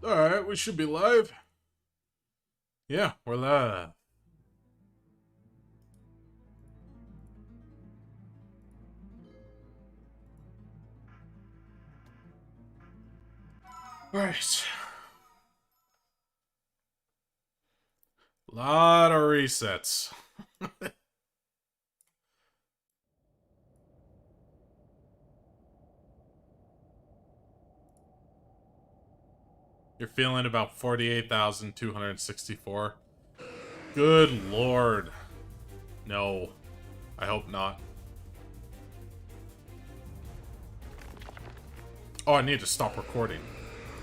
Alright, we should be live. Yeah, we're live. Alright. Lot of resets. You're feeling about 48,264. Good lord. No. I hope not. Oh, I need to stop recording.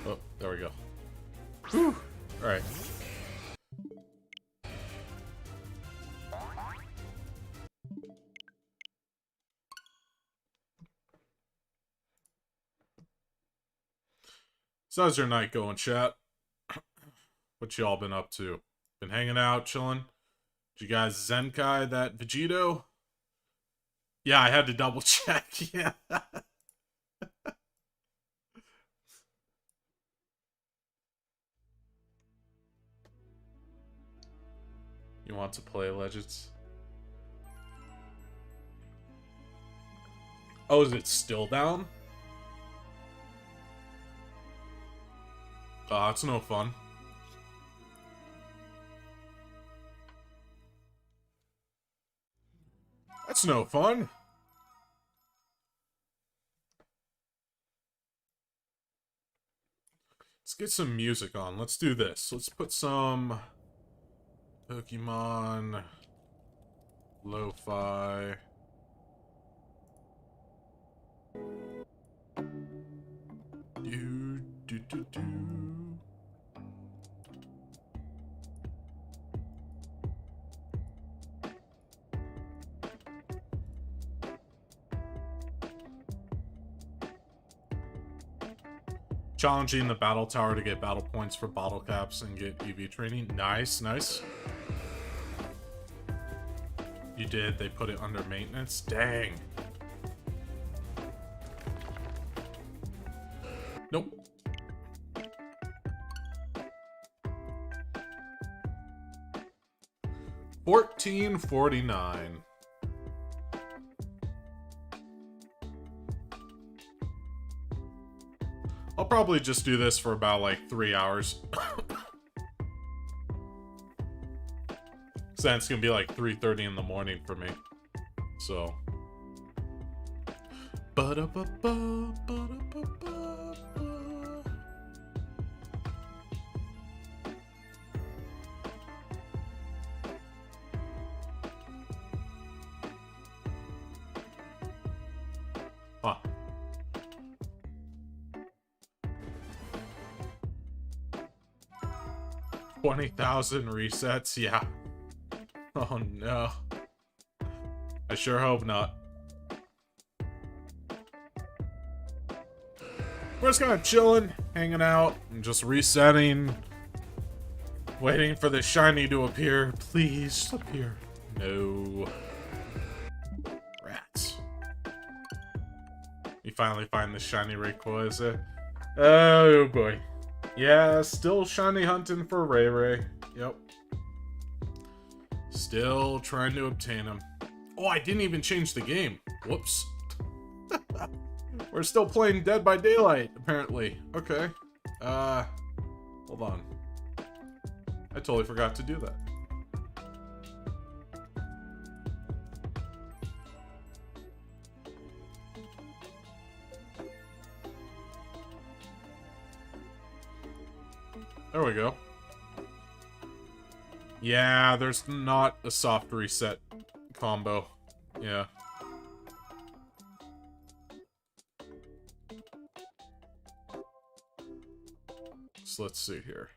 Oh, there we go. Whew. Alright. So how's your night going, chat? What y'all been up to? Been hanging out, chilling? Did you guys Zenkai that Vegito? Yeah, I had to double check, yeah. You want to play Legends? Oh, is it still down? Oh, that's no fun. That's no fun. Let's get some music on. Let's do this. Let's put some Pokemon lo-fi. Do do do do. Challenging the battle tower to get battle points for bottle caps and get EV training. Nice, nice. You did. They put it under maintenance. Dang. Nope. $14.49. I'll probably just do this for about like 3 hours. So then it's gonna be like 3:30 in the morning for me. So. Ba-da-ba-ba, ba-da-ba-ba-ba. 20,000 resets? Yeah. Oh no. I sure hope not. We're just kind of chilling, hanging out, and just resetting. Waiting for the shiny to appear. Please appear. No. Rats. You finally find the shiny Rayquaza. Oh boy. Yeah, still shiny hunting for Ray Ray. Yep. Still trying to obtain him. Oh, I didn't even change the game. Whoops. We're still playing Dead by Daylight, apparently. Okay. Hold on. I totally forgot to do that. There we go. Yeah, there's not a soft reset combo. Yeah. So let's see here.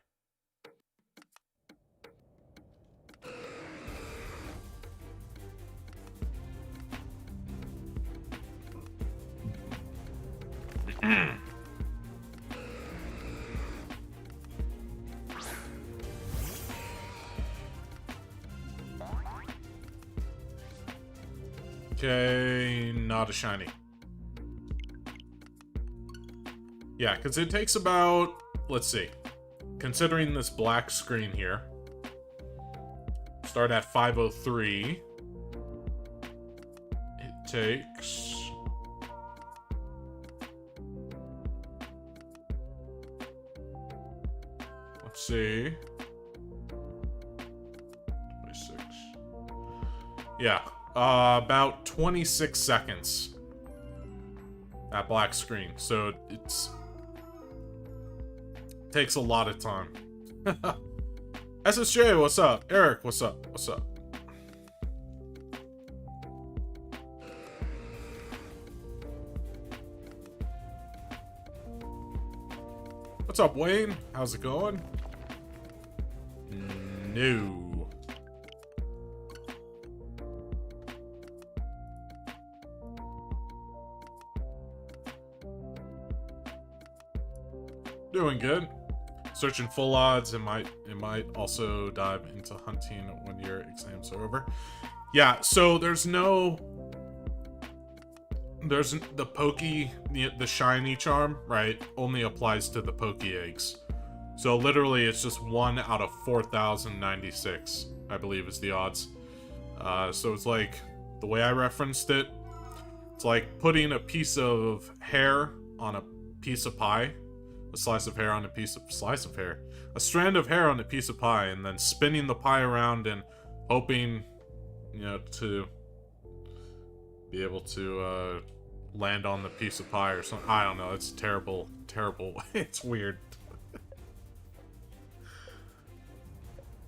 Okay, not a shiny. Yeah, because it takes about, let's see, considering this black screen here, start at 5:03. It takes... Let's see. 26. Yeah, about 26 seconds. That black screen. So it's... takes a lot of time. SSJ, what's up? Eric, what's up? What's up? What's up, Wayne? How's it going? No. Doing good. Searching full odds. It might also dive into hunting when your exams are over. Yeah, so there's the Pokey, the shiny charm, right? Only applies to the Pokey eggs. So literally it's just 1 out of 4,096, I believe is the odds. So it's like, the way I referenced it, it's like putting a piece of hair on a piece of pie. A slice of hair on a a strand of hair on a piece of pie, and then spinning the pie around and hoping, to be able to land on the piece of pie or something. I don't know. It's terrible. It's weird.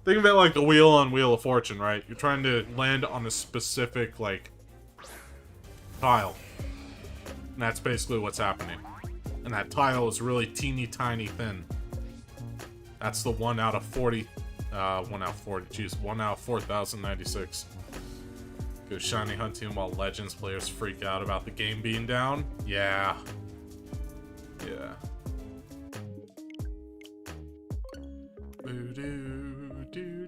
Think of it like the wheel on Wheel of Fortune, right? You're trying to land on a specific, like, tile. And that's basically what's happening. And that tile is really teeny tiny thin. That's the 1 out of 40. 1 out of 40. Jeez, 1 out of 4,096. Go shiny hunting while Legends players freak out about the game being down. Yeah. Yeah. Do.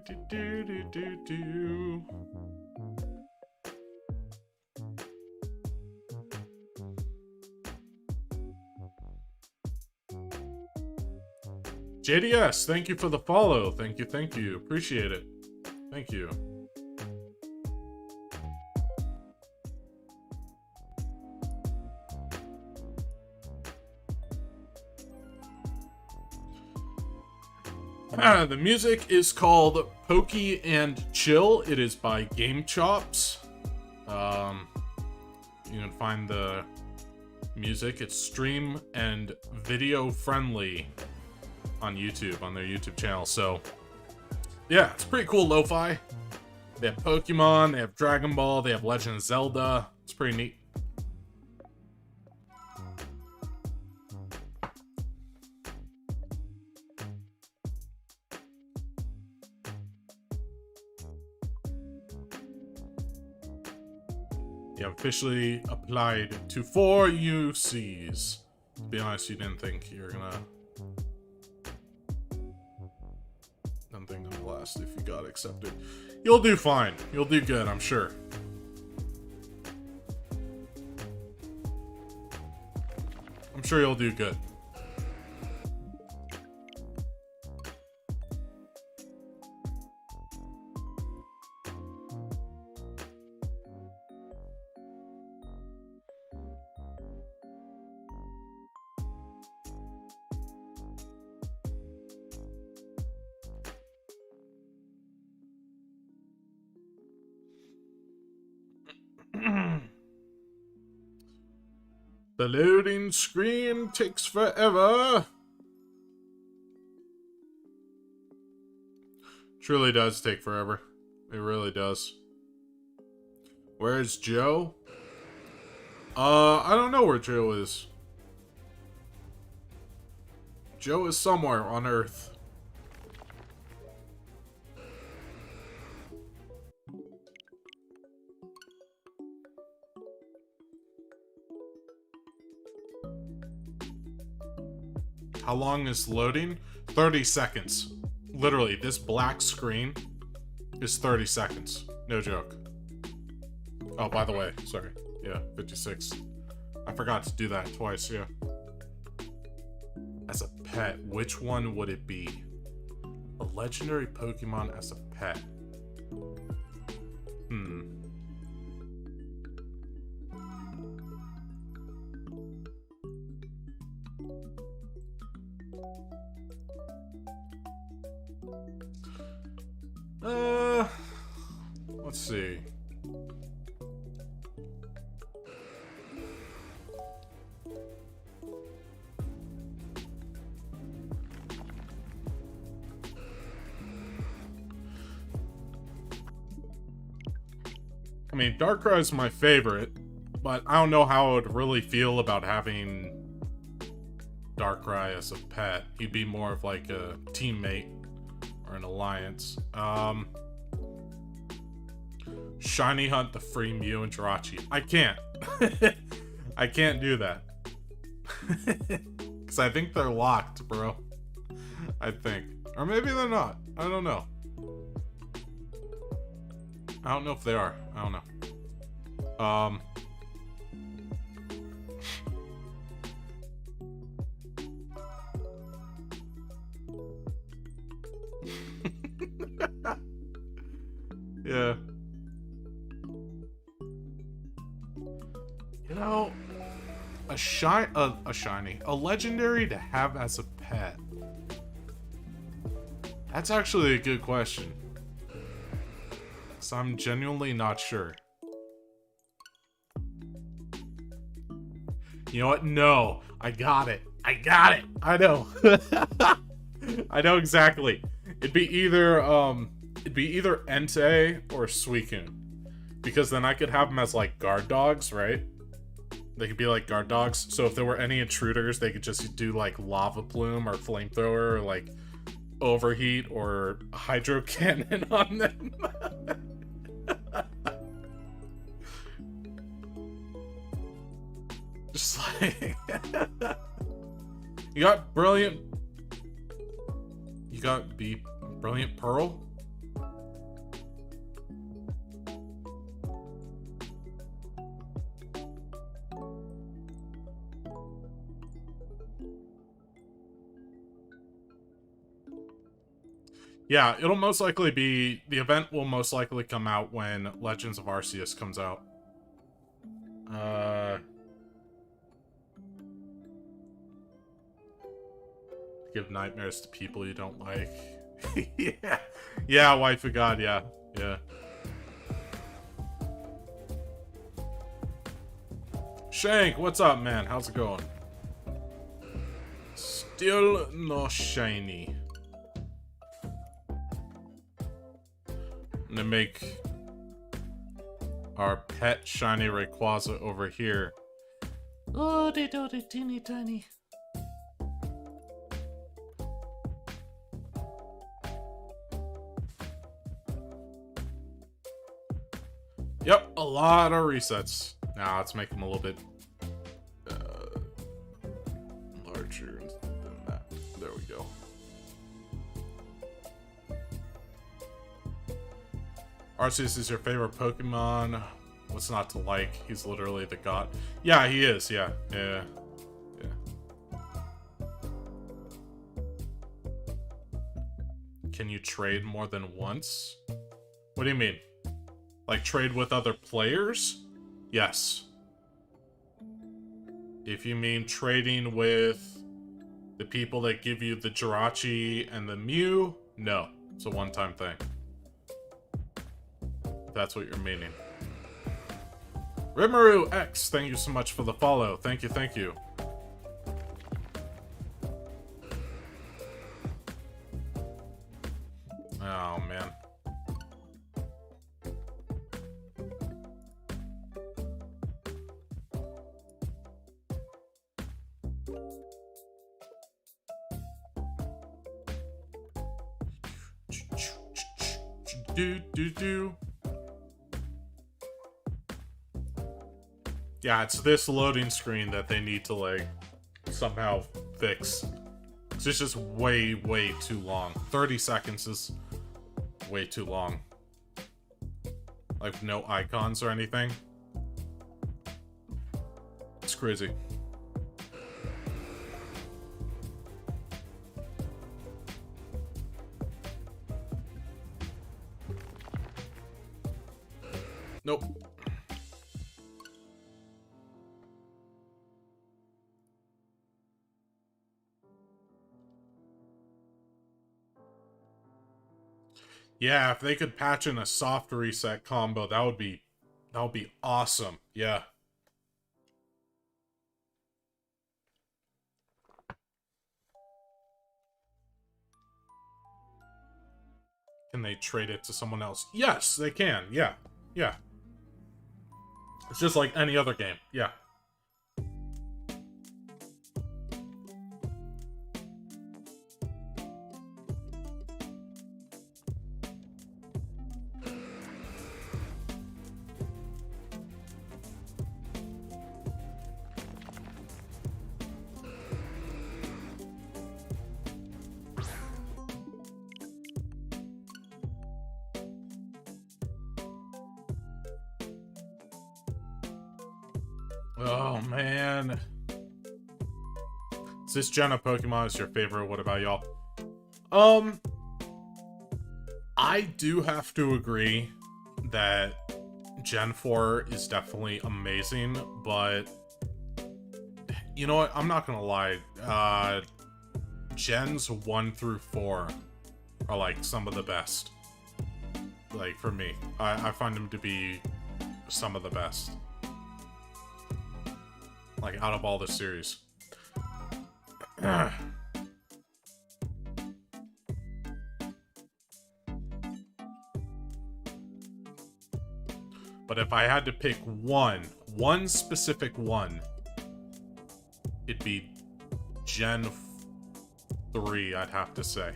JDS, thank you for the follow. Thank you. Appreciate it. Thank you. The music is called Pokey and Chill. It is by Game Chops. You can find the music. It's stream and video friendly on YouTube, on their YouTube channel. So yeah, it's pretty cool lo-fi. They have Pokemon, they have Dragon Ball, they have Legend of Zelda. It's pretty neat. You have officially applied to 4 UCs. To be honest, you didn't think you were gonna last if you got accepted. You'll do fine. You'll do good, I'm sure. I'm sure you'll do good. The loading screen takes forever. Truly does take forever. It really does. Where's Joe? I don't know where Joe is. Joe is somewhere on Earth. How long is loading? 30 seconds. Literally, this black screen is 30 seconds. No joke. Oh, by the way, sorry. Yeah, 56. I forgot to do that twice, yeah. as a pet, which one would it be? A legendary Pokemon as a pet. Let's see. I mean, Darkrai is my favorite, but I don't know how I would really feel about having Darkrai as a pet. He'd be more of like a teammate or an alliance. Shiny hunt the free Mew and Jirachi. I can't. I can't do that. Because I think they're locked, bro. I think. Or maybe they're not. I don't know. I don't know if they are. I don't know. Yeah. You know, a legendary to have as a pet. That's actually a good question. So I'm genuinely not sure. You know what? No, I got it. I got it. I know. I know exactly. It'd be either Entei or Suicune, because then I could have them as like guard dogs, right? They could be like guard dogs. So if there were any intruders, they could just do like lava plume or flamethrower or like overheat or hydro cannon on them. Just like you got brilliant Pearl? Yeah, it'll most likely be... The event will most likely come out when Legends of Arceus comes out. Give nightmares to people you don't like. Yeah. Yeah, wife of God, yeah. Yeah. Shank, what's up, man? How's it going? Still no shiny. I'm gonna make our pet shiny Rayquaza over here. Oh, they do the teeny tiny. Yep, a lot of resets. Now let's make them a little bit larger than that. There we go. Arceus is your favorite Pokemon. What's not to like? He's literally the god. Yeah, he is. Yeah. Yeah. Can you trade more than once? What do you mean? Like trade with other players? Yes. If you mean trading with the people that give you the Jirachi and the Mew, no. It's a one-time thing. If that's what you're meaning. Rimuru X, thank you so much for the follow. Thank you, thank you. Oh, man. Do. Yeah, it's this loading screen that they need to, like, somehow fix. It's just way, way too long. 30 seconds is way too long. Like, no icons or anything. It's crazy. Nope. Yeah, if they could patch in a soft reset combo, that would be awesome. Yeah. Can they trade it to someone else? Yes, they can. Yeah. Yeah. It's just like any other game. Yeah. Oh, man. Is this gen of Pokemon is your favorite? What about y'all? I do have to agree that Gen 4 is definitely amazing, but you know what? I'm not gonna lie. Gens 1 through 4 are like some of the best. Like, for me. I find them to be some of the best. Like, out of all the series. But if I had to pick one specific one, it'd be Gen 3, I'd have to say.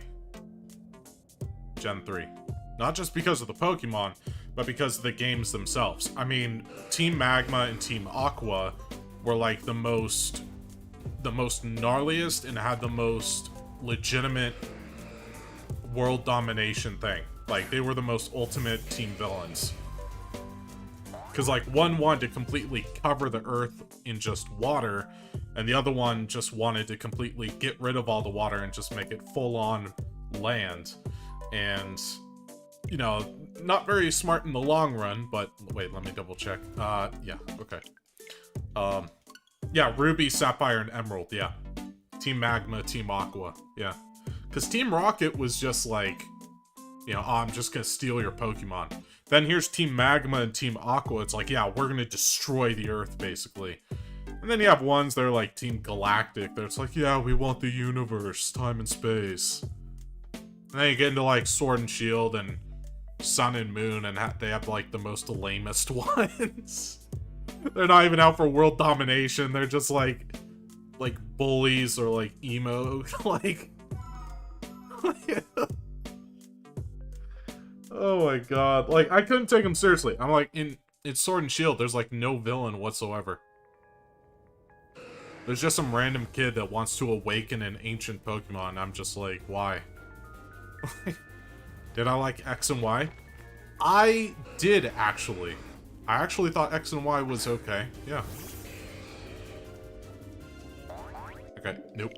Gen 3. Not just because of the Pokemon, but because of the games themselves. I mean, Team Magma and Team Aqua were like the most gnarliest and had the most legitimate world domination thing. Like, they were the most ultimate team villains. Because, like, one wanted to completely cover the Earth in just water, and the other one just wanted to completely get rid of all the water and just make it full-on land. And, you know, not very smart in the long run, but... Wait, let me double-check. Yeah, okay. Yeah, Ruby, Sapphire, and Emerald, yeah. Team Magma, Team Aqua, yeah. Because Team Rocket was just like, you know, oh, I'm just gonna steal your Pokemon. Then here's Team Magma and Team Aqua, it's like, yeah, we're gonna destroy the Earth, basically. And then you have ones that are like Team Galactic, that it's like, yeah, we want the universe, time and space. And then you get into like Sword and Shield and Sun and Moon, and they have like the most lamest ones. They're not even out for world domination. They're just like bullies or like emo. Like, oh my god! Like, I couldn't take them seriously. I'm like, in Sword and Shield, there's like no villain whatsoever. There's just some random kid that wants to awaken an ancient Pokemon. I'm just like, why? Did I like X and Y? I did actually. I actually thought X and Y was okay. Yeah. Okay, nope.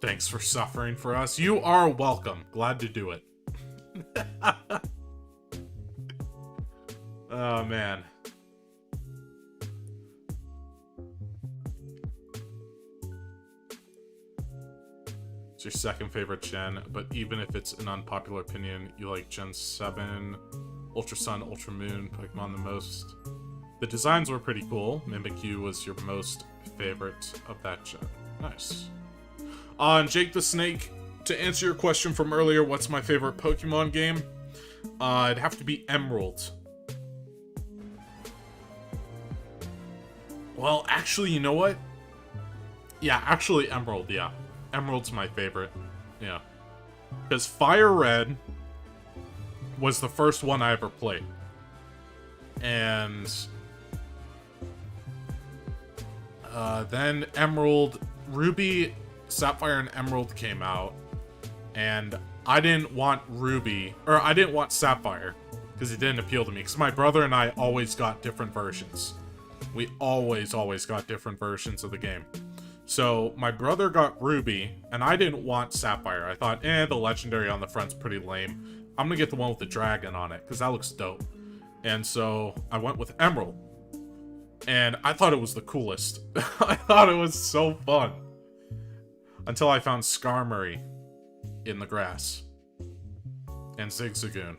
Thanks for suffering for us. You are welcome. Glad to do it. Oh, man. It's your second favorite gen, but even if it's an unpopular opinion, you like Gen 7, Ultra Sun, Ultra Moon, Pokemon the most. The designs were pretty cool. Mimikyu was your most favorite of that gen. Nice. On Jake the Snake, to answer your question from earlier, what's my favorite Pokemon game? It'd have to be Emerald. Well, actually, you know what? Yeah, actually Emerald, yeah. Emerald's my favorite. Yeah. Because Fire Red was the first one I ever played. And then Emerald, Ruby, Sapphire, and Emerald came out. And I didn't want Ruby, or I didn't want Sapphire, because it didn't appeal to me. Because my brother and I always got different versions. We always got different versions of the game. So my brother got Ruby, and I didn't want Sapphire. I thought, the legendary on the front's pretty lame. I'm gonna get the one with the dragon on it, because that looks dope. And so I went with Emerald. And I thought it was the coolest. I thought it was so fun. Until I found Skarmory in the grass. And Zigzagoon.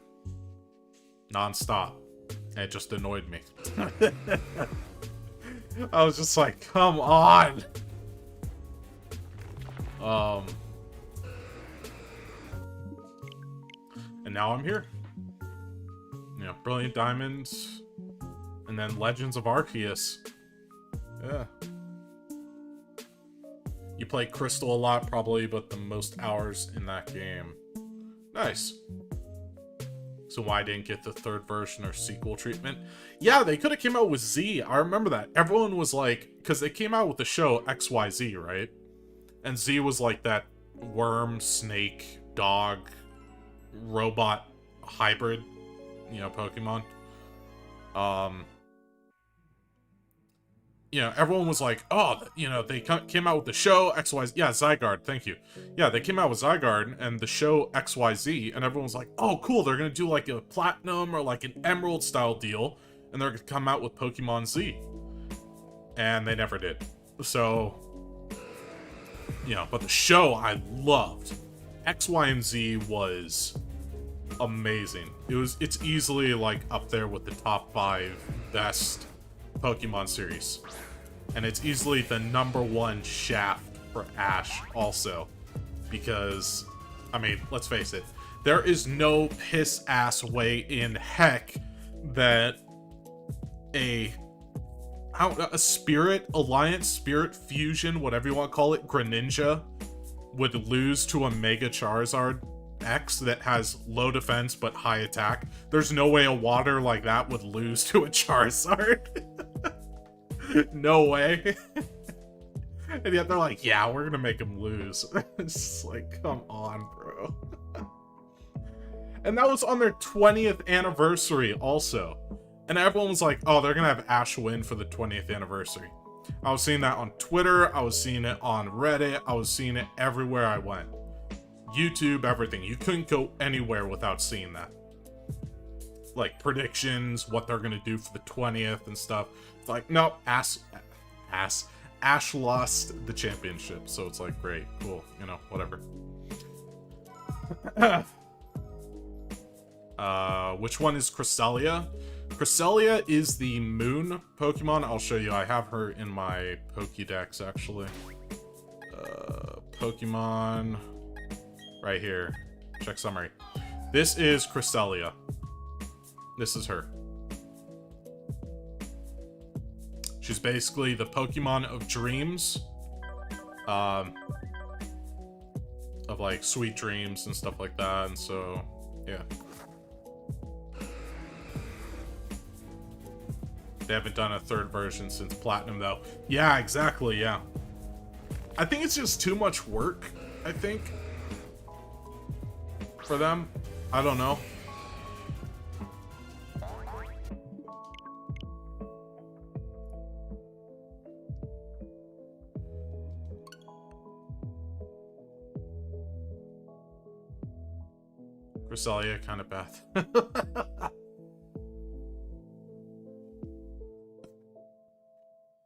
Non-stop. And it just annoyed me. I was just like, come on! And now I'm here. You know, Brilliant Diamonds. And then Legends of Arceus. Yeah. You play Crystal a lot, probably, but the most hours in that game. Nice. So why didn't get the third version or sequel treatment? Yeah, they could have came out with Z. I remember that. Everyone was like... Because they came out with the show XYZ, right? And Z was like that worm, snake, dog, robot hybrid, you know, Pokemon. You know, everyone was like, oh, you know, they came out with the show XYZ. Yeah, Zygarde, thank you. Yeah, they came out with Zygarde and the show XYZ, and everyone was like, oh, cool, they're gonna do like a Platinum or like an Emerald style deal, and they're gonna come out with Pokemon Z. And they never did. So, you know, but the show I loved. X, Y, and Z was amazing. It's easily like up there with the top 5 best Pokemon series. And it's easily the #1 shaft for Ash also. Because, I mean, let's face it, there is no piss-ass way in heck that a Spirit Alliance, Spirit Fusion, whatever you want to call it, Greninja, would lose to a Mega Charizard X that has low defense but high attack. There's no way a water like that would lose to a Charizard. No way. And yet they're like, yeah, we're gonna make him lose. It's just like, come on, bro. And that was on their 20th anniversary also. And everyone was like, oh, they're gonna have Ash win for the 20th anniversary. I was seeing that on Twitter, I was seeing it on Reddit, I was seeing it everywhere I went. YouTube, everything. You couldn't go anywhere without seeing that. Like, predictions, what they're gonna do for the 20th and stuff. It's like, nope, Ash lost the championship, so it's like, great, cool, you know, whatever. Which one is Cresselia? Cresselia is the moon Pokemon. I'll show you. I have her in my Pokédex, actually. Pokemon... right here. Check summary. This is Cresselia. This is her. She's basically the Pokemon of dreams. Of like sweet dreams and stuff like that, and so, yeah. They haven't done a third version since Platinum, though. Yeah, exactly, yeah. I think it's just too much work, I think, for them. I don't know. Cresselia, kind of bad.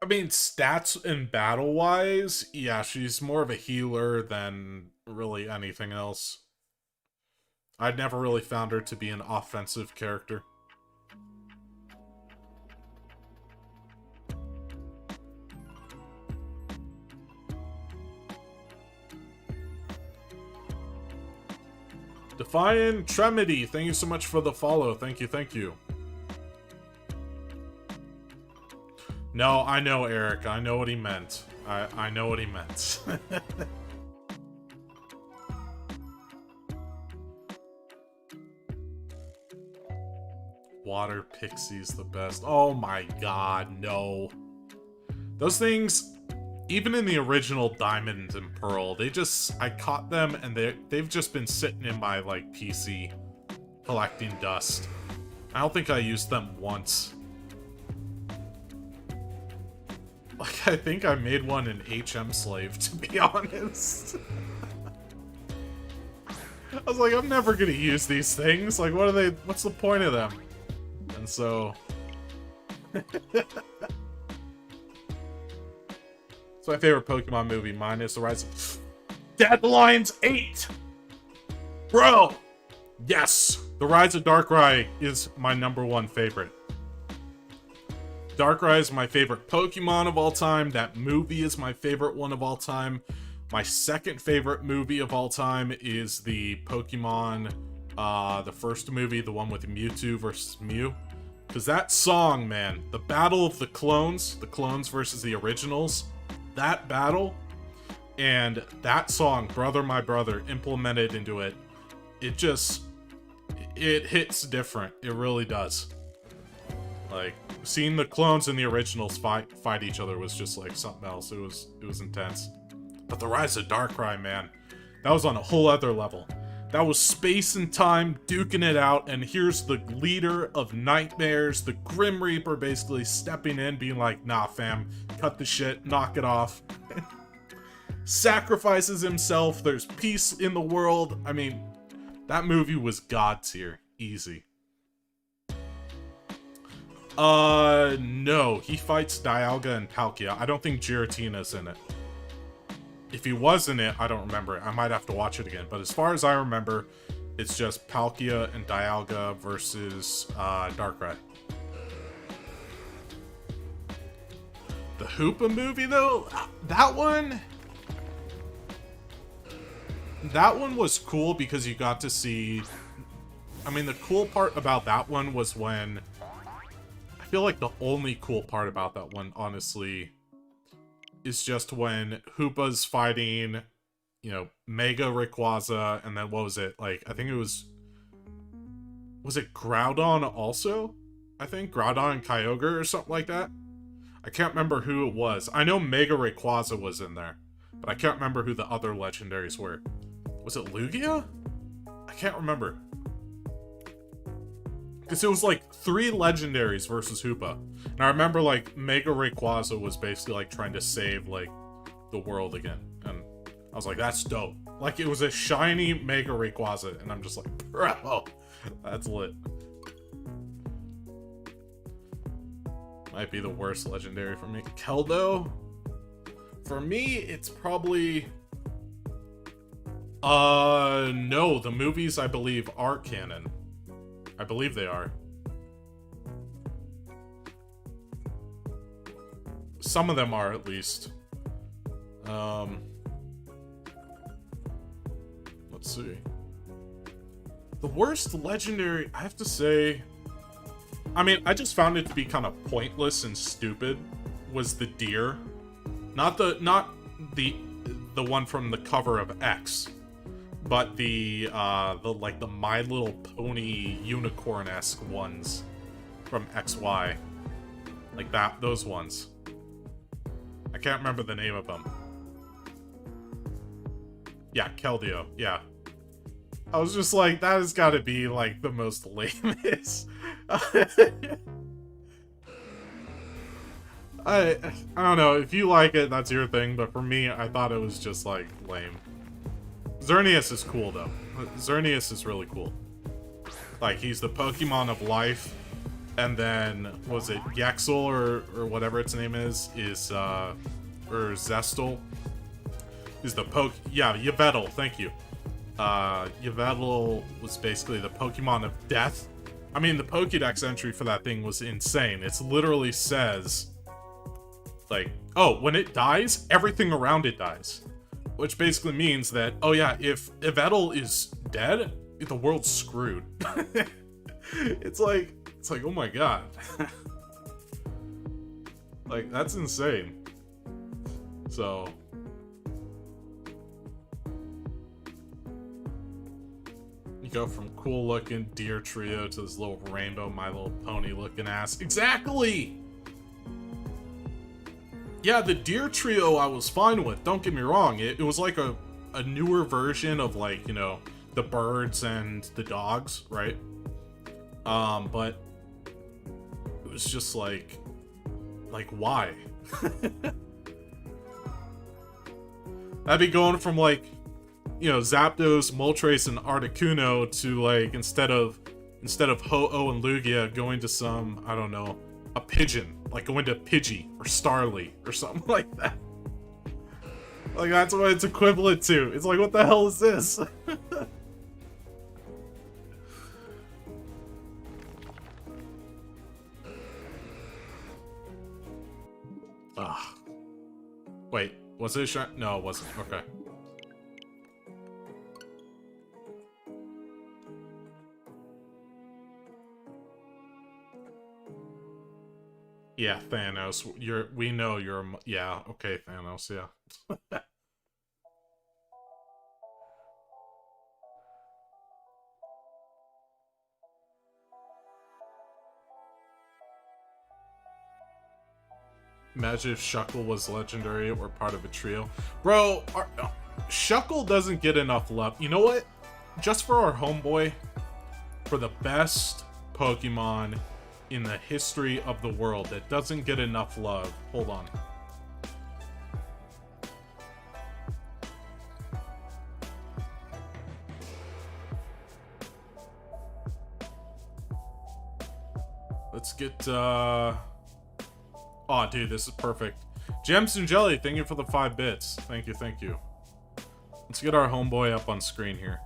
I mean, stats and battle-wise, yeah, she's more of a healer than really anything else. I'd never really found her to be an offensive character. Defiant Tremedy, thank you so much for the follow. Thank you, thank you. No, I know, Eric. I know what he meant. I know what he meant. Water Pixie's the best. Oh my god, no. Those things, even in the original Diamond and Pearl, I caught them and they've just been sitting in my, like, PC collecting dust. I don't think I used them once. Like, I think I made one an HM slave, to be honest. I was like, I'm never gonna use these things. Like, what are they? What's the point of them? And so... It's my favorite Pokemon movie. Mine is The Rise of... Deadline's 8! Bro! Yes! The Rise of Darkrai is my #1 favorite. Darkrai is my favorite Pokemon of all time. That movie is my favorite one of all time. My second favorite movie of all time is the Pokemon, the first movie, the one with Mewtwo versus Mew. Because that song, man, the battle of the clones versus the originals, that battle, and that song, Brother My Brother, implemented into it, it hits different. It really does. Like, seeing the clones and the originals fight each other was just like something else. It was intense. But the Rise of Darkrai, man, that was on a whole other level. That was space and time duking it out, and here's the leader of Nightmares, the Grim Reaper, basically stepping in, being like, nah, fam, cut the shit, knock it off. Sacrifices himself, there's peace in the world. I mean, that movie was God tier. Easy. No, he fights Dialga and Palkia. I don't think Giratina's in it. If he was in it, I don't remember it. I might have to watch it again. But as far as I remember, it's just Palkia and Dialga versus Darkrai. The Hoopa movie, though, that one was cool because you got to see... I mean, the cool part about that one was when... I feel like the only cool part about that one, honestly, is just when Hoopa's fighting, you know, Mega Rayquaza, and then what was it? Like, I think it was... Was it Groudon also? I think? Groudon and Kyogre or something like that? I can't remember who it was. I know Mega Rayquaza was in there, but I can't remember who the other legendaries were. Was it Lugia? I can't remember. Because it was like 3 legendaries versus Hoopa. And I remember like Mega Rayquaza was basically like trying to save like the world again. And I was like, that's dope. Like it was a shiny Mega Rayquaza. And I'm just like, bro, that's lit. Might be the worst legendary for me. Keldo? For me, it's probably... no, the movies I believe are canon. I believe they are. Some of them are, at least. Let's see. The worst legendary, I have to say... I mean, I just found it to be kind of pointless and stupid, was the deer. Not the one from the cover of X. But the My Little Pony unicorn-esque ones from XY. Like that, those ones. I can't remember the name of them. Yeah, Keldeo, yeah. I was just like, that has got to be like the most lamest. I don't know, if you like it, that's your thing, but for me, I thought it was just like lame. Xerneas is cool, though. Xerneas is really cool. Like, he's the Pokemon of life, and then, was it Yexel, or whatever its name is, or Zestel, is the yeah, Yveltal, thank you. Yveltal was basically the Pokemon of death. I mean, the Pokédex entry for that thing was insane. It literally says, like, oh, when it dies, everything around it dies. Which basically means that, oh yeah, if Yveltal is dead, the world's screwed. It's like, oh my god. Like, that's insane. So... You go from cool-looking deer trio to this little rainbow My Little Pony-looking ass. Exactly! Yeah, the deer trio I was fine with, don't get me wrong. It was like a newer version of, like, you know, the birds and the dogs, right? But it was just like why? I'd be going from like, you know, Zapdos, Moltres, and Articuno to like instead of Ho-Oh and Lugia, going to some, I don't know, a pigeon, like going to Pidgey or Starly or something like that. Like that's what it's equivalent to. It's like, what the hell is this? Ah. Wait, was it a No, it wasn't. Okay. Yeah, Thanos. We know you're yeah, okay, Thanos, yeah. Imagine if Shuckle was legendary or part of a trio. Bro, Shuckle doesn't get enough love. You know what? Just for our homeboy, for the best Pokemon in the history of the world that doesn't get enough love. Hold on. Let's get, oh, dude, this is perfect. Gems and Jelly, thank you for the 5 bits. Thank you, thank you. Let's get our homeboy up on screen here.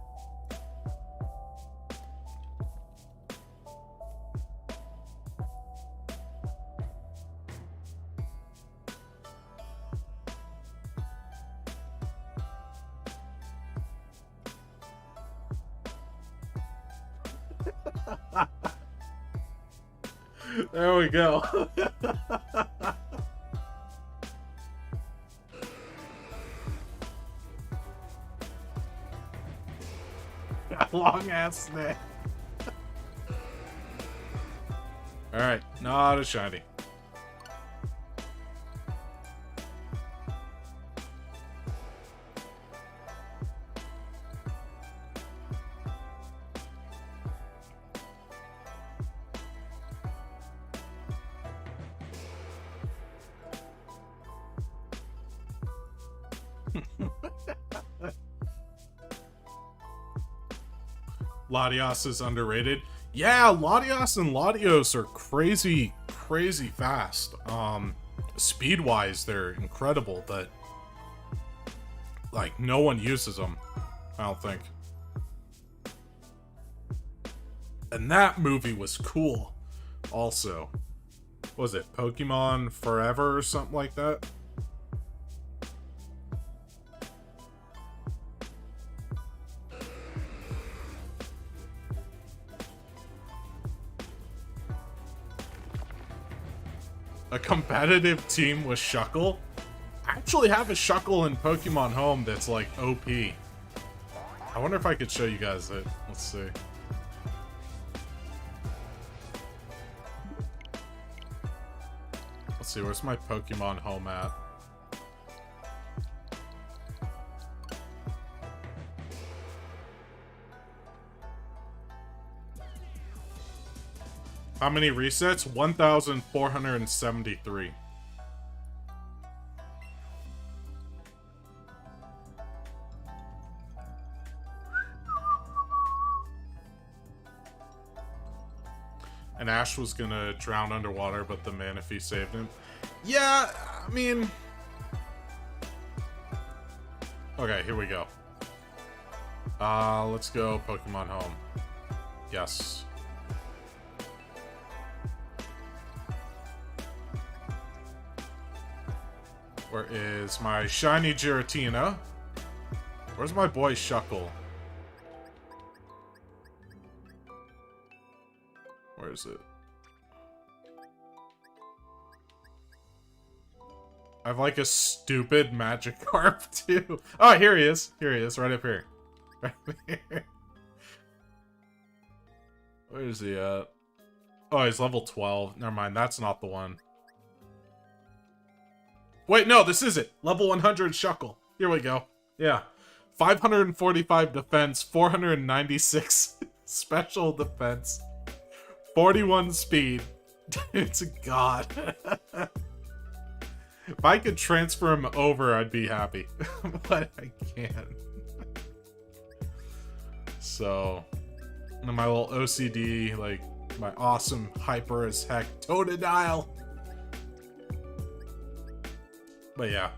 There we go. Long ass neck. Alright, not a shiny. Latios is underrated. Yeah, Latios and Latios are crazy fast. Speed-wise, they're incredible, but like no one uses them, I don't think. And that movie was cool. Also, what was it Pokemon Forever or something like that? A competitive team with Shuckle? I actually have a Shuckle in Pokemon Home that's like OP. I wonder if I could show you guys it. Let's see. Let's see, where's my Pokemon Home at? How many resets? 1,473. And Ash was gonna drown underwater, but the Manaphy saved him. Yeah, I mean... Okay, here we go. Let's go Pokemon Home. Yes. Where is my shiny Giratina? Where's my boy Shuckle? Where is it? I have like a stupid Magikarp too. Oh, here he is. Here he is, right up here. Right here. Where is he at? Oh, he's level 12. Never mind, that's not the one. Wait, no, this is it. Level 100 Shuckle. Here we go. Yeah. 545 defense, 496 special defense, 41 speed. It's a god. If I could transfer him over, I'd be happy. But I can't. So, my little OCD, like, my awesome hyper as heck Totodile. But yeah.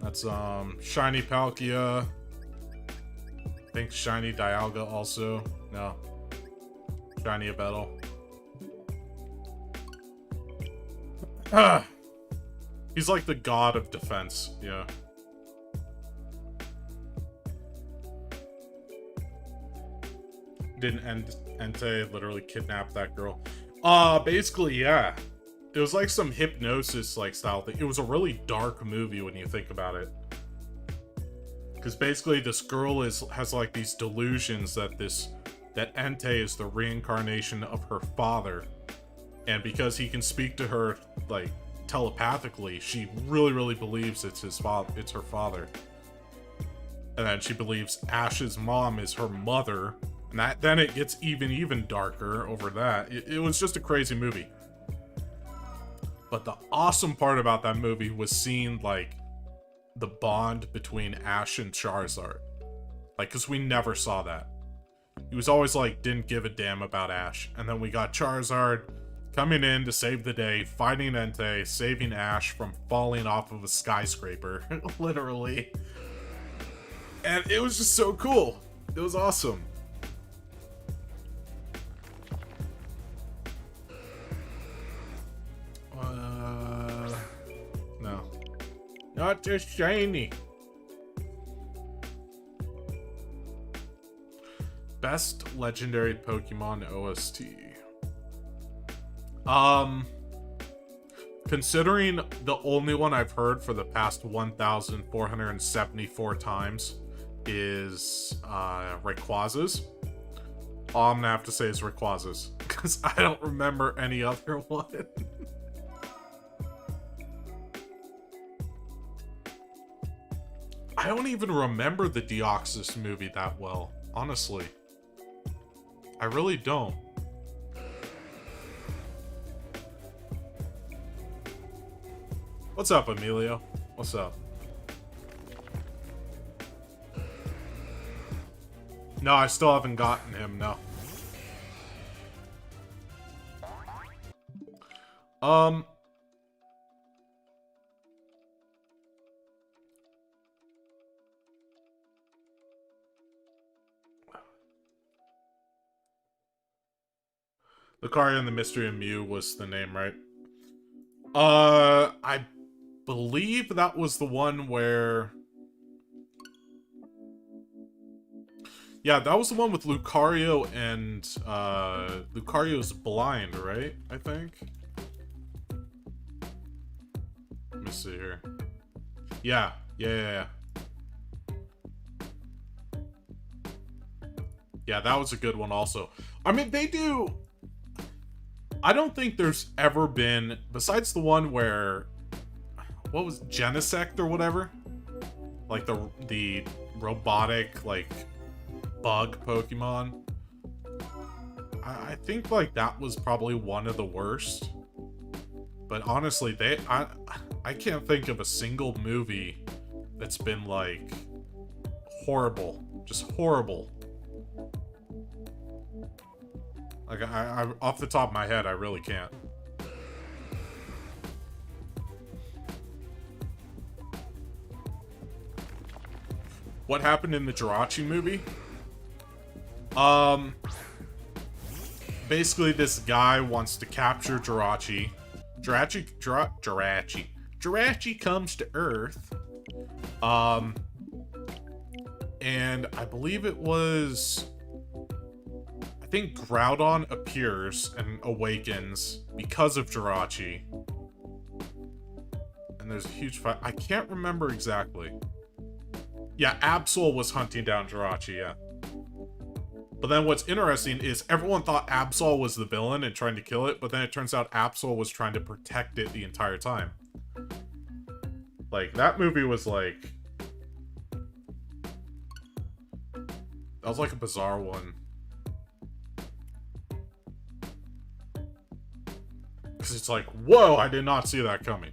That's, Shiny Palkia. I think Shiny Dialga also. No. Shiny Abettle. He's like the god of defense, yeah. Didn't Entei literally kidnap that girl? Basically, yeah. It was like some hypnosis like style thing. It was a really dark movie when you think about it. Because basically this girl has like these delusions that Entei is the reincarnation of her father. And because he can speak to her like telepathically, she really believes it's her father. And then she believes Ash's mom is her mother. And then it gets even darker over that. It was just a crazy movie. But the awesome part about that movie was seeing, like, the bond between Ash and Charizard. Like, because we never saw that. He was always, like, didn't give a damn about Ash. And then we got Charizard coming in to save the day, fighting Entei, saving Ash from falling off of a skyscraper. Literally. And it was just so cool. It was awesome. No. Not just shiny. Best legendary Pokemon OST. Considering the only one I've heard for the past 1,474 times is Rayquaza's. All I'm gonna have to say is Rayquaza's, because I don't remember any other one. I don't even remember the Deoxys movie that well, honestly. I really don't. What's up, Emilio? What's up? No, I still haven't gotten him, no. Lucario and the Mystery of Mew was the name, right? I believe that was the one where... Yeah, that was the one with Lucario and, Lucario's blind, right? I think? Let me see here. Yeah. Yeah, that was a good one also. I mean, they do... I don't think there's ever been, besides the one where... What was Genesect or whatever? Like the robotic, like... bug Pokemon. I think like that was probably one of the worst. But honestly, I can't think of a single movie that's been like horrible. Just horrible. Like I off the top of my head, I really can't. What happened in the Jirachi movie? Basically this guy wants to capture Jirachi. Jirachi comes to Earth. And I believe it was... I think Groudon appears and awakens because of Jirachi. And there's a huge fight. I can't remember exactly. Yeah, Absol was hunting down Jirachi, yeah. But then what's interesting is everyone thought Absol was the villain and trying to kill it, but then it turns out Absol was trying to protect it the entire time. Like, that movie was like... That was like a bizarre one. Because it's like, whoa, I did not see that coming.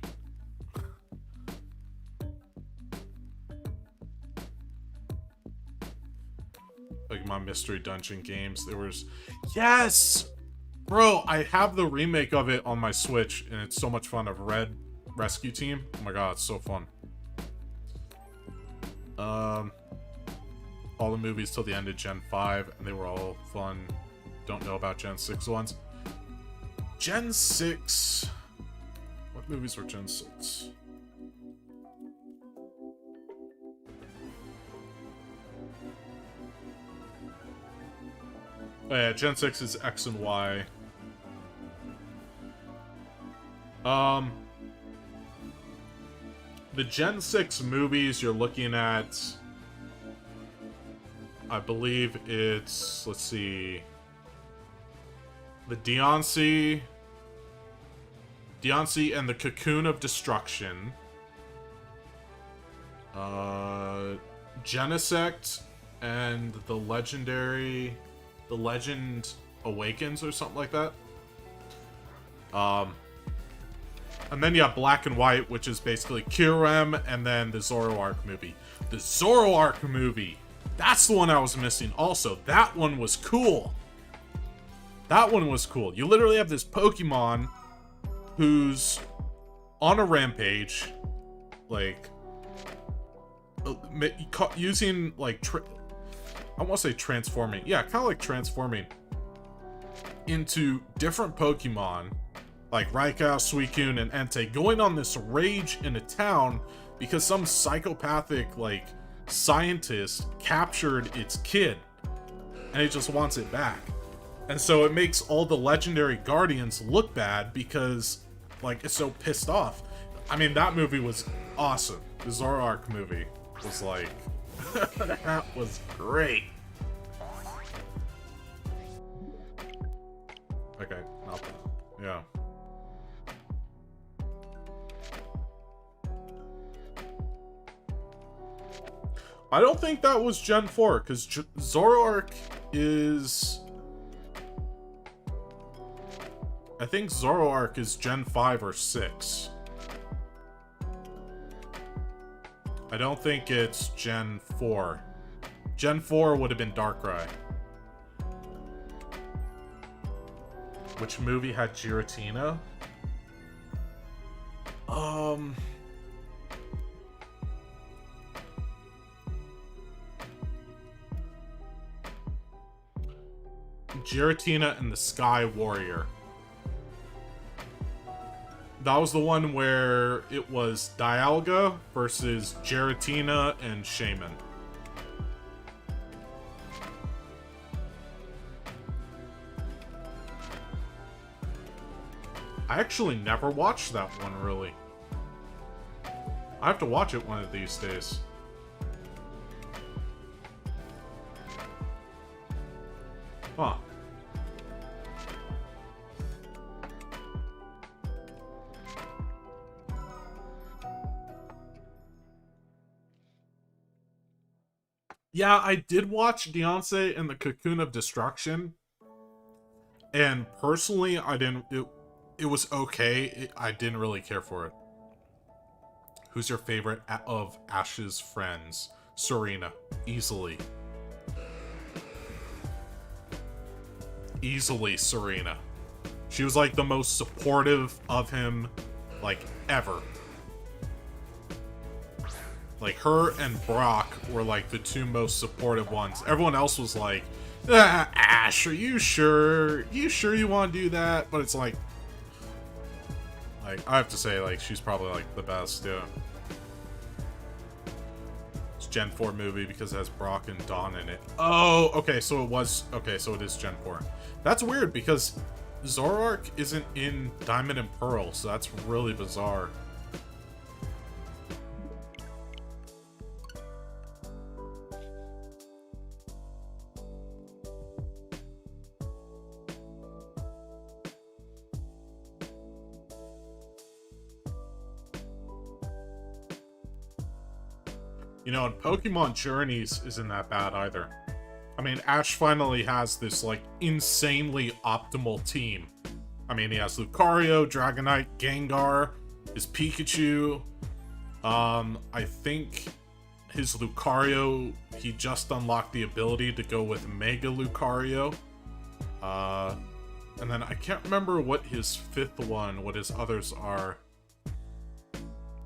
Pokemon Mystery Dungeon games. There was... Yes! Bro, I have the remake of it on my Switch, and it's so much fun. Of Red Rescue Team. Oh my god, it's so fun. All the movies till the end of Gen 5, and they were all fun. Don't know about Gen 6 ones. Gen 6... What movies were Gen 6? Oh yeah, Gen 6 is X and Y. The Gen 6 movies you're looking at, I believe it's, let's see, the Deoncé and the Cocoon of Destruction, Genesect and the Legend Awakens or something like that. And then you have Black and White, which is basically Kyurem, and then the Zoroark movie. The Zoroark movie! That's the one I was missing also. That one was cool. That one was cool. You literally have this Pokemon who's on a rampage, like, using, like, I want to say transforming. Yeah, kind of like transforming into different Pokemon, like Rayquaza, Suicune, and Entei, going on this rage in a town because some psychopathic, like, scientist captured its kid, and it just wants it back. And so it makes all the legendary guardians look bad because, like, it's so pissed off. I mean, that movie was awesome. The Zoroark movie was like... that was great. Okay, not bad. Yeah. I don't think that was Gen 4, because Zoroark is... I think Zoroark is Gen 5 or 6. I don't think it's Gen 4. Gen 4 would have been Darkrai. Which movie had Giratina? Giratina and the Sky Warrior. That was the one where it was Dialga versus Giratina and Shaman. I actually never watched that one, really. I have to watch it one of these days. Huh. Yeah, I did watch Deoncé and the Cocoon of Destruction. And personally, I didn't... It was okay. I didn't really care for it. Who's your favorite of Ash's friends? Serena. Easily. Easily Serena. She was like the most supportive of him, like, ever. Like, her and Brock were like the two most supportive ones. Everyone else was like, Ash, are you sure? You sure you want to do that? But it's like, I have to say, like, she's probably, like, the best, yeah. It's Gen 4 movie because it has Brock and Dawn in it. Oh, okay, so it was... Okay, so it is Gen 4. That's weird, because Zoroark isn't in Diamond and Pearl, so that's really bizarre. You know, and Pokemon Journeys isn't that bad either. I mean, Ash finally has this, like, insanely optimal team. I mean, he has Lucario, Dragonite, Gengar, his Pikachu. I think his Lucario, he just unlocked the ability to go with Mega Lucario. And then I can't remember what his 5th one, what his others are.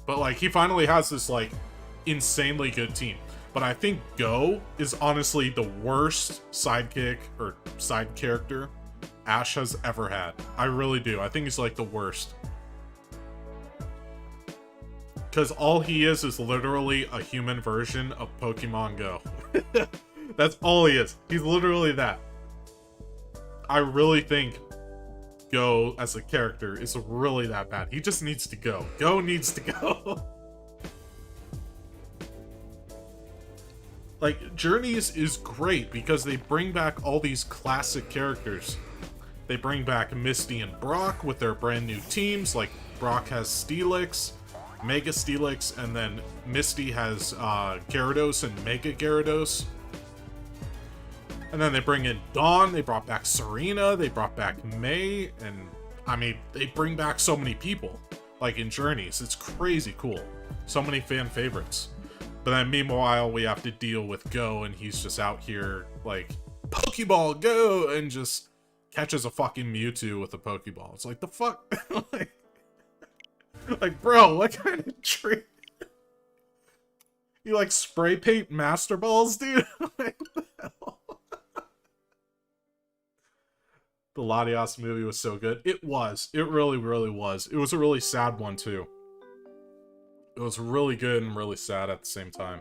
But, like, he finally has this, like, insanely good team. But I think Go is honestly the worst sidekick or side character Ash has ever had. I really do. I think he's, like, the worst. Because all he is literally a human version of Pokemon Go. That's all he is. He's literally that. I really think Go as a character is really that bad. He just needs to go. Go needs to go. Like, Journeys is great because they bring back all these classic characters. They bring back Misty and Brock with their brand new teams. Like, Brock has Steelix, Mega Steelix, and then Misty has Gyarados and Mega Gyarados. And then they bring in Dawn, they brought back Serena, they brought back May, and I mean, they bring back so many people. Like in Journeys, it's crazy cool. So many fan favorites. But then meanwhile, we have to deal with Go, and he's just out here like, Pokeball, go! And just catches a fucking Mewtwo with a Pokeball. It's like, the fuck? like, bro, what kind of trick? You like spray paint Master Balls, dude? Like, what the hell? The Latias movie was so good. It was. It really, really was. It was a really sad one, too. It was really good and really sad at the same time.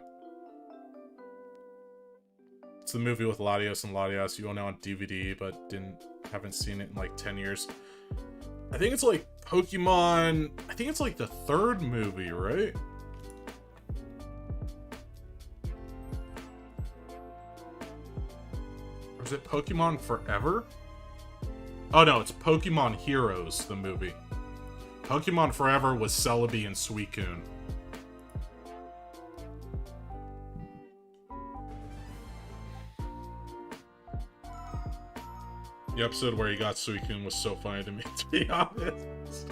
It's the movie with Latios and Latias. You own it on DVD, but haven't seen it in like 10 years. I think it's like Pokemon... I think it's like the 3rd movie, right? Or is it Pokemon Forever? Oh no, it's Pokemon Heroes, the movie. Pokemon Forever was Celebi and Suicune. The episode where he got Suicune was so funny to me, to be honest.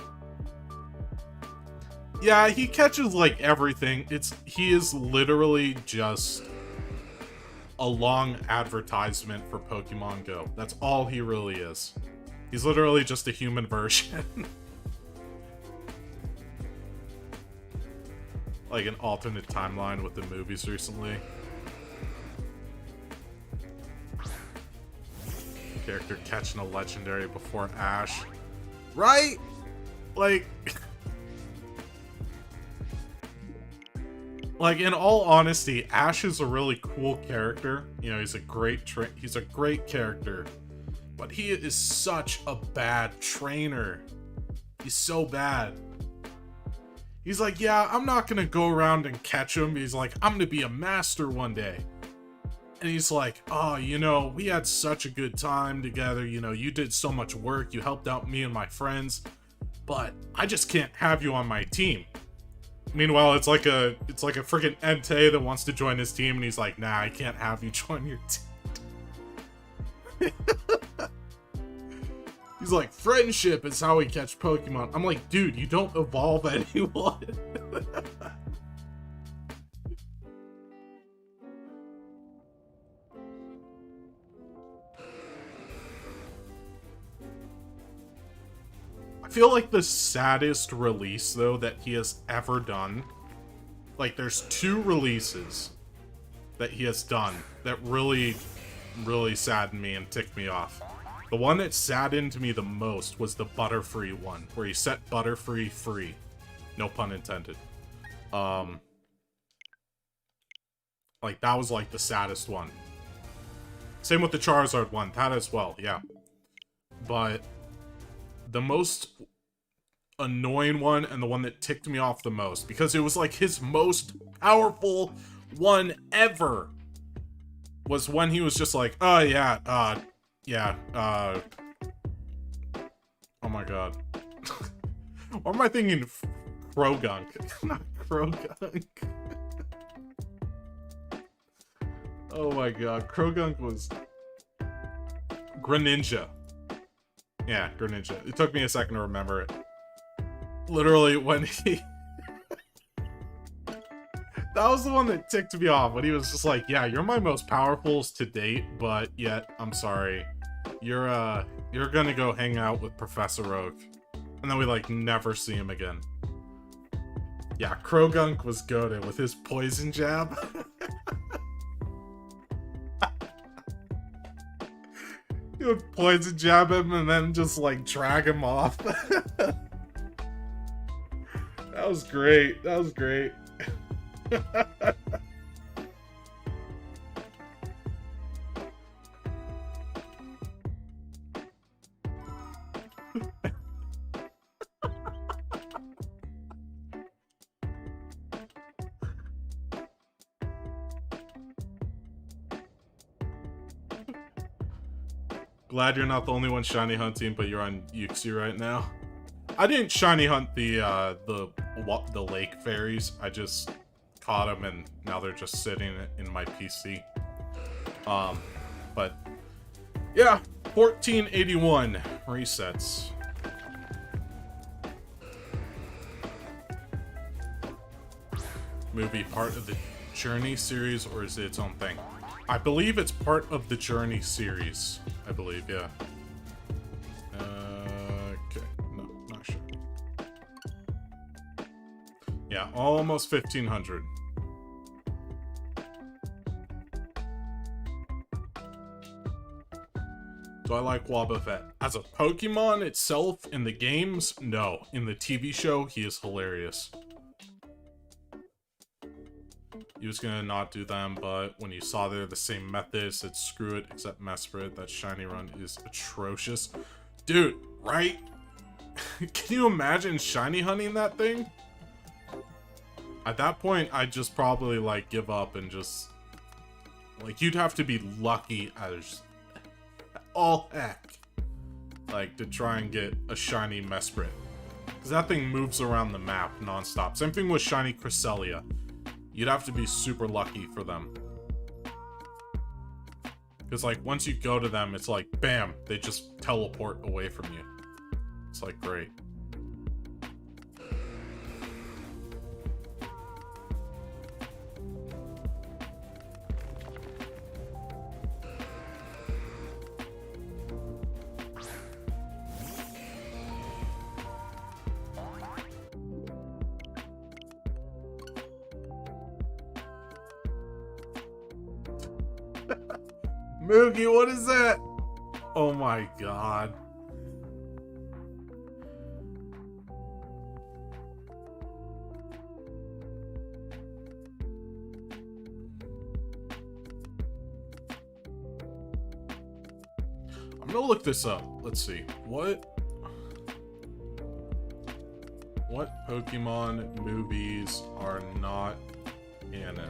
Yeah, he catches like everything. He is literally just a long advertisement for Pokemon Go. That's all he really is. He's literally just a human version. Like an alternate timeline with the movies recently. Character catching a legendary before Ash. Right? Like... like, in all honesty, Ash is a really cool character. You know, he's a great character. But he is such a bad trainer. He's so bad. He's like, yeah, I'm not gonna go around and catch him. He's like, I'm gonna be a master one day. And he's like, oh, you know, we had such a good time together. You know, you did so much work. You helped out me and my friends. But I just can't have you on my team. Meanwhile, it's like a freaking Entei that wants to join his team. And he's like, nah, I can't have you join your team. He's like, friendship is how we catch Pokemon. I'm like, dude, you don't evolve anyone. I feel like the saddest release, though, that he has ever done, like, there's 2 releases that he has done that really, really saddened me and ticked me off. The one that saddened me the most was the Butterfree one, where he set Butterfree free. No pun intended. Like, that was, like, the saddest one. Same with the Charizard one, that as well, yeah. But the most annoying one, and the one that ticked me off the most, because it was, like, his most powerful one ever, was when he was just like, oh, yeah, oh my god. Why am I thinking Krogunk? Not Krogunk. Oh my god, Krogunk was... Greninja. Yeah, Greninja. It took me a second to remember it. Literally, when he... That was the one that ticked me off when he was just like, yeah, you're my most powerfuls to date, but yet, I'm sorry. You're gonna go hang out with Professor Oak. And then we, like, never see him again. Yeah, Krogunk was goated with his poison jab. He would poison jab him and then just, like, drag him off. That was great. That was great. Glad you're not the only one shiny hunting, but you're on Yuxi right now. I didn't shiny hunt the lake fairies. I just caught them and now they're just sitting in my PC. But yeah, 1481 resets. Movie part of the Journey series, or is it its own thing? I believe it's part of the Journey series. I believe, yeah. Okay, no, not sure. Yeah, almost 1500. Do I like Wobbuffet? As a Pokemon itself in the games, no. In the TV show, he is hilarious. He was gonna not do them, but when you saw they're the same method, said screw it, except Mesprit. That shiny run is atrocious. Dude, right? Can you imagine shiny hunting that thing? At that point, I'd just probably, like, give up and just... Like, you'd have to be lucky as all heck. Like, to try and get a shiny Mesprit. Because that thing moves around the map nonstop. Same thing with shiny Cresselia. You'd have to be super lucky for them. Because, like, once you go to them, it's like, bam, they just teleport away from you. It's, like, great. Moogie, what is that? Oh my god. I'm gonna look this up. Let's see. What Pokemon movies are not canon?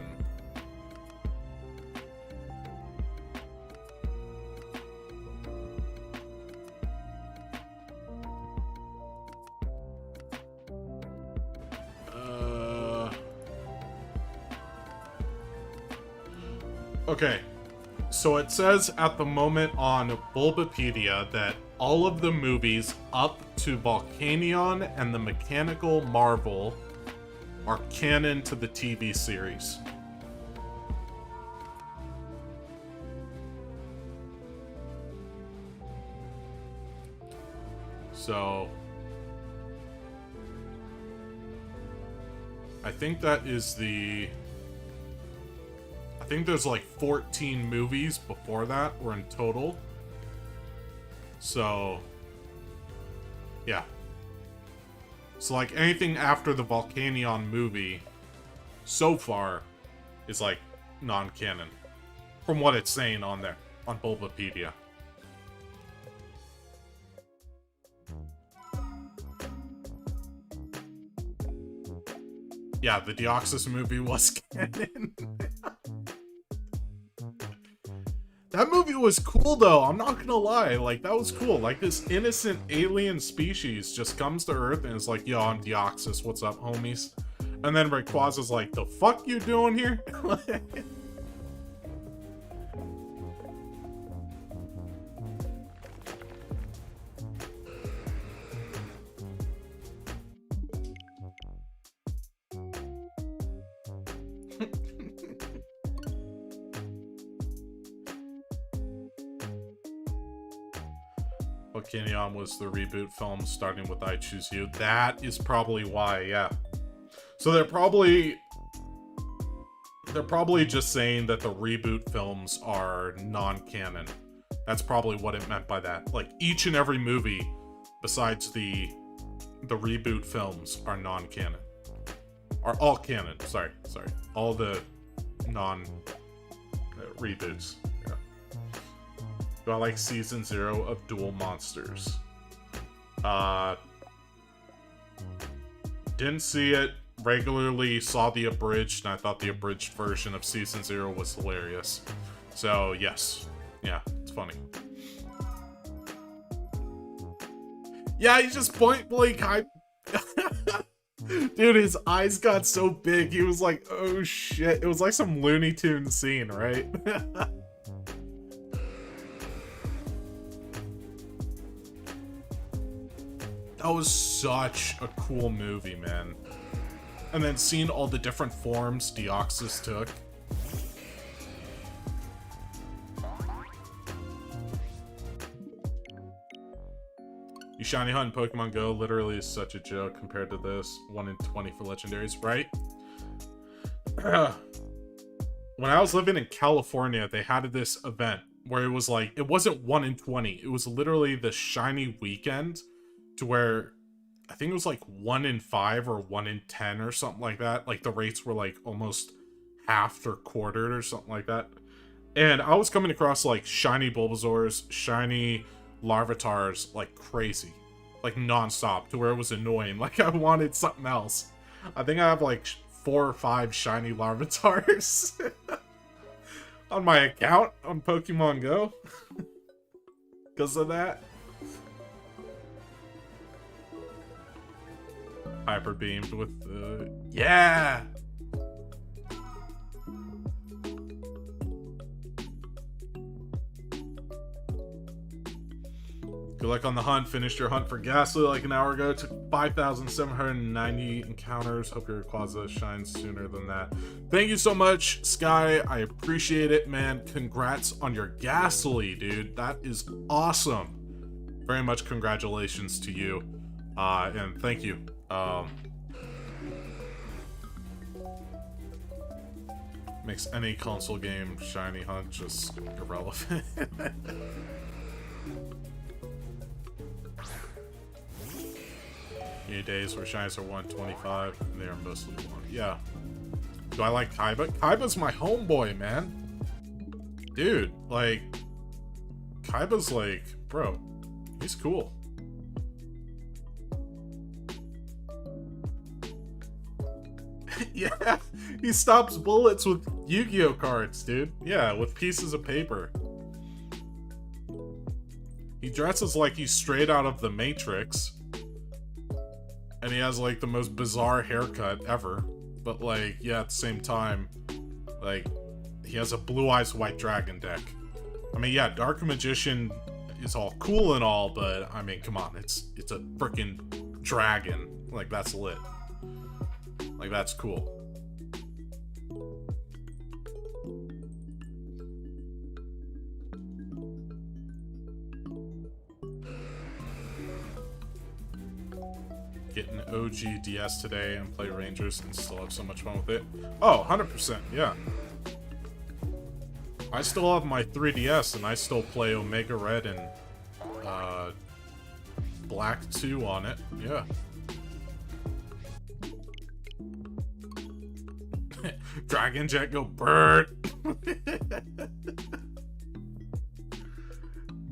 Okay, so it says at the moment on Bulbapedia that all of the movies up to Volcanion and the Mechanical Marvel are canon to the TV series. So I think that is the... I think there's like 14 movies before that, or in total. So, yeah. So like anything after the Volcanion movie so far is like non-canon. From what it's saying on there, on Bulbapedia. Yeah, the Deoxys movie was canon. That movie was cool, though. I'm not gonna lie. Like, that was cool. Like, this innocent alien species just comes to Earth and is like, yo, I'm Deoxys. What's up, homies? And then Rayquaza's like, the fuck you doing here? Canon was the reboot film starting with I Choose You. That is probably why, yeah. So they're probably just saying that the reboot films are non-canon. That's probably what it meant by that. Like, each and every movie besides the reboot films are non-canon. Are all canon, sorry. All the reboots. Yeah. Do I like season 0 of Duel Monsters? Didn't see it. Regularly saw the abridged, and I thought the abridged version of season 0 was hilarious. So, yes. Yeah, it's funny. Yeah, he just point blank Dude, his eyes got so big, he was like, oh shit. It was like some Looney Tunes scene, right? That was such a cool movie, man. And then seeing all the different forms Deoxys took. You shiny hunt in Pokemon Go literally is such a joke compared to this. 1 in 20 for legendaries, right? When I was living in California, they had this event where it was like, it wasn't 1 in 20. It was literally the shiny weekend to where I think it was like 1 in 5 or 1 in 10 or something like that. Like the rates were like almost halved or quartered or something like that. And I was coming across like shiny Bulbasaurs, shiny Larvitars like crazy, like nonstop, to where it was annoying. Like I wanted something else. I think I have like 4 or 5 shiny Larvitars on my account on Pokemon Go because of that. Hyper beamed with the yeah. Good luck on the hunt. Finished your hunt for Ghastly like an hour ago. Took 5,790 encounters. Hope your Rayquaza shines sooner than that. Thank you so much, Sky. I appreciate it, man. Congrats on your Ghastly, dude. That is awesome. Very much congratulations to you. And thank you. Makes any console game shiny hunt just irrelevant. Any days where shinies are 125 and they are mostly 1. Yeah. Do I like Kaiba? Kaiba's my homeboy, man. Dude, like, Kaiba's like, bro, he's cool. Yeah, he stops bullets with Yu-Gi-Oh cards, dude. Yeah, with pieces of paper. He dresses like he's straight out of the Matrix. And he has, like, the most bizarre haircut ever. But, like, yeah, at the same time, like, he has a Blue Eyes White Dragon deck. I mean, yeah, Dark Magician is all cool and all, but, I mean, come on, it's a freaking dragon. Like, that's lit. Like, that's cool. Get an OG DS today and play Rangers and still have so much fun with it. Oh, 100%, yeah. I still have my 3DS and I still play Omega Red and Black 2 on it, yeah. Dragon Jet go bird.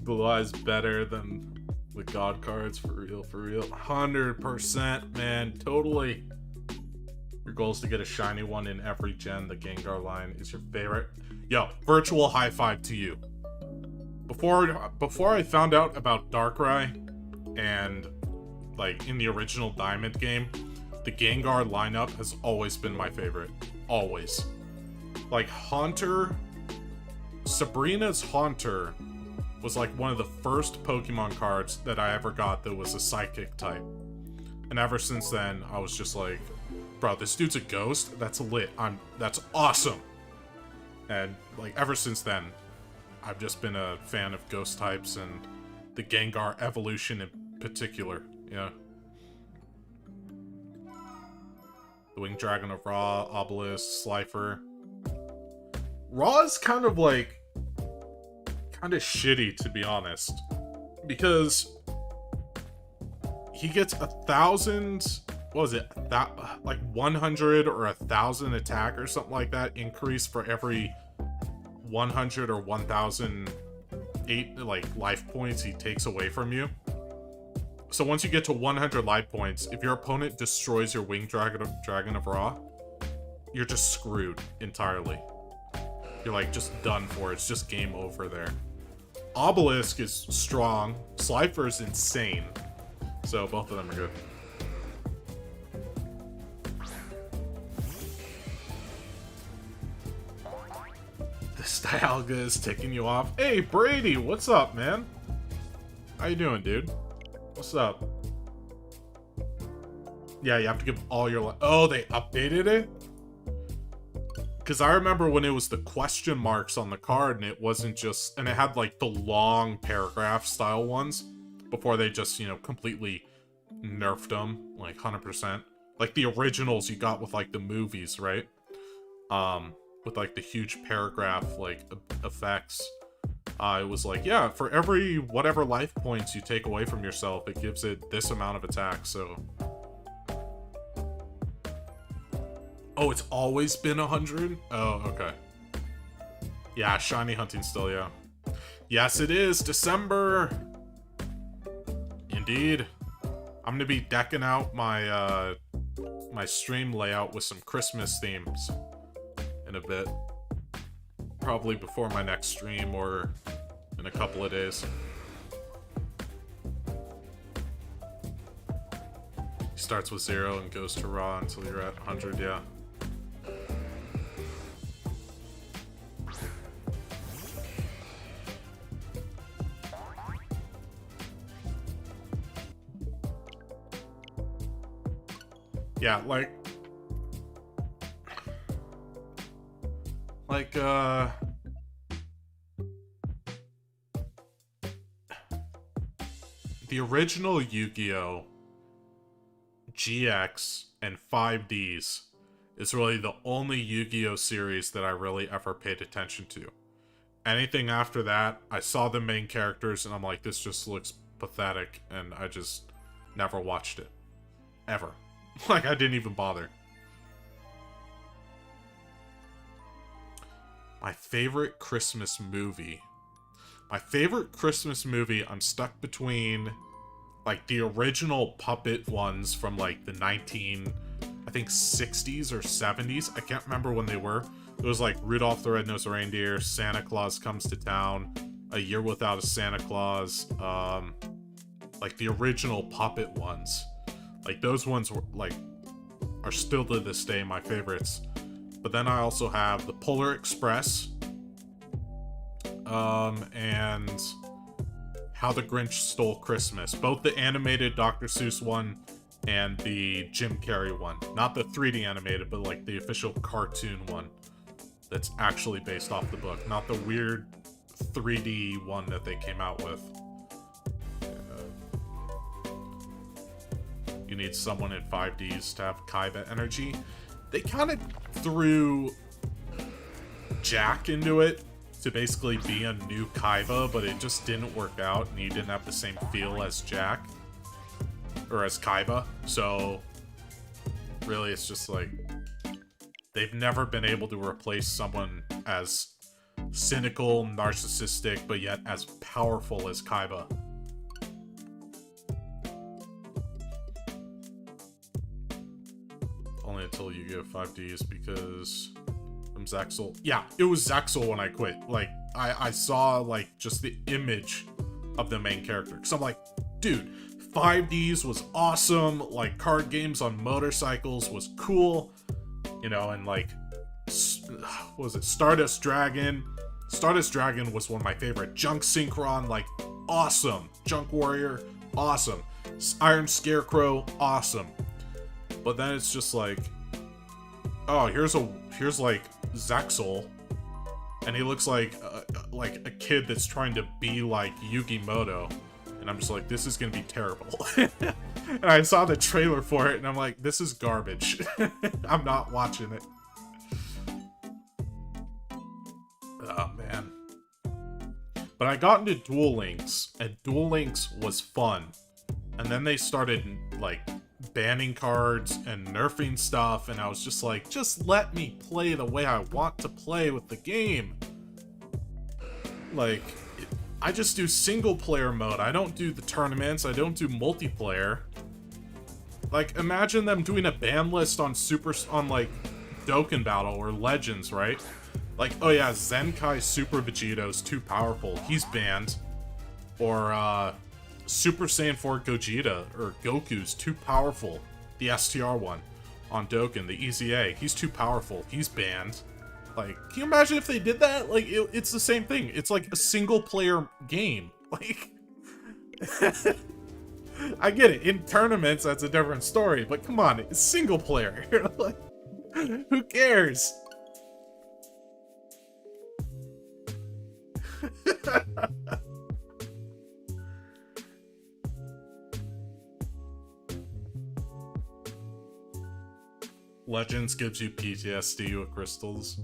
Blue Eyes better than the God cards, for real, for real. 100%, man, totally. Your goal is to get a shiny one in every gen. The Gengar line is your favorite. Yo, virtual high five to you. Before I found out about Darkrai and, like, in the original Diamond game, the Gengar lineup has always been my favorite. Always. Like, Haunter, Sabrina's Haunter was like one of the first Pokemon cards that I ever got that was a psychic type. And ever since then, I was just like, bro, this dude's a ghost? That's lit. That's awesome. And, like, ever since then, I've just been a fan of ghost types and the Gengar evolution in particular, yeah. The Winged Dragon of Ra, Obelisk, Slifer. Ra is kind of like... kind of shitty, to be honest. Because... he gets 1,000... what was it? Like 100 or 1,000 attack or something like that increase for every 100 or 1,008 like life points he takes away from you. So once you get to 100 life points, if your opponent destroys your Winged Dragon of Ra, you're just screwed entirely. You're like just done for. It's just game over there. Obelisk is strong. Slifer is insane. So both of them are good. This Dialga is ticking you off. Hey, Brady, what's up, man? How you doing, dude? What's up? Yeah, you have to give all your... oh, they updated it? Because I remember when it was the question marks on the card, and it wasn't just... and it had, like, the long paragraph-style ones, before they just, you know, completely nerfed them, like, 100%. Like, the originals you got with, like, the movies, right? With, like, the huge paragraph, like, effects. It was like, yeah, for every whatever life points you take away from yourself, it gives it this amount of attack, so... oh, it's always been 100? Oh, okay. Yeah, shiny hunting still, yeah. Yes, it is! December! Indeed. I'm gonna be decking out my, my stream layout with some Christmas themes in a bit. Probably before my next stream or in a couple of days. He starts with 0 and goes to Raw until you're at 100, yeah. Yeah, like, the original Yu-Gi-Oh! GX and 5Ds is really the only Yu-Gi-Oh! Series that I really ever paid attention to. Anything after that, I saw the main characters and I'm like, this just looks pathetic, and I just never watched it. Ever. Like, I didn't even bother. My favorite Christmas movie. My favorite Christmas movie, I'm stuck between, like, the original puppet ones from, like, the I think 60s or 70s. I can't remember when they were. It was, like, Rudolph the Red-Nosed Reindeer, Santa Claus Comes to Town, A Year Without a Santa Claus, like, the original puppet ones. Like, those ones were, like, are still to this day my favorites. But then I also have The Polar Express, and How the Grinch Stole Christmas. Both the animated Dr. Seuss one and the Jim Carrey one. Not the 3D animated, but, like, the official cartoon one that's actually based off the book. Not the weird 3D one that they came out with. You need someone in 5Ds to have Kaiba energy. They kind of threw Jack into it to basically be a new Kaiba, but it just didn't work out, and he didn't have the same feel as Jack. Or as Kaiba. So, really, it's just like... they've never been able to replace someone as cynical, narcissistic, but yet as powerful as Kaiba. Only until you get 5Ds, because from Zexal. Yeah, it was Zexal when I quit. Like, I saw, like, just the image of the main character. Because I'm like, dude, 5Ds was awesome. Like, card games on motorcycles was cool. You know, and, like, what was it? Stardust Dragon. Stardust Dragon was one of my favorite. Junk Synchron, like, awesome. Junk Warrior, awesome. Iron Scarecrow, awesome. But then it's just like, oh, here's like Zexal, and he looks like a kid that's trying to be like Yugimoto, and I'm just like, this is gonna be terrible. And I saw the trailer for it, and I'm like, this is garbage. I'm not watching it. Oh man. But I got into Duel Links, and Duel Links was fun. And then they started, like, banning cards and nerfing stuff, and I was just like, just let me play the way I want to play with the game. Like, I just do single-player mode. I don't do the tournaments. I don't do multiplayer. Like, imagine them doing a ban list on like, Dokkan Battle or Legends, right? Like, oh yeah, Zenkai Super Vegeto's too powerful. He's banned. Or, Super Saiyan 4 Gogeta, or Goku's too powerful. The STR one on Dokkan, the EZA. He's too powerful. He's banned. Like, can you imagine if they did that? Like, it's the same thing. It's like a single-player game. Like, I get it. In tournaments, that's a different story. But come on, it's single-player. Like, who cares? Legends gives you PTSD with crystals.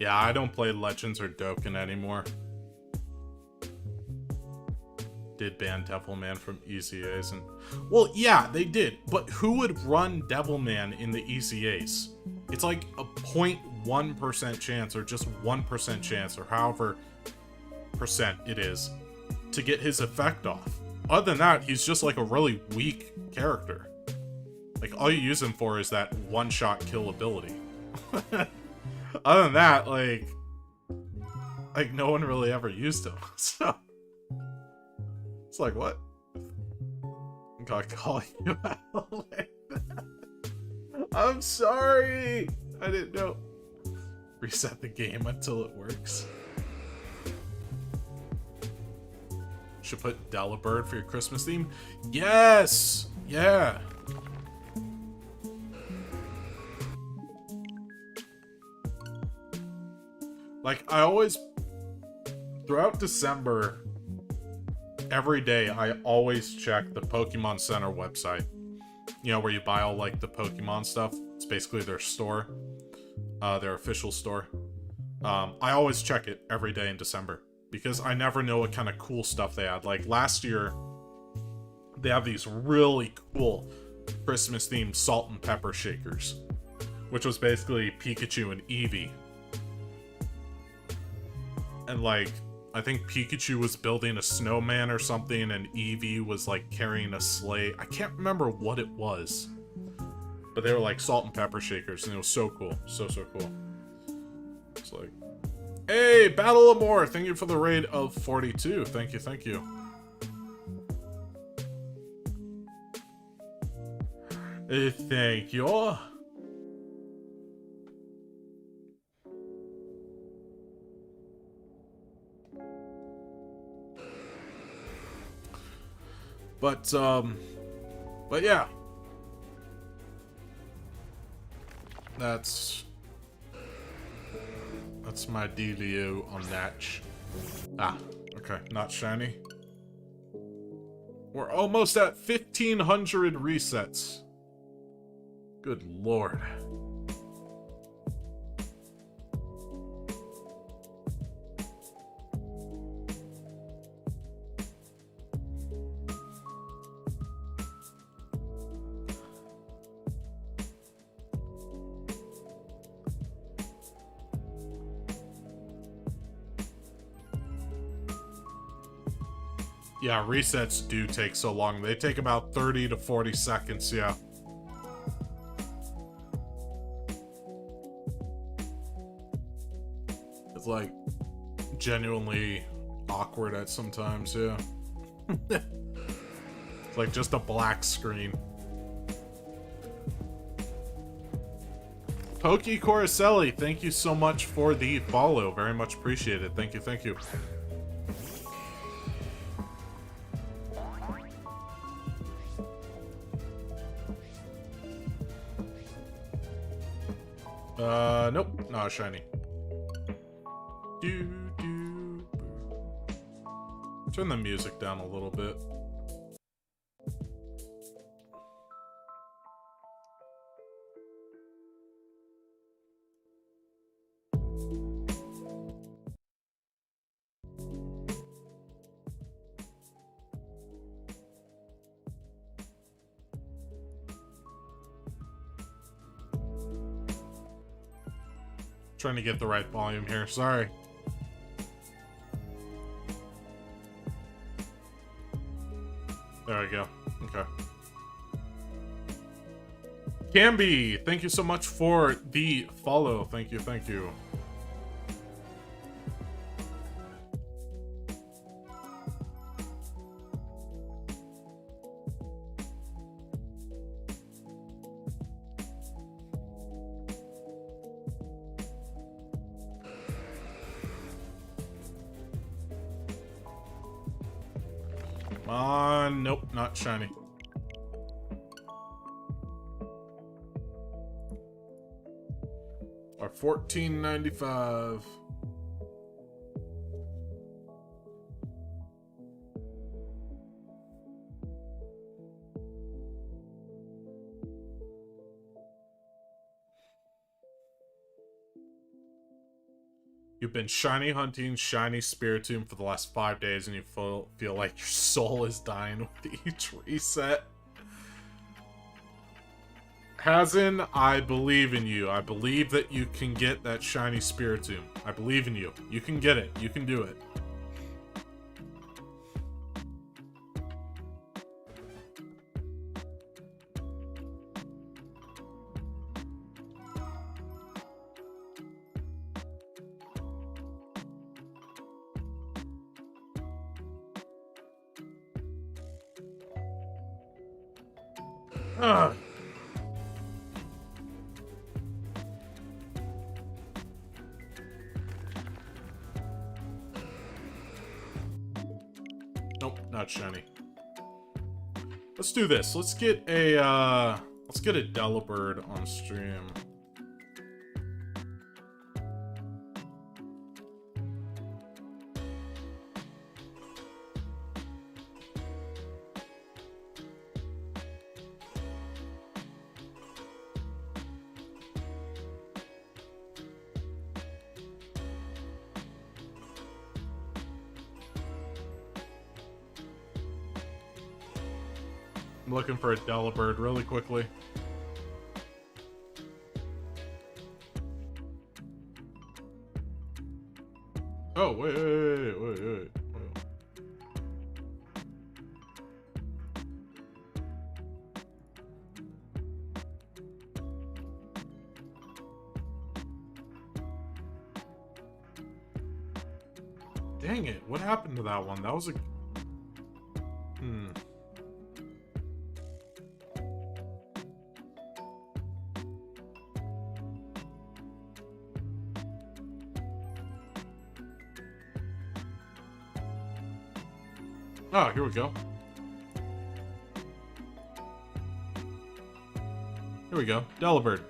Yeah, I don't play Legends or Dokkan anymore. Did ban Devilman from EZAs and... Well, yeah, they did. But who would run Devilman in the EZAs? It's like a 0.1% chance, or just 1% chance, or however percent it is, to get his effect off. Other than that, he's just like a really weak character. Like, all you use him for is that one-shot kill ability. Other than that, like, no one really ever used him. So, it's like, what? I'm gonna call you out like that. I'm sorry! I didn't know. Reset the game until it works. Should put Delibird for your Christmas theme? Yes! Yeah! Like, I always, throughout December, every day, I always check the Pokemon Center website. You know, where you buy all, like, the Pokemon stuff. It's basically their store. Their official store. I always check it every day in December. Because I never know what kind of cool stuff they had. Like, last year, they have these really cool Christmas-themed salt and pepper shakers. Which was basically Pikachu and Eevee. And, like, I think Pikachu was building a snowman or something, and Eevee was, like, carrying a sleigh. I can't remember what it was. But they were, like, salt and pepper shakers, and it was so cool. So cool. It's like... Hey, Battle of More! Thank you for the raid of 42. Thank you, thank you. Thank you. But yeah. That's my dealio on that. Ah, okay, not shiny. We're almost at 1,500 resets. Good lord. Yeah, resets do take so long. They take about 30 to 40 seconds, yeah. It's like genuinely awkward at sometimes, yeah. It's like just a black screen. Pokey Coracelli, thank you so much for the follow. Very much appreciated. Thank you, thank you. Nope, not shiny. Turn the music down a little bit. Trying to get the right volume here, sorry. There we go. Okay. Camby, thank you so much for the follow. Thank you, thank you. Come on. Nope, not shiny. Or $14.95. You've been shiny hunting shiny Spiritomb for the last 5 days and you feel like your soul is dying with each reset. Hazen, I believe in you. I believe that you can get that shiny Spiritomb. I believe in you. You can get it. You can do it. Ugh. Nope, not shiny. Let's do this. Let's get a Delibird on stream. I'm looking for a Delibird really quickly. Oh, wait. Dang it, what happened to that one? That was a... Oh, here we go. Here we go. Delibird.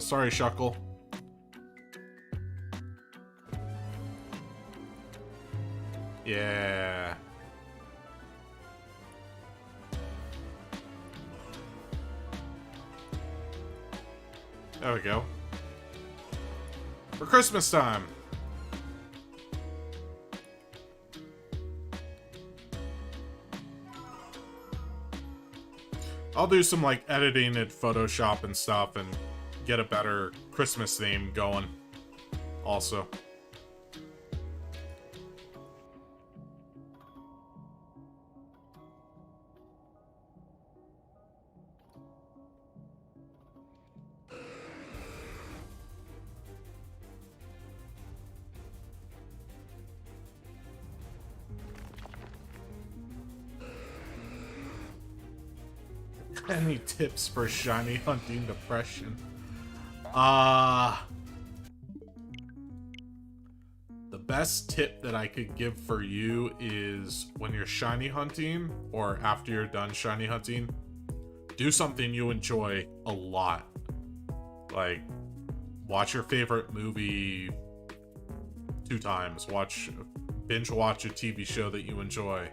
Sorry, Shuckle. Yeah. There we go. For Christmas time. I'll do some, like, editing at Photoshop and stuff and get a better Christmas theme going. Also. Any tips for shiny hunting depression? The best tip that I could give for you is when you're shiny hunting, or after you're done shiny hunting, do something you enjoy a lot. Like, watch your favorite movie 2 times. Binge watch a TV show that you enjoy.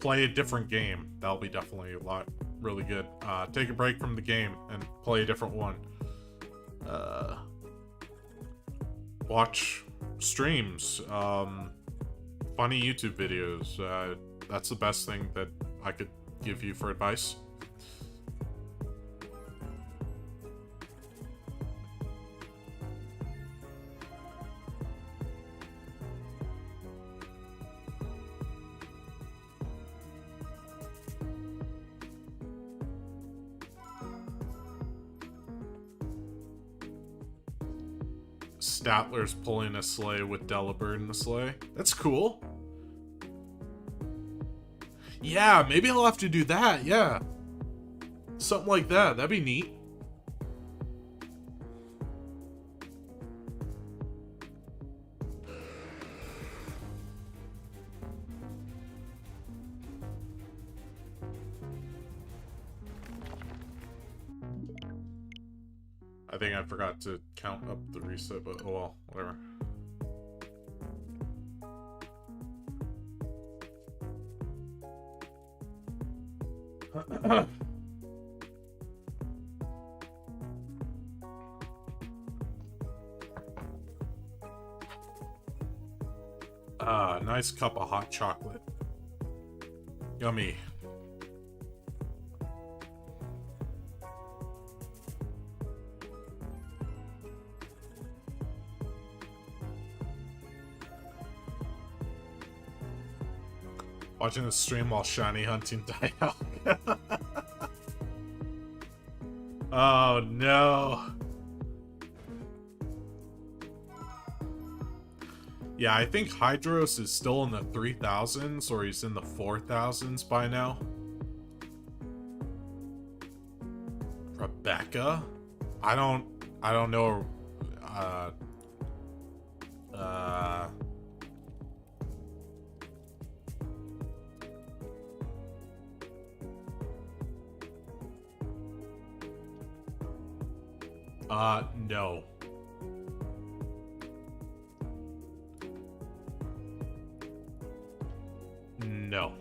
Play a different game. That'll be definitely really good. Take a break from the game and play a different one. Watch streams. Funny YouTube videos. That's the best thing that I could give you for advice. Statler's pulling a sleigh with Delibird in the sleigh. That's cool. Yeah, maybe I'll have to do that, yeah. Something like that. That'd be neat. I think I forgot to count up the reset, but oh well, whatever. Nice cup of hot chocolate. Yummy. Watching the stream while shiny hunting die out. Oh no. Yeah, I think Hydros is still in the 3000s, or he's in the 4000s by now. Rebecca? I don't know. No. No.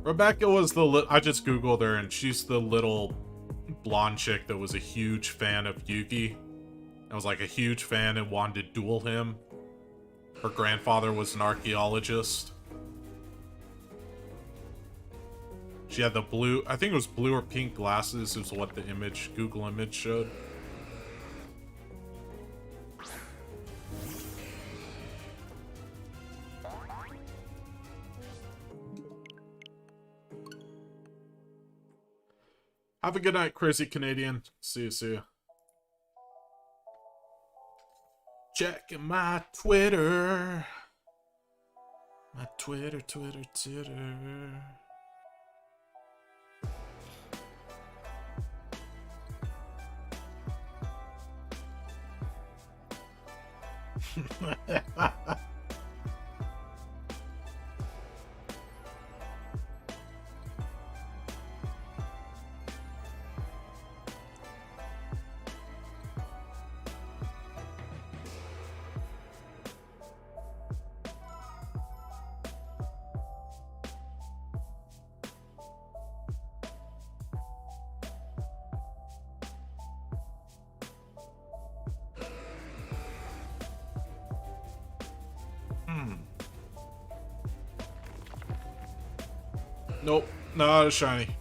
Rebecca was I just googled her, and she's the little blonde chick that was a huge fan of Yugi. I was like a huge fan and wanted to duel him. Her grandfather was an archaeologist. She had the blue, I think it was blue or pink glasses is what the Google image showed. Have a good night, Crazy Canadian. See you. Checking my Twitter. My Twitter. Nope, not a shiny.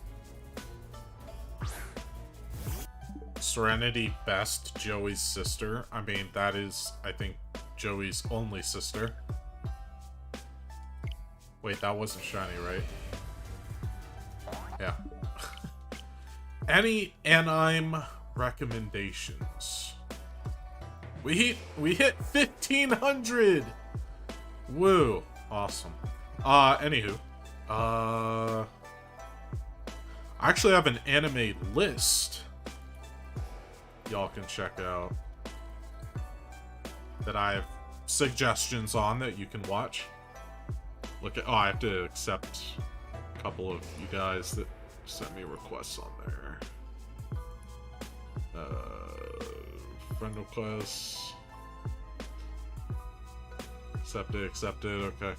Serenity best, Joey's sister. I mean, that is, I think, Joey's only sister. Wait, that wasn't shiny, right? Yeah. Any anime recommendations? We hit 1500. Woo, awesome. Anywho. I actually have an anime list y'all can check out that I have suggestions on that you can watch. Look at, I have to accept a couple of you guys that sent me requests on there. Friend request. Accepted, okay.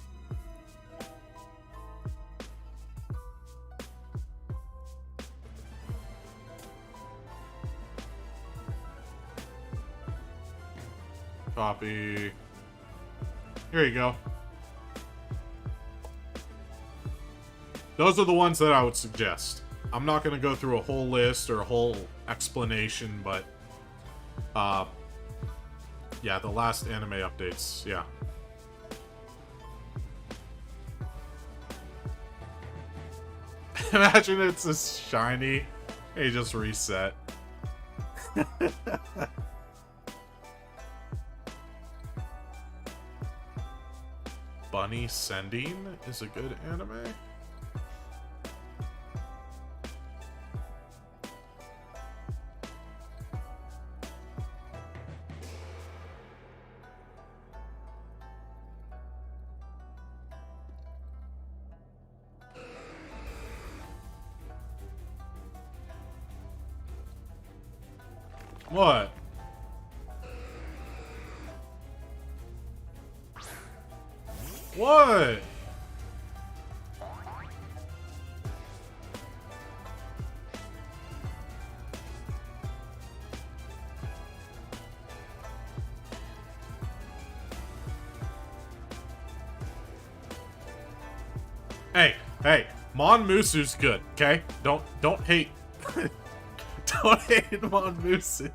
Copy. Here you go. Those are the ones that I would suggest. I'm not going to go through a whole list or a whole explanation, but yeah, the last anime updates, yeah. Imagine it's this shiny. He just reset. Bunny Sending is a good anime. What? What? Hey, Mon Musu's good, okay? Don't hate. Don't hate Mon Musu.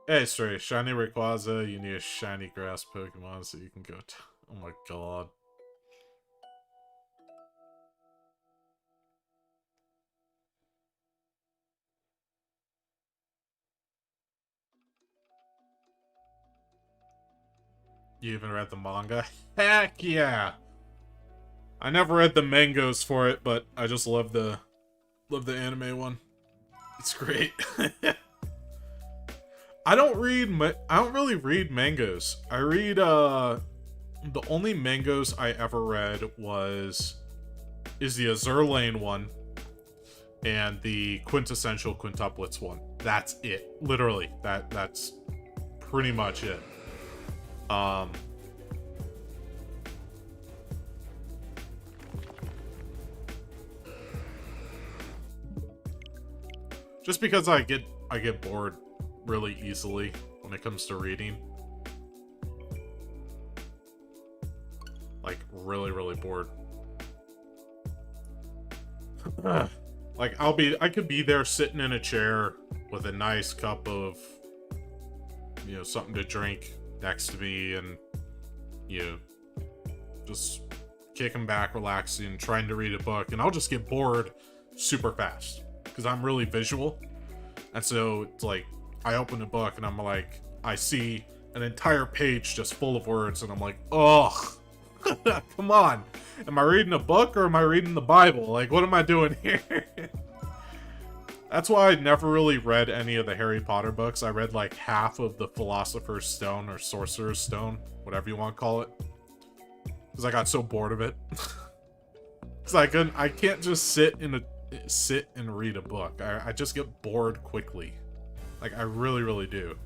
Hey, straight. Shiny Rayquaza, you need a shiny grass Pokemon so you can go. Oh my god. You even read the manga? Heck yeah! I never read the mangas for it, but I just love the anime one. It's great. I don't really read mangas. I read the only mangas I ever read is the Azur Lane one and the Quintessential Quintuplets one. That's it. Literally. That's pretty much it. Just because I get bored really easily when it comes to reading. Like, really bored. Like, I could be there sitting in a chair with a nice cup of, you know, something to drink next to me and, you know, just kicking back, relaxing, trying to read a book, and I'll just get bored super fast because I'm really visual. And so it's like, I open a book and I'm like, I see an entire page just full of words and I'm like, ugh, come on. Am I reading a book or am I reading the Bible? Like, what am I doing here? That's why I never really read any of the Harry Potter books. I read like half of the Philosopher's Stone or Sorcerer's Stone, whatever you want to call it. Because I got so bored of it. Because I can't just sit and read a book. I just get bored quickly. Like, I really do.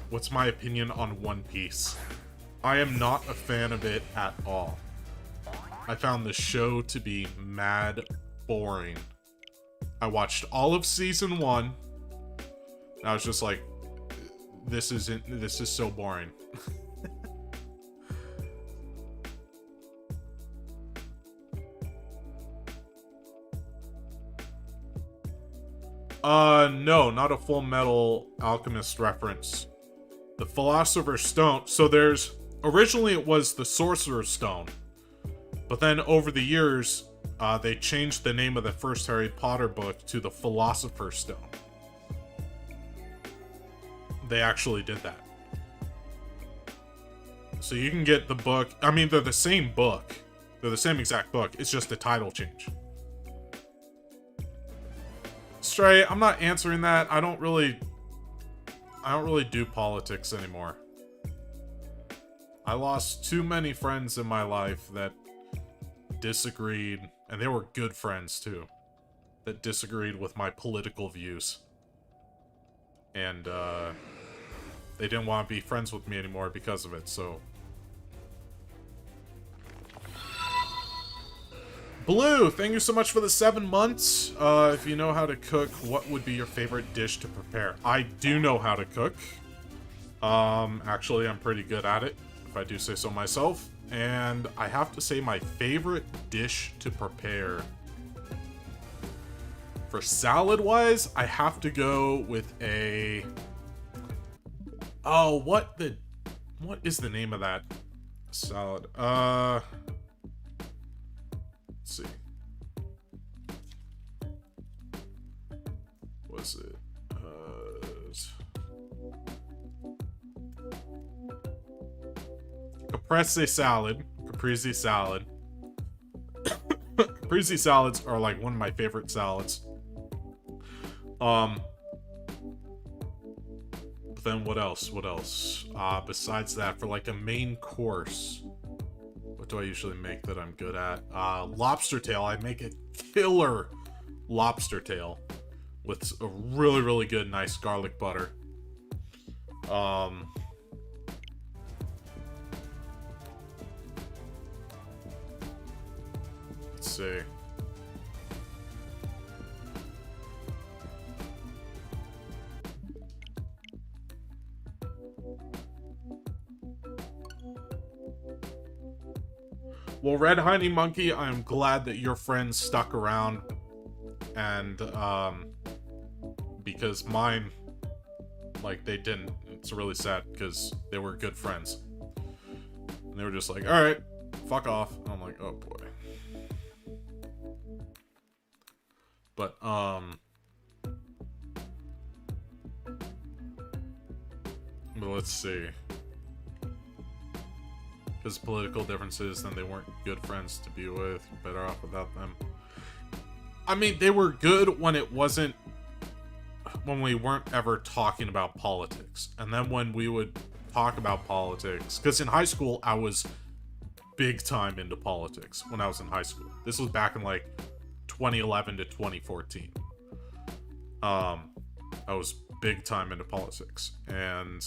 What's my opinion on One Piece? I am not a fan of it at all. I found the show to be mad boring. I watched all of season 1. And I was just like, this is so boring. No, not a Full Metal Alchemist reference. The Philosopher's Stone. So originally it was the Sorcerer's Stone. But then over the years, they changed the name of the first Harry Potter book to the Philosopher's Stone. They actually did that. So you can get the book. I mean, they're the same book. They're the same exact book. It's just a title change. Stray, I'm not answering that. I don't really do politics anymore. I lost too many friends in my life that disagreed, and they were good friends too, that disagreed with my political views. And, they didn't want to be friends with me anymore because of it, so... Blue, thank you so much for the 7 months. If you know how to cook, what would be your favorite dish to prepare? I do know how to cook. Actually, I'm pretty good at it, if I do say so myself. And I have to say my favorite dish to prepare. For salad-wise, I have to go with a... Oh, what is the name of that salad? Let's see. Was it? Caprese salad. Caprese salad. Caprese salads are like one of my favorite salads. But then what else? What else? Besides that, for like a main course, what do I usually make that I'm good at? Lobster tail. I make a killer lobster tail with a really, really good, nice garlic butter. Let's see. Well, Red Honey Monkey, I'm glad that your friends stuck around, and, because mine, like, they didn't. It's really sad, because they were good friends. And they were just like, alright, fuck off. And I'm like, oh boy. But, but let's see. Because political differences, then they weren't good friends to be with. You're better off without them. I mean, they were good when it wasn't... when we weren't ever talking about politics. And then when we would talk about politics... Because in high school, I was big time into politics when I was in high school. This was back in, like, 2011 to 2014. I was big time into politics. And...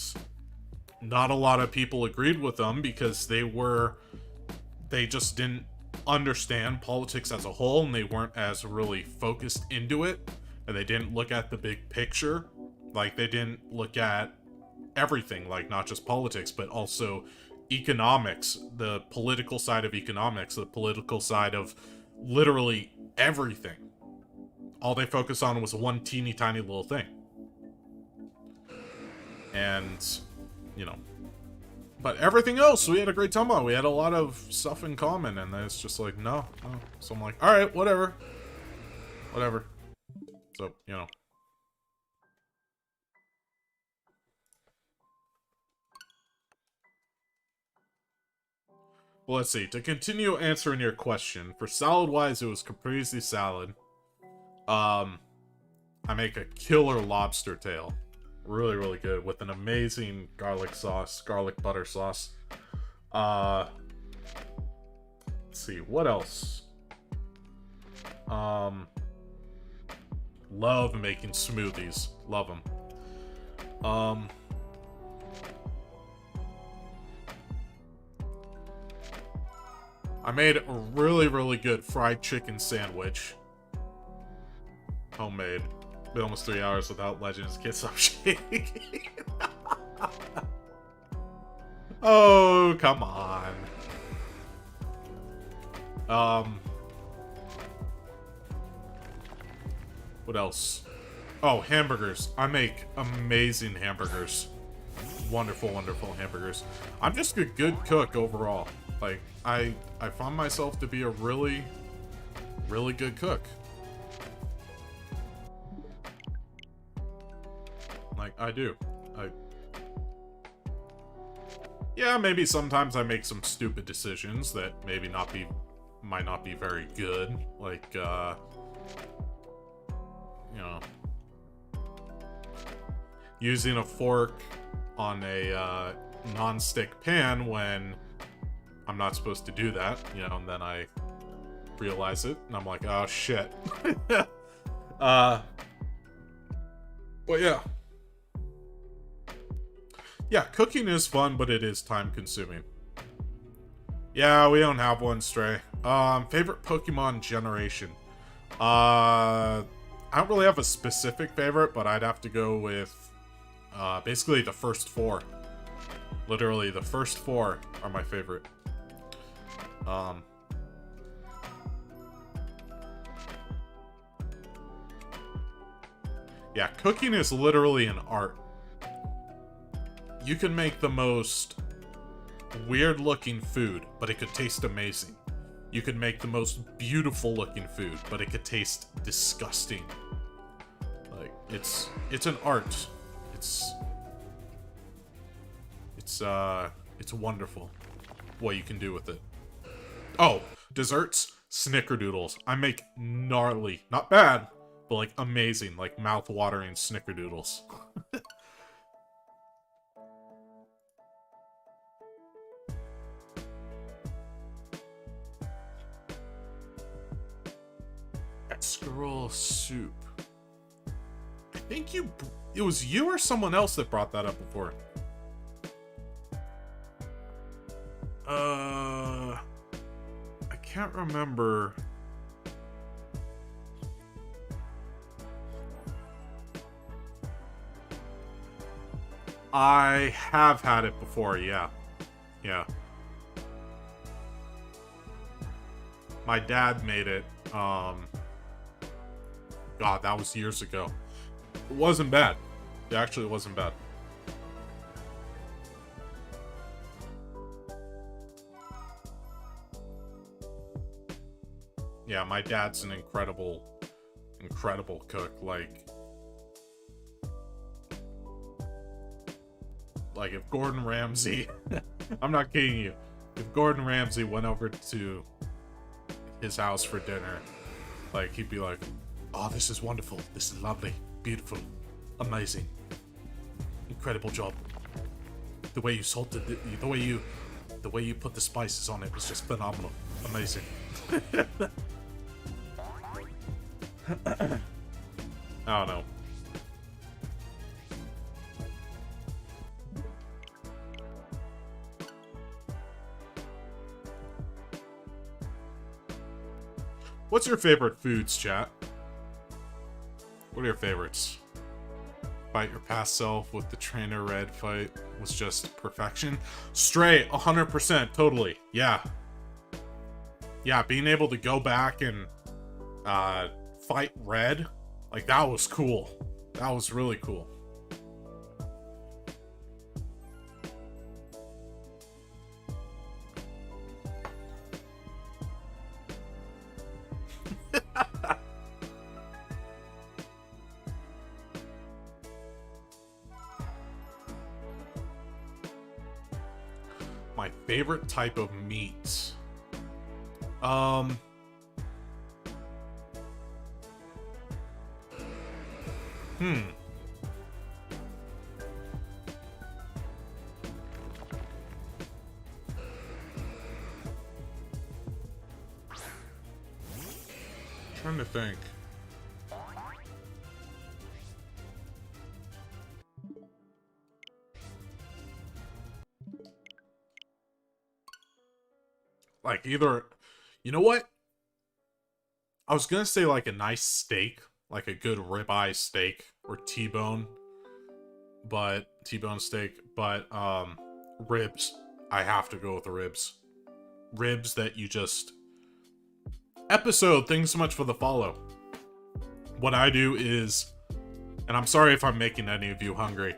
not a lot of people agreed with them because they just didn't understand politics as a whole, and they weren't as really focused into it, and they didn't look at the big picture. Like, they didn't look at everything, like, not just politics, but also economics, the political side of economics, the political side of literally everything. All they focused on was one teeny tiny little thing. And... you know, but everything else we had a great time on. We had a lot of stuff in common, and then it's just like, no. So I'm like, all right, whatever. So, you know. Well, let's see. To continue answering your question, for salad-wise, it was caprese salad. I make a killer lobster tail. Really, really good, with an amazing garlic sauce, garlic butter sauce. Let's see, what else? Love making smoothies. Love them. I made a really, really good fried chicken sandwich. Homemade. Been almost 3 hours without Legends. Can't stop shaking. Oh, come on. What else? Oh, hamburgers. I make amazing hamburgers. Wonderful, wonderful hamburgers. I'm just a good cook overall. Like, I found myself to be a really, really good cook. Like, I do. Yeah, maybe sometimes I make some stupid decisions that might not be very good. Like, you know, using a fork on a, non-stick pan when I'm not supposed to do that, you know, and then I realize it, and I'm like, oh shit. But yeah. Yeah, cooking is fun, but it is time consuming. Yeah, we don't have one, Stray. Favorite Pokemon generation. I don't really have a specific favorite, but I'd have to go with basically the first four. Literally, the first four are my favorite. Yeah, cooking is literally an art. You can make the most weird-looking food, but it could taste amazing. You could make the most beautiful-looking food, but it could taste disgusting. Like, it's an art. It's wonderful what you can do with it. Oh, desserts, snickerdoodles. I make gnarly, not bad, but like amazing, like mouth-watering snickerdoodles. Escarole soup. I think it was you or someone else that brought that up before. I can't remember. I have had it before, yeah. Yeah. My dad made it, God, that was years ago. It wasn't bad. It actually wasn't bad. Yeah, my dad's an incredible cook. Like if Gordon Ramsay, I'm not kidding you, if Gordon Ramsay went over to his house for dinner, like he'd be like, oh, this is wonderful, this is lovely, beautiful, amazing, incredible job. The way you salted it, the way you put the spices on it was just phenomenal, amazing. I don't know. What's your favorite foods, chat? What are your favorites? Fight your past self with the Trainer Red fight was just perfection. Stray, 100%, totally. Yeah. Yeah, being able to go back and fight Red, like that was cool. That was really cool. My favorite type of meat. Trying to think. Like either, you know what? I was gonna say like a nice steak, like a good ribeye steak or T-bone steak, but ribs. I have to go with the ribs. Ribs that you just... Episode, thanks so much for the follow. What I do is, and I'm sorry if I'm making any of you hungry.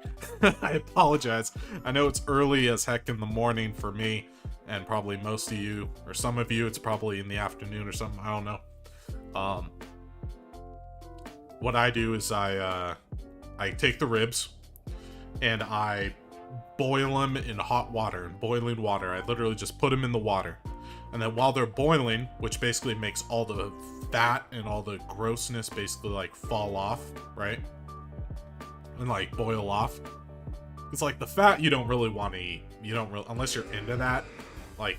I apologize. I know it's early as heck in the morning for me, and probably most of you, or some of you, it's probably in the afternoon or something, I don't know. What I do is I take the ribs, and I boil them in hot water, in boiling water. I literally just put them in the water. And then while they're boiling, which basically makes all the fat and all the grossness basically like fall off, right? And like boil off. It's like the fat you don't really want to eat. You don't really, unless you're into that, like,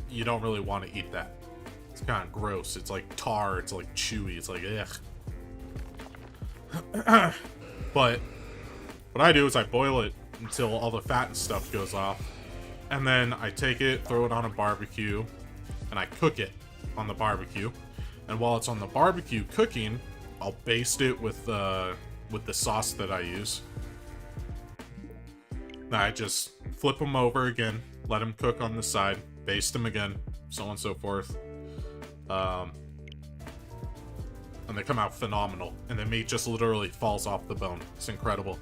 you don't really want to eat that. It's kind of gross. It's like tar. It's like chewy. It's like, ugh. But what I do is I boil it until all the fat and stuff goes off. And then I take it, throw it on a barbecue, and I cook it on the barbecue. And while it's on the barbecue cooking, I'll baste it with the sauce that I use. Now I just flip them over again, let them cook on the side, baste them again, so on and so forth. And they come out phenomenal. And the meat just literally falls off the bone. It's incredible.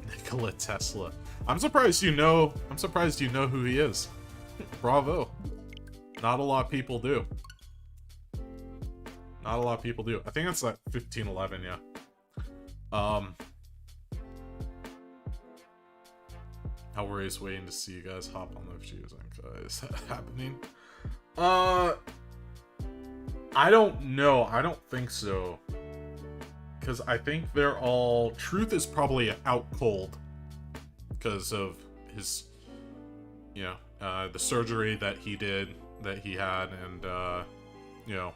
Nikola Tesla. I'm surprised you know who he is. Bravo. Not a lot of people do. Not a lot of people do. I think it's like 1511, yeah. Always waiting to see you guys hop on live shoes. Is that happening? I don't know. I don't think so. Because I think they're all... Truth is probably out cold. Because of his, you know, the surgery that he did, that he had, and, you know,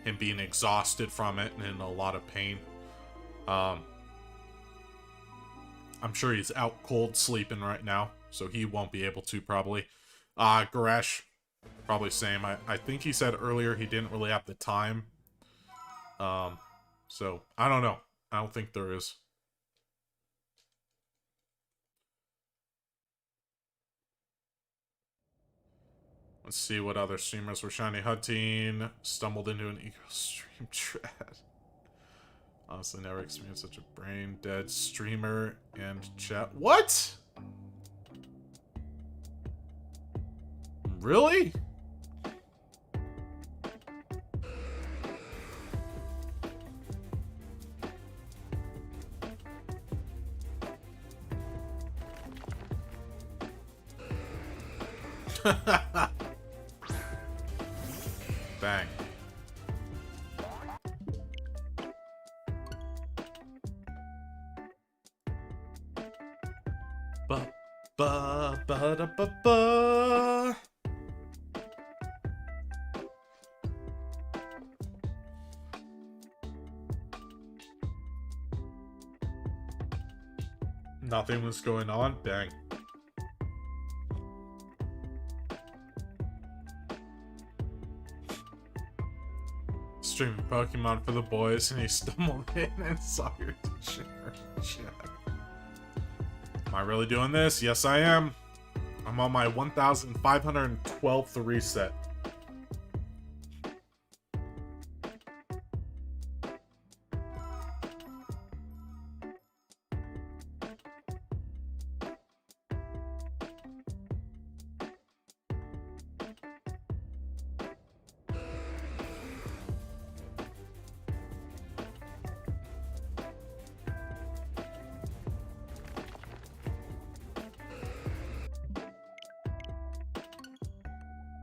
him being exhausted from it and in a lot of pain. I'm sure he's out cold sleeping right now, so he won't be able to probably. Goresh, probably same. I think he said earlier he didn't really have the time. So, I don't know. I don't think there is. Let's see what other streamers were shiny hunting. Stumbled into an ego stream trad. Honestly, never experienced such a brain dead streamer and chat. What? Really? Bang. Ba ba ba da ba ba. Nothing was going on. Dang. Streaming Pokemon for the boys, and he stumbled in and saw your chat. Am I really doing this? Yes, I am. I'm on my 1,512th reset.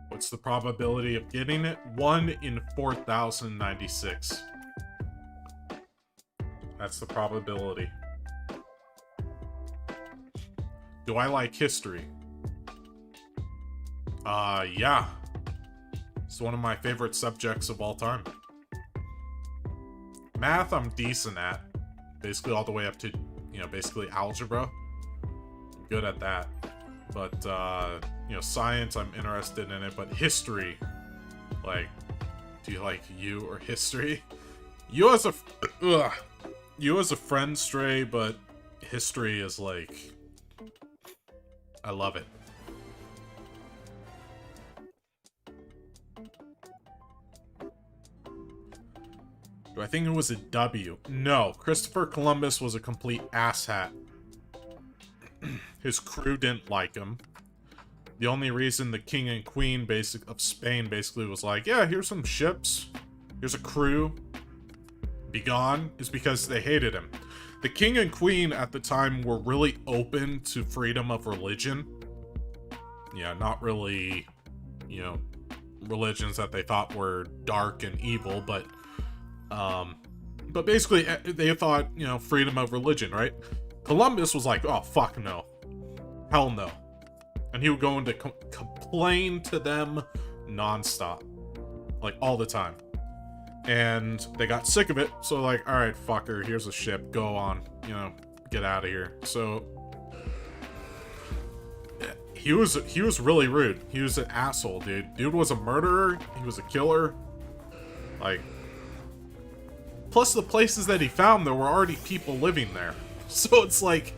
What's the probability of getting it? 1 in 4,096. That's the probability. Do I like history? Yeah. It's one of my favorite subjects of all time. Math, I'm decent at. Basically all the way up to, you know, basically algebra. I'm good at that. But, you know, science, I'm interested in it. But history, like, do you like you or history? You as a friend, Stray, but history is like, I love it. Do I think it was a W? No, Christopher Columbus was a complete asshat. His crew didn't like him. The only reason the king and queen of Spain basically was like, yeah, here's some ships, here's a crew, be gone, is because they hated him. The king and queen at the time were really open to freedom of religion. Yeah, not really, you know, religions that they thought were dark and evil, but basically they thought, you know, freedom of religion, right? Columbus was like, oh, fuck no. Hell no. And he would go into complain to them nonstop. Like, all the time. And they got sick of it, so like, alright, fucker, here's a ship, go on, you know, get out of here. So, he was really rude. He was an asshole, dude. Dude was a murderer, he was a killer. Like, plus the places that he found, there were already people living there. So it's like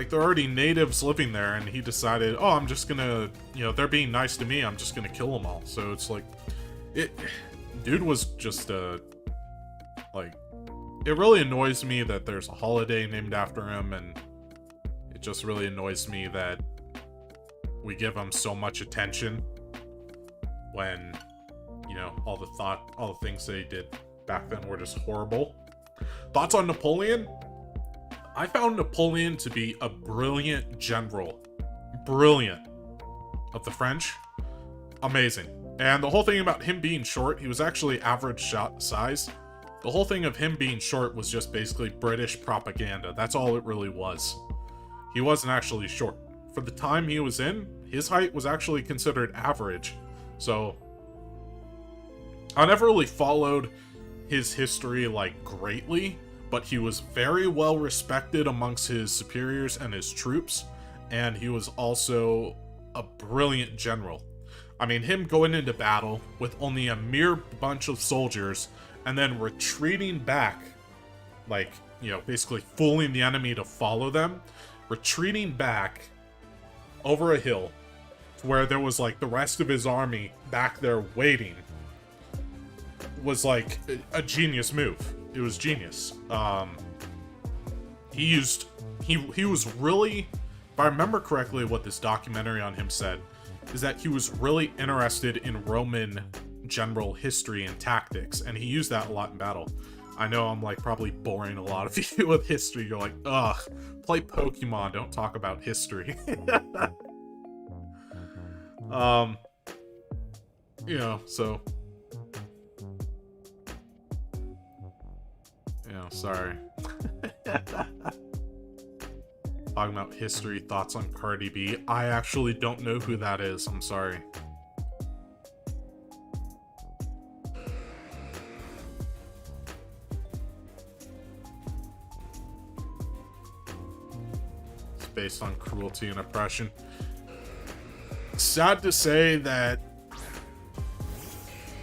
there are already natives living there, and he decided, oh, I'm just gonna, you know, they're being nice to me, I'm just gonna kill them all. So it's like, dude was just, like, it really annoys me that there's a holiday named after him, and it just really annoys me that we give him so much attention when, you know, all the things that he did back then were just horrible. Thoughts on Napoleon? I found Napoleon to be a brilliant general. Brilliant. Of the French. Amazing. And the whole thing about him being short, he was actually average shot size. The whole thing of him being short was just basically British propaganda. That's all it really was. He wasn't actually short. For the time he was in, his height was actually considered average. So, I never really followed his history, like, greatly. But he was very well respected amongst his superiors and his troops, and he was also a brilliant general. I mean, him going into battle with only a mere bunch of soldiers, and then retreating back, like, you know, basically fooling the enemy to follow them, retreating back over a hill, to where there was, like, the rest of his army back there waiting, was, like, a genius move. It was genius. He was really, if I remember correctly what this documentary on him said, is that he was really interested in Roman general history and tactics, and he used that a lot in battle. I know I'm like probably boring a lot of you with history. You're like, ugh, play Pokemon, don't talk about history. You know, so sorry. Talking about history, thoughts on Cardi B. I actually don't know who that is. I'm sorry. It's based on cruelty and oppression. Sad to say that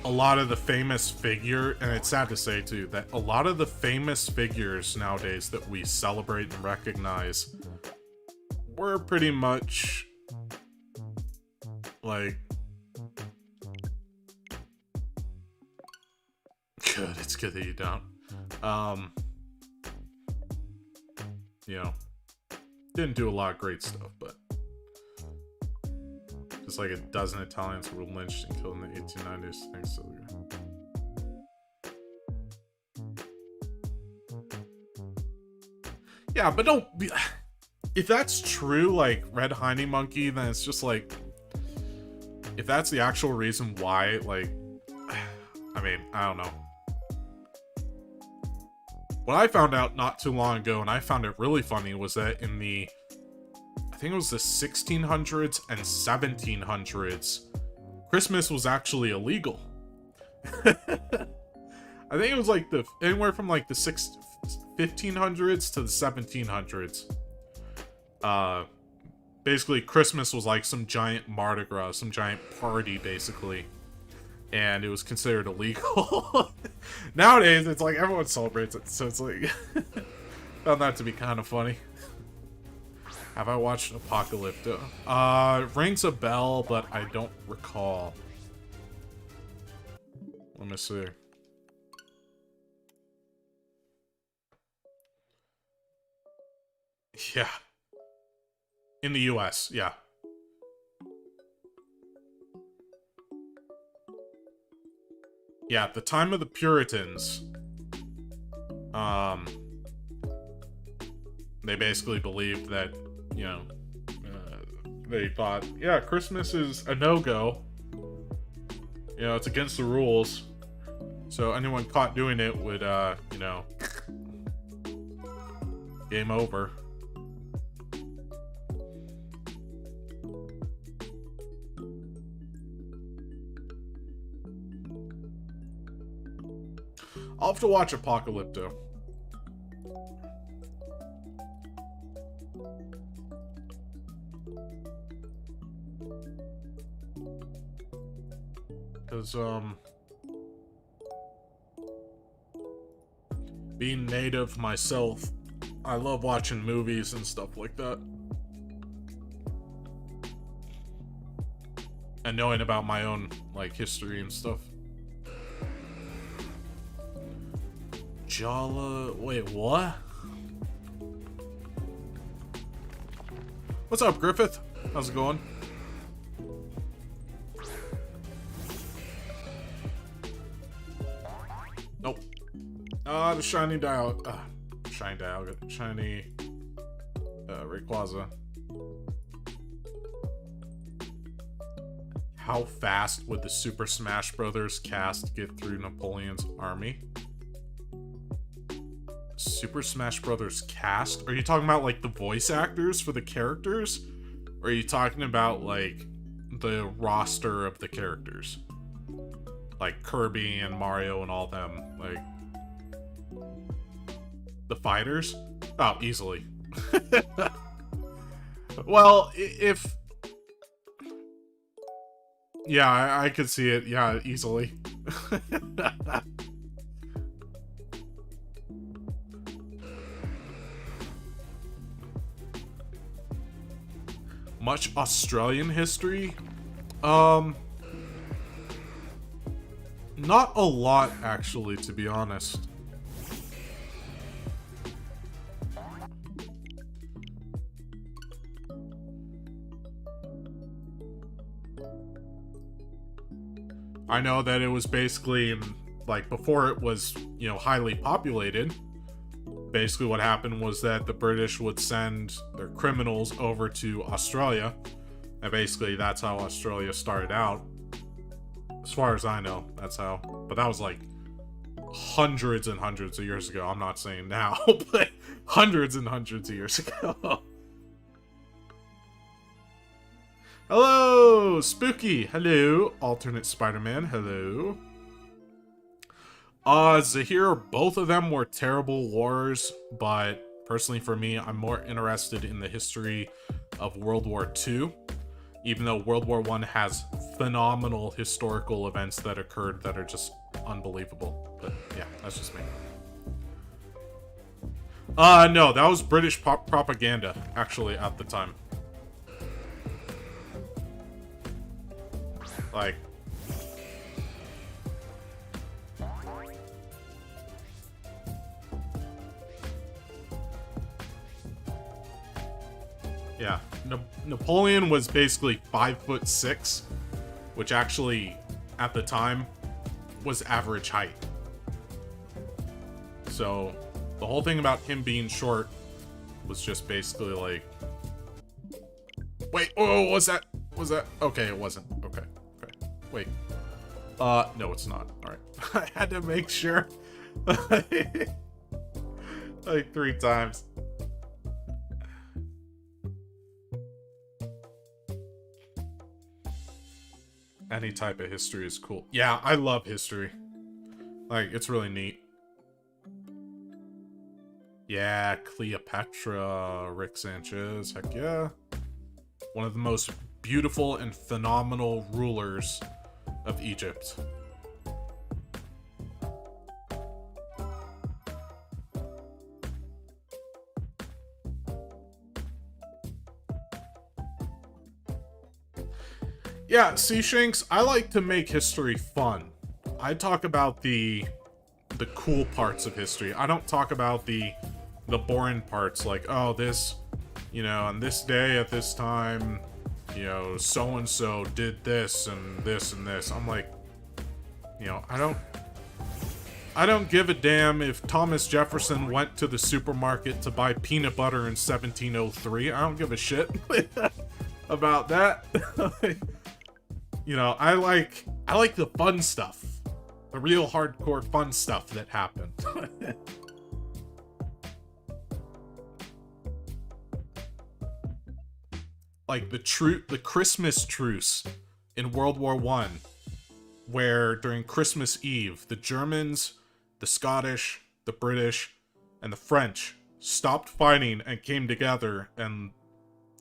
a lot of the famous figure, and it's sad to say too, that a lot of the famous figures nowadays that we celebrate and recognize were pretty much like, good, it's good that you don't. You know, didn't do a lot of great stuff, but just like a dozen Italians were lynched and killed in the 1890s. Thanks, Sylvia. Yeah, but don't be... If that's true, like, Red Hiney Monkey, then it's just like... If that's the actual reason why, like... I mean, I don't know. What I found out not too long ago, and I found it really funny, was that in the... I think it was the 1600s and 1700s, Christmas was actually illegal. I think it was like anywhere from like the 1500s to the 1700s. Basically Christmas was like some giant Mardi Gras, some giant party basically. And it was considered illegal. Nowadays it's like everyone celebrates it, so it's like found that to be kind of funny. Have I watched Apocalypto? Rings a bell, but I don't recall. Let me see. Yeah. In the US, yeah. Yeah, at the time of the Puritans, they basically believed that, you know, they thought, yeah, Christmas is a no-go. You know, it's against the rules. So anyone caught doing it would, you know, Game over. I'll have to watch Apocalypto. Because, being native myself, I love watching movies and stuff like that. And knowing about my own, like, history and stuff. Jala... Wait, what? What's up, Griffith? How's it going? Nope. The shiny Dialga. Shiny Dialga. Shiny... Rayquaza. How fast would the Super Smash Bros. Cast get through Napoleon's army? Super Smash Bros. Cast? Are you talking about, like, the voice actors for the characters? Or are you talking about, like, the roster of the characters? Like, Kirby and Mario and all them. Like, the fighters? Oh, easily. Well, if... Yeah, I could see it. Yeah, easily. Much Australian history? Not a lot, actually, to be honest. I know that it was basically, like, before it was, you know, highly populated, basically what happened was that the British would send their criminals over to Australia, and basically that's how Australia started out. As far as I know, that's how. But that was, like, hundreds and hundreds of years ago. I'm not saying now, but hundreds and hundreds of years ago. Hello, Spooky. Hello, Alternate Spider-Man. Hello. Zahir, both of them were terrible wars, but personally for me, I'm more interested in the history of World War II, even though World War I has phenomenal historical events that occurred that are just unbelievable. But yeah, that's just me. No, that was British propaganda, actually, at the time. Like... Yeah, Napoleon was basically 5'6", which actually, at the time, was average height. So, the whole thing about him being short was just basically like... Wait, oh, was that... Okay, it wasn't. Okay. Wait. No, it's not. Alright. I had to make sure. Like 3 times. Any type of history is cool. Yeah, I love history. Like, it's really neat. Yeah, Cleopatra, Rick Sanchez, heck yeah. One of the most beautiful and phenomenal rulers of Egypt. Yeah, see, Shanks, I like to make history fun. I talk about the cool parts of history. I don't talk about the boring parts, like, oh, this, you know, on this day at this time, you know, so-and-so did this and this and this. I'm like, you know, I don't give a damn if Thomas Jefferson went to the supermarket to buy peanut butter in 1703. I don't give a shit about that. You know, I like the fun stuff. The real hardcore fun stuff that happened. like the Christmas truce in World War I, where during Christmas Eve, the Germans, the Scottish, the British, and the French stopped fighting and came together and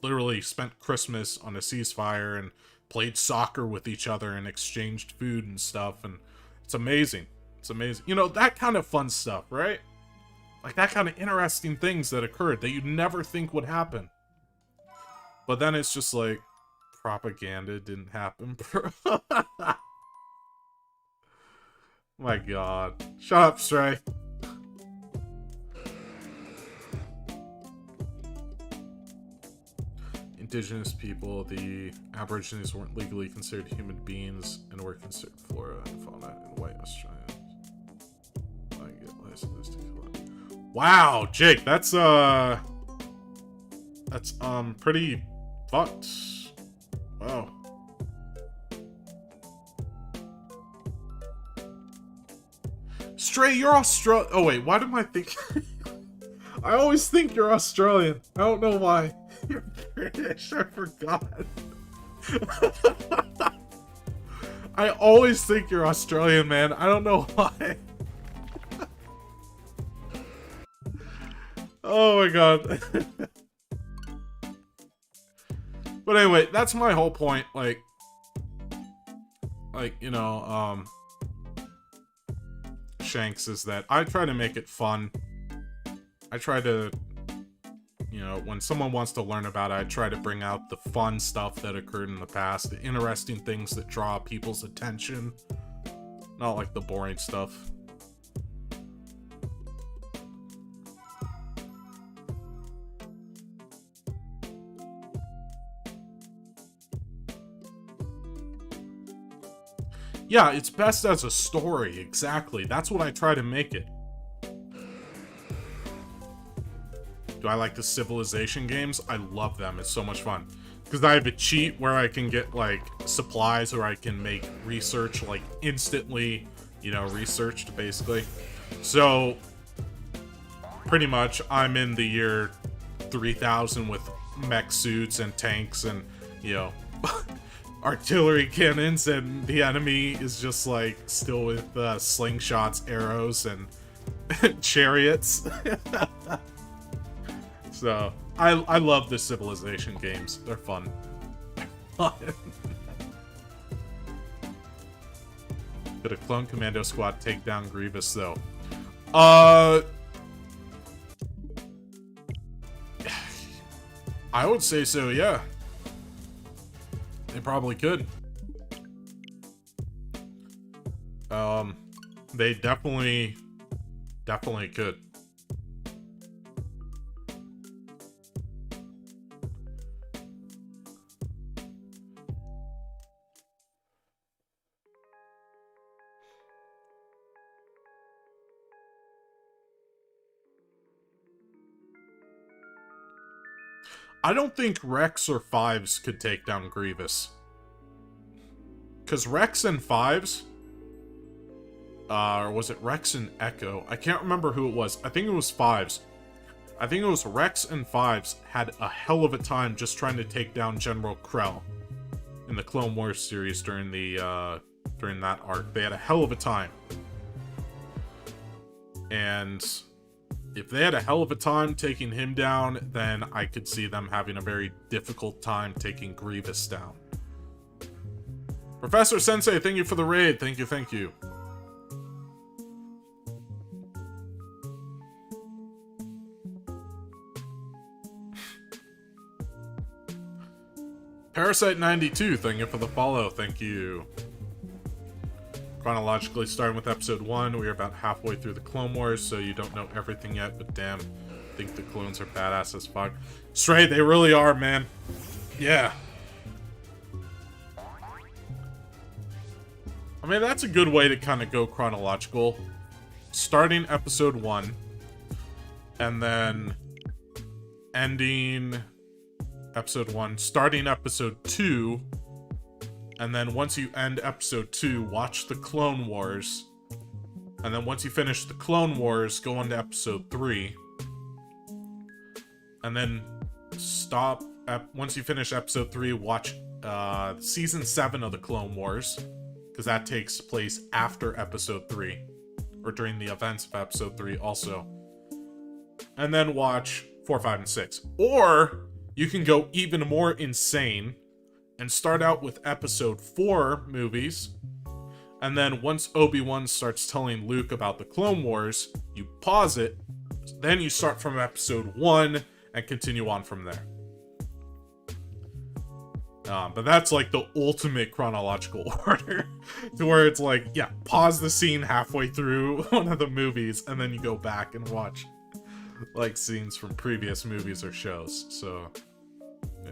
literally spent Christmas on a ceasefire and played soccer with each other and exchanged food and stuff, and it's amazing. It's amazing. You know, that kind of fun stuff, right? Like, that kind of interesting things that occurred that you'd never think would happen. But then it's just like, propaganda didn't happen, bro. My god. Shut up, Stray. Indigenous people, the Aborigines weren't legally considered human beings and were considered flora and fauna in white Australians. I get license to kill it. Wow, Jake, that's pretty fucked. Wow. Stray, you're Australian. Oh wait, why do I think? I always think you're Australian. I don't know why. You're British. I forgot. I always think you're Australian, man. I don't know why. Oh my god. But anyway, that's my whole point. Like, you know, Shanks, is that I try to make it fun. I try to, you know, when someone wants to learn about it, I try to bring out the fun stuff that occurred in the past, the interesting things that draw people's attention, not like the boring stuff. Yeah, it's best as a story, exactly. That's what I try to make it. Do I like the Civilization games? I love them. It's so much fun. Because I have a cheat where I can get, like, supplies, or I can make research, like, instantly, you know, researched, basically. So, pretty much, I'm in the year 3000 with mech suits and tanks and, you know, artillery cannons, and the enemy is just, like, still with slingshots, arrows, and chariots. So, I love the Civilization games. They're fun. Did a clone commando squad take down Grievous, though? I would say so, yeah. They probably could. They definitely could. I don't think Rex or Fives could take down Grievous. Because Rex and Fives... or was it Rex and Echo? I can't remember who it was. I think it was Fives. I think it was Rex and Fives had a hell of a time just trying to take down General Krell in the Clone Wars series during the, during that arc. They had a hell of a time. And... if they had a hell of a time taking him down, then I could see them having a very difficult time taking Grievous down. Professor Sensei, thank you for the raid. Thank you, thank you. Parasite92, thank you for the follow. Thank you. Chronologically, starting with episode 1, we are about halfway through the Clone Wars, so you don't know everything yet, but damn, I think the clones are badass as fuck. Stray, they really are, man. Yeah. I mean, that's a good way to kind of go chronological. Starting episode 1, and then ending episode 1, starting episode 2, and then once you end episode 2, watch the Clone Wars. And then once you finish the Clone Wars, go on to episode 3. And then stop once you finish episode 3, watch season 7 of the Clone Wars, because that takes place after episode 3, or during the events of episode 3 also. And then watch 4, 5, and 6. Or you can go even more insane and start out with episode 4 movies, and then once Obi-Wan starts telling Luke about the Clone Wars, you pause it, then you start from episode 1 and continue on from there. But that's like the ultimate chronological order, to where it's like, yeah, pause the scene halfway through one of the movies, and then you go back and watch like scenes from previous movies or shows. So yeah,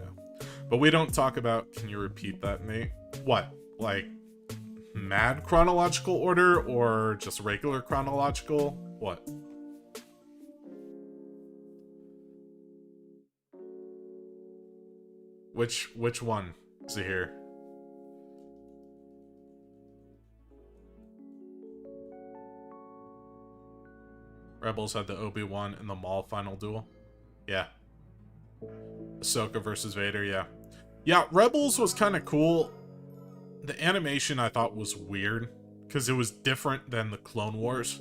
but we don't talk about, can you repeat that, Nate? What, like mad chronological order or just regular chronological? What? Which one is it here? Rebels had the Obi-Wan and the Maul final duel. Yeah. Ahsoka versus Vader, yeah. Yeah, Rebels was kind of cool. The animation I thought was weird, because it was different than the Clone Wars.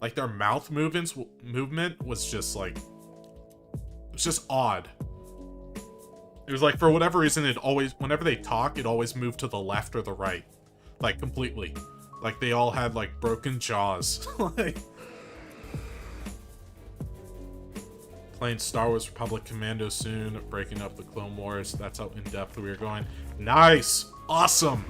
Like, their mouth movement was just like... it was just odd. It was like, for whatever reason, it always... whenever they talk, it always moved to the left or the right. Like, completely. Like, they all had, like, broken jaws. Like... playing Star Wars Republic Commando soon, breaking up the Clone Wars. That's how in-depth we are going. Nice! Awesome!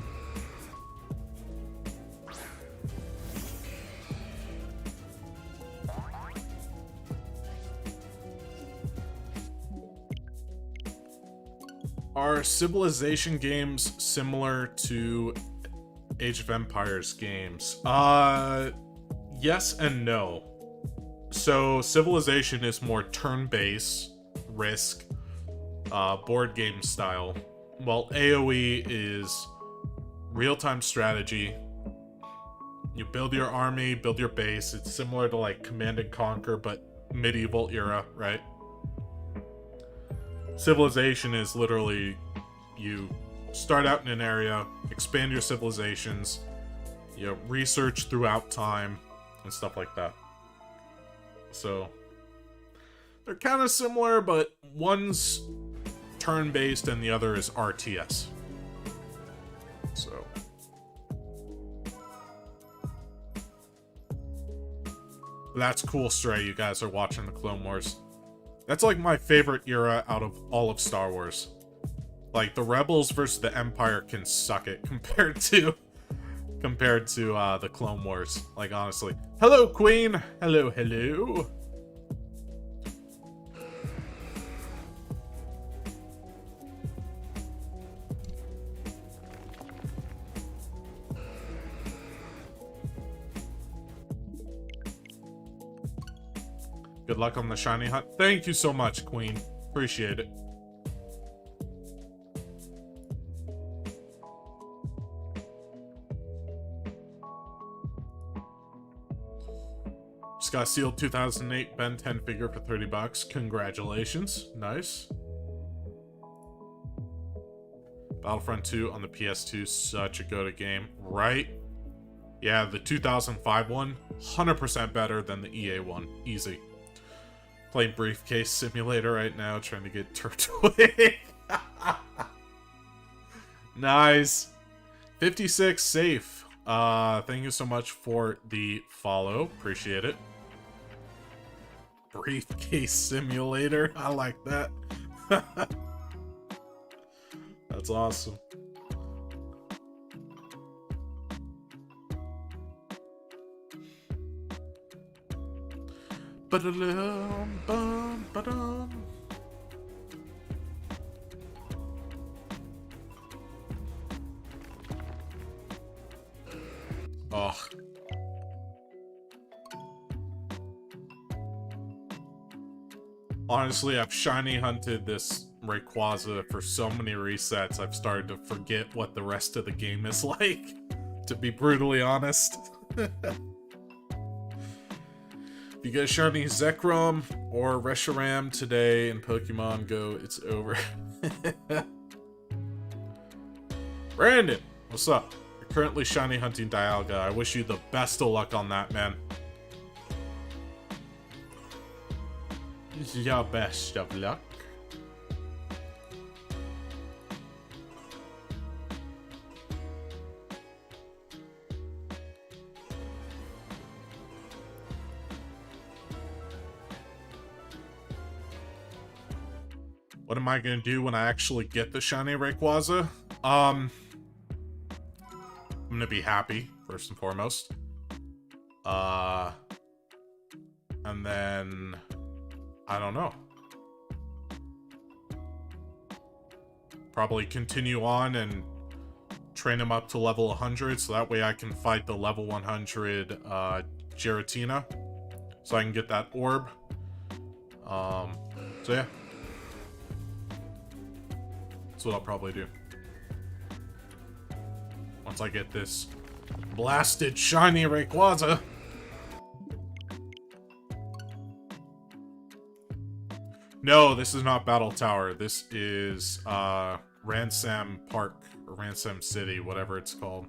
Are Civilization games similar to Age of Empires games? Yes and no. So, Civilization is more turn-based, Risk, board game style, while AoE is real-time strategy. You build your army, build your base. It's similar to, like, Command and Conquer, but medieval era, right? Civilization is literally, you start out in an area, expand your civilizations, you research throughout time, and stuff like that. So, they're kind of similar, but one's turn-based and the other is RTS. So. That's cool, Stray, you guys are watching the Clone Wars. That's like my favorite era out of all of Star Wars. Like, the Rebels versus the Empire can suck it compared to the Clone Wars. Like, honestly. Hello, Queen! Hello, hello! Good luck on the shiny hunt. Thank you so much, Queen. Appreciate it. Just got sealed 2008 Ben 10 figure for $30. Congratulations. Nice. Battlefront 2 on the PS2, such a good game, right? Yeah, the 2005 one, 100% better than the EA one. Easy. Playing Briefcase Simulator right now, trying to get Turtwig. Nice. 56 safe. Thank you so much for the follow. Appreciate it. Briefcase Simulator. I like that. That's awesome. Ba-da-dum, bum, ba-dum. Ugh. Honestly, I've shiny hunted this Rayquaza for so many resets, I've started to forget what the rest of the game is like, to be brutally honest. If you get a shiny Zekrom or Reshiram today in Pokemon Go, it's over. Brandon, what's up? You're currently shiny hunting Dialga. I wish you the best of luck on that, man. This is your best of luck. What am I gonna do when I actually get the shiny Rayquaza? I'm gonna be happy, first and foremost. And then I don't know. Probably continue on and train him up to level 100, so that way I can fight the level 100 Giratina. So I can get that orb. So yeah. That's what I'll probably do. Once I get this blasted shiny Rayquaza. No, this is not Battle Tower. This is Ransom Park or Ransom City, whatever it's called.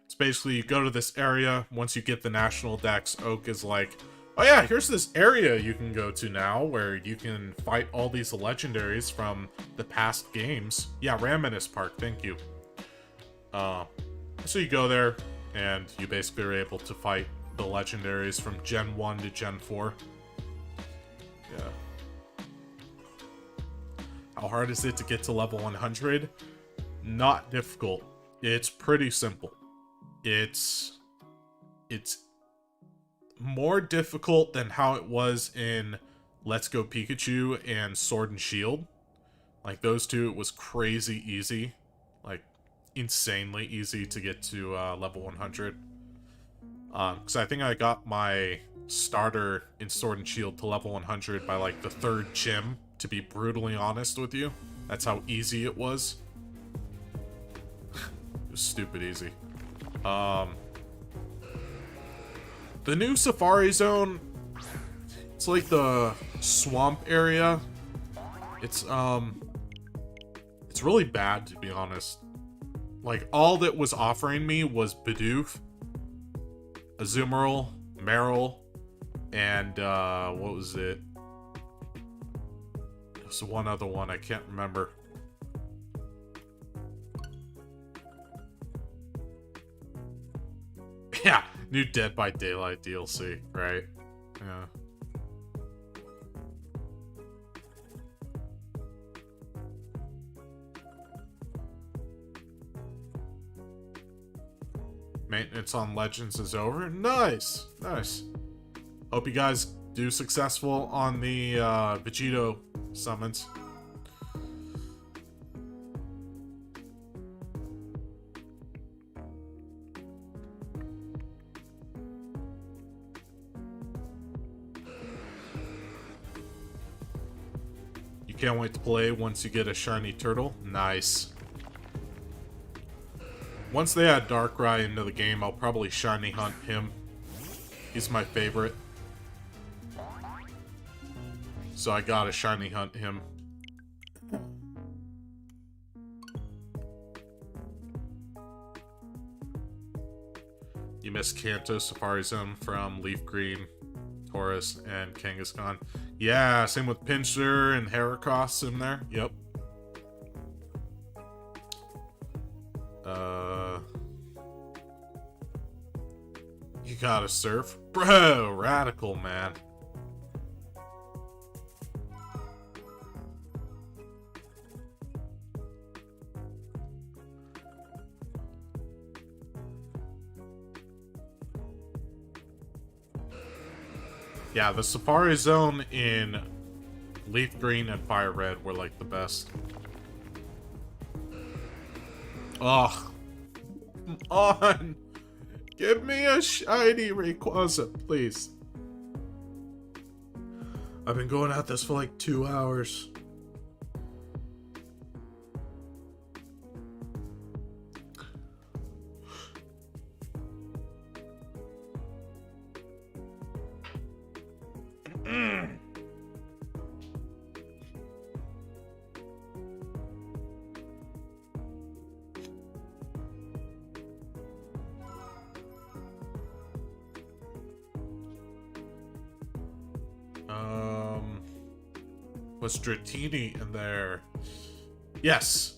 It's basically you go to this area. Once you get the National Dex, Oak is like, oh yeah, here's this area you can go to now where you can fight all these legendaries from the past games. Yeah, Raminis Park, thank you. So you go there, and you basically are able to fight the legendaries from Gen 1 to Gen 4. Yeah. How hard is it to get to level 100? Not difficult. It's pretty simple. It's more difficult than how it was in Let's Go Pikachu and Sword and Shield. Like, those two, it was crazy easy. Like, insanely easy to get to level 100. Because I think I got my starter in Sword and Shield to level 100 by, like, the 3rd gym, to be brutally honest with you. That's how easy it was. It was stupid easy. The new Safari Zone, it's like the swamp area. It's really bad, to be honest. Like, all that was offering me was Bidoof, Azumarill, Marill, and, what was it? There's one other one, I can't remember. Yeah, new Dead by Daylight DLC, right? Yeah. Maintenance on Legends is over. Nice! Nice. Hope you guys do successful on the Vegito summons. You can't wait to play once you get a shiny turtle. Nice. Once they add Darkrai into the game, I'll probably shiny hunt him. He's my favorite. So I gotta shiny hunt him. You missed Kanto Safari Zone from Leaf Green, Taurus, and Kangaskhan. Yeah, same with Pinscher and Heracross in there. Yep. You gotta surf. Bro, radical, man. Yeah, the Safari Zone in Leaf Green and Fire Red were like the best. Ugh. Come on. Give me a shiny Rayquaza, please. I've been going at this for like 2 hours. Was Dratini in there? Yes.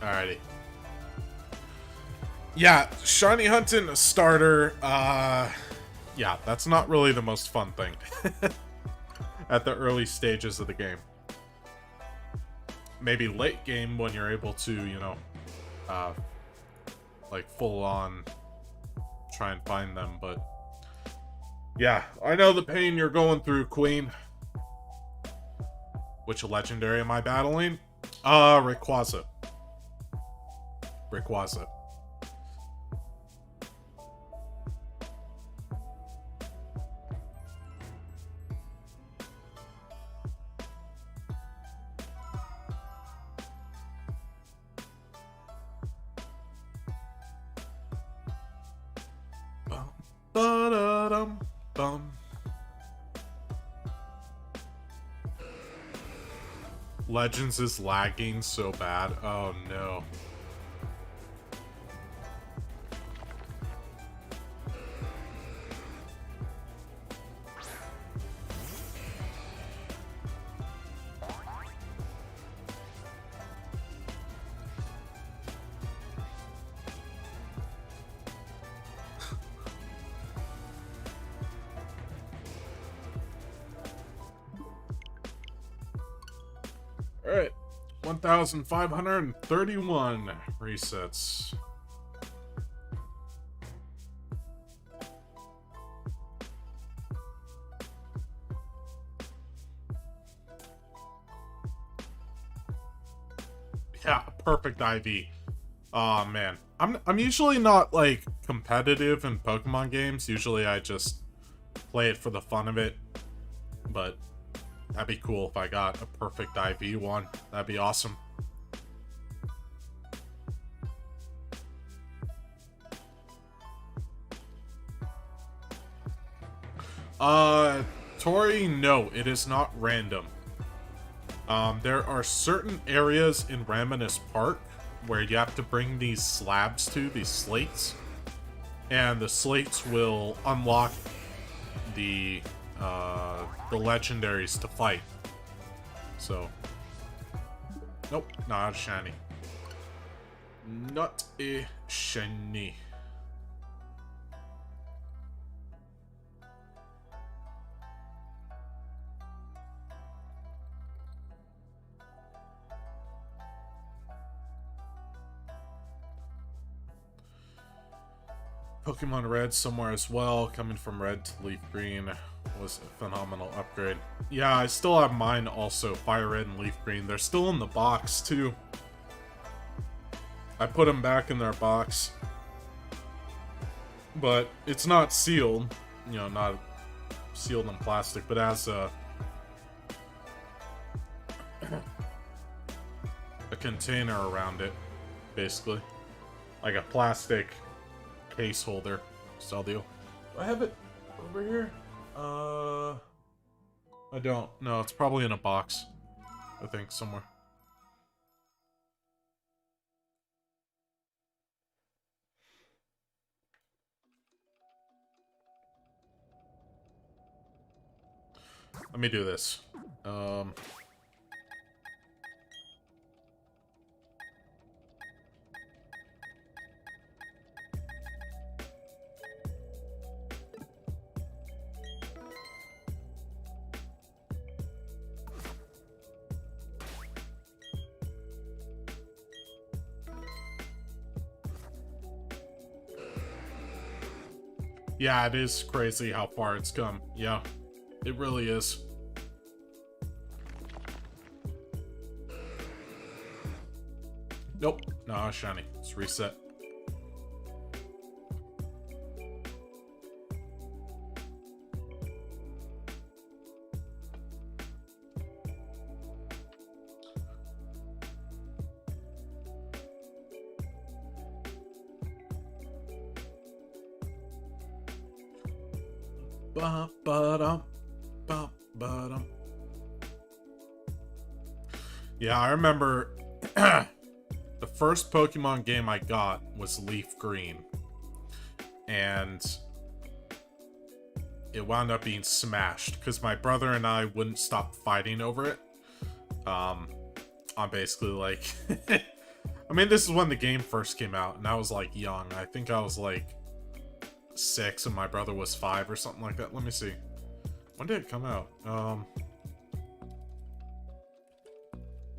Alrighty. Yeah, shiny hunting a starter, yeah, that's not really the most fun thing at the early stages of the game. Maybe late game when you're able to, you know, like full on try and find them, but yeah, I know the pain you're going through, Queen. Which legendary am I battling? Rayquaza. Rayquaza. Ba-da-dum-bum. Legends is lagging so bad. Oh no. Alright, 1,531 resets. Yeah, perfect IV. Aw, man. I'm usually not, like, competitive in Pokemon games. Usually I just play it for the fun of it. But that'd be cool if I got a perfect IV one. That'd be awesome. Tori, no, it is not random. There are certain areas in Raminas Park where you have to bring these slabs to, these slates. And the slates will unlock the legendaries to fight. So, nope, not a shiny. Not a shiny. Pokemon Red somewhere as well, coming from Red to Leaf Green was a phenomenal upgrade. Yeah, I still have mine also, Fire Red and Leaf Green. They're still in the box too. I put them back in their box. But it's not sealed, you know, not sealed in plastic, but as a container around it, basically. Like a plastic case holder style deal. Do I have it over here? I don't. No, it's probably in a box. I think somewhere. Let me do this. Yeah, it is crazy how far it's come. Yeah, it really is. Nope. Nah, shiny. Let's reset. Yeah, I remember the first Pokemon game I got was Leaf Green. And it wound up being smashed because my brother and I wouldn't stop fighting over it. I'm basically like... I mean, this is when the game first came out, and I was, like, young. I think I was, like, 6, and my brother was 5 or something like that. Let me see. When did it come out?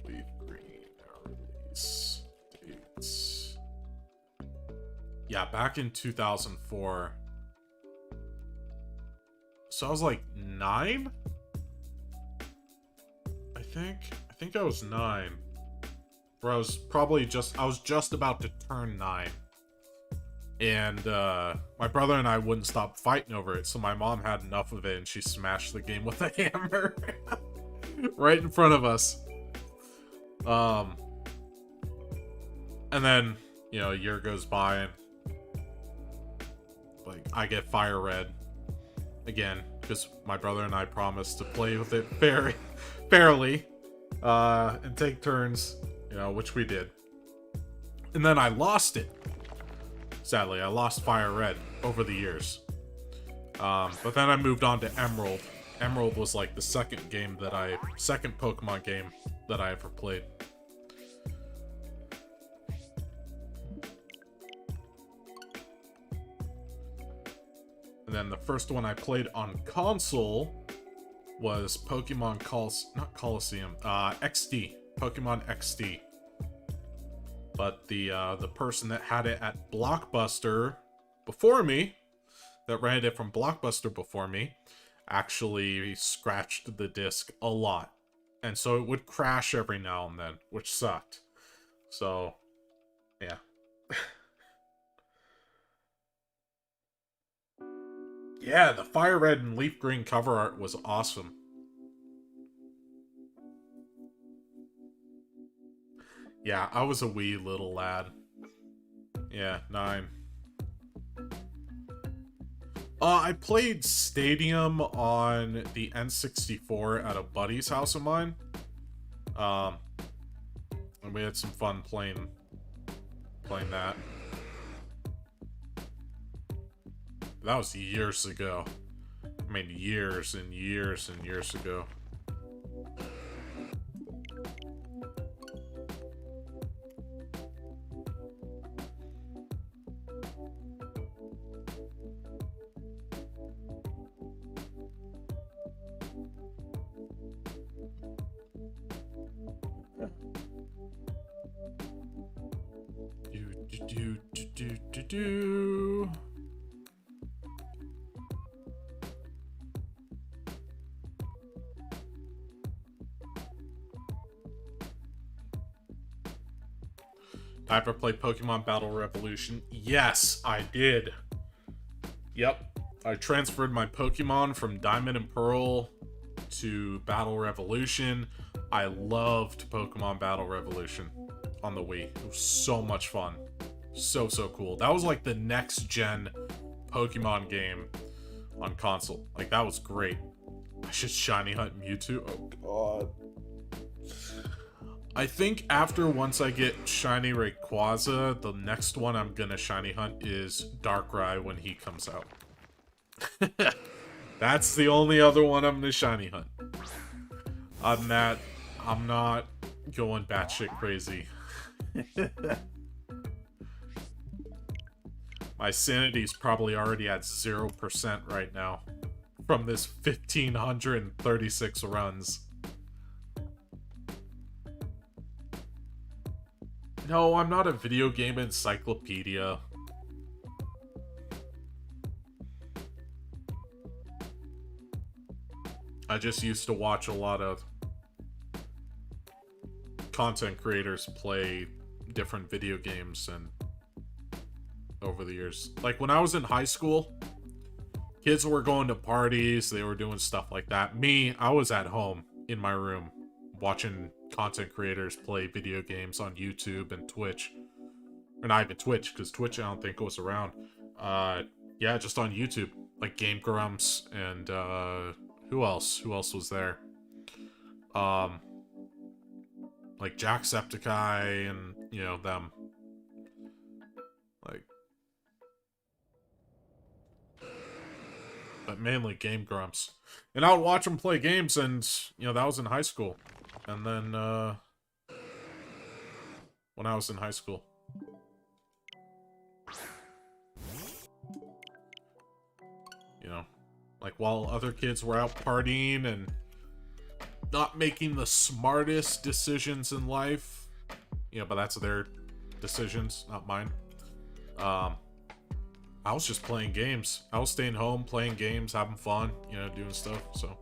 Leaf Green release dates. Yeah, back in 2004. So I was, like, 9? I think I was 9. Or I was probably just... I was just about to turn 9. And, my brother and I wouldn't stop fighting over it, so my mom had enough of it, and she smashed the game with a hammer. Right in front of us. And then, you know, a year goes by, and... like, I get Fire Red. Again, because my brother and I promised to play with it fairly. And take turns, you know, which we did. And then I lost it. Sadly, I lost Fire Red over the years. But then I moved on to Emerald. Emerald was like the second Pokemon game that I ever played. And then the first one I played on console was Pokemon Coliseum, XD. Pokemon XD. But the person that had it at Blockbuster before me, that rented it from Blockbuster before me, actually scratched the disc a lot. And so it would crash every now and then, which sucked. So, yeah. Yeah, the Fire Red and Leaf Green cover art was awesome. Yeah, I was a wee little lad. Yeah, 9. I played Stadium on the N64 at a buddy's house of mine. And we had some fun playing that. That was years ago. I mean, years and years and years ago. Do. Did I ever play Pokemon Battle Revolution? Yes, I did. Yep. I transferred my Pokemon from Diamond and Pearl to Battle Revolution. I loved Pokemon Battle Revolution on the Wii. It was so much fun. So cool. That was like the next gen Pokemon game on console. Like, that was great. I should shiny hunt Mewtwo. Oh, God. I think once I get shiny Rayquaza, the next one I'm gonna shiny hunt is Darkrai when he comes out. That's the only other one I'm gonna shiny hunt. Other than that, I'm not going batshit crazy. My sanity's probably already at 0% right now from this 1,536 runs. No, I'm not a video game encyclopedia. I just used to watch a lot of content creators play different video games and over the years. Like when I was in high school, kids were going to parties, they were doing stuff like that. Me, I was at home in my room watching content creators play video games on YouTube and Twitch. Or not even Twitch, because Twitch I don't think goes around. Yeah, just on YouTube. Like Game Grumps and who else? Who else was there? Like Jacksepticeye and, you know, them. Like, but mainly Game Grumps. And I would watch them play games, and, you know, that was in high school. And then, when I was in high school. You know, like while other kids were out partying and not making the smartest decisions in life, you know, but that's their decisions, not mine. I was just playing games. I was staying home, playing games, having fun, you know, doing stuff, so.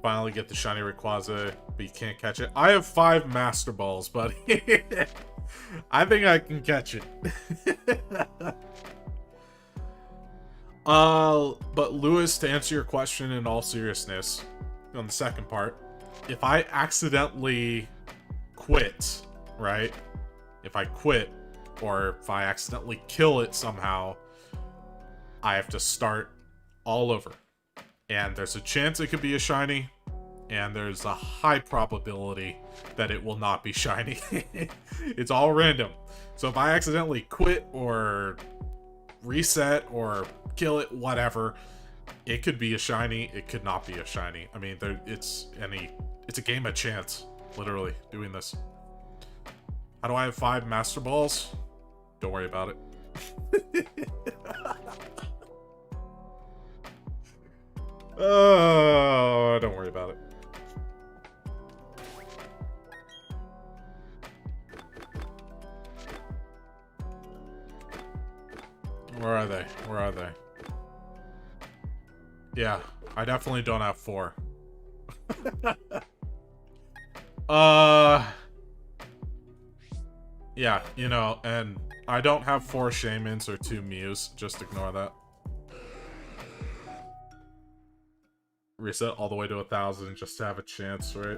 Finally get the shiny Rayquaza, but you can't catch it. I have 5 Master Balls, buddy. I think I can catch it. But Lewis, to answer your question in all seriousness, on the second part, if I accidentally quit, right? If I quit, or if I accidentally kill it somehow, I have to start all over. And there's a chance it could be a shiny, and there's a high probability that it will not be shiny. It's all random. So if I accidentally quit or reset or kill it, whatever, it could be a shiny, it could not be a shiny. I mean, it's a game of chance, literally, doing this. How do I have 5 Master Balls? Don't worry about it. Oh, don't worry about it. Where are they? Where are they? Yeah, I definitely don't have 4. Yeah, you know, and I don't have 4 Shaymins or 2 Mews. Just ignore that. Reset all the way to 1,000 just to have a chance, right?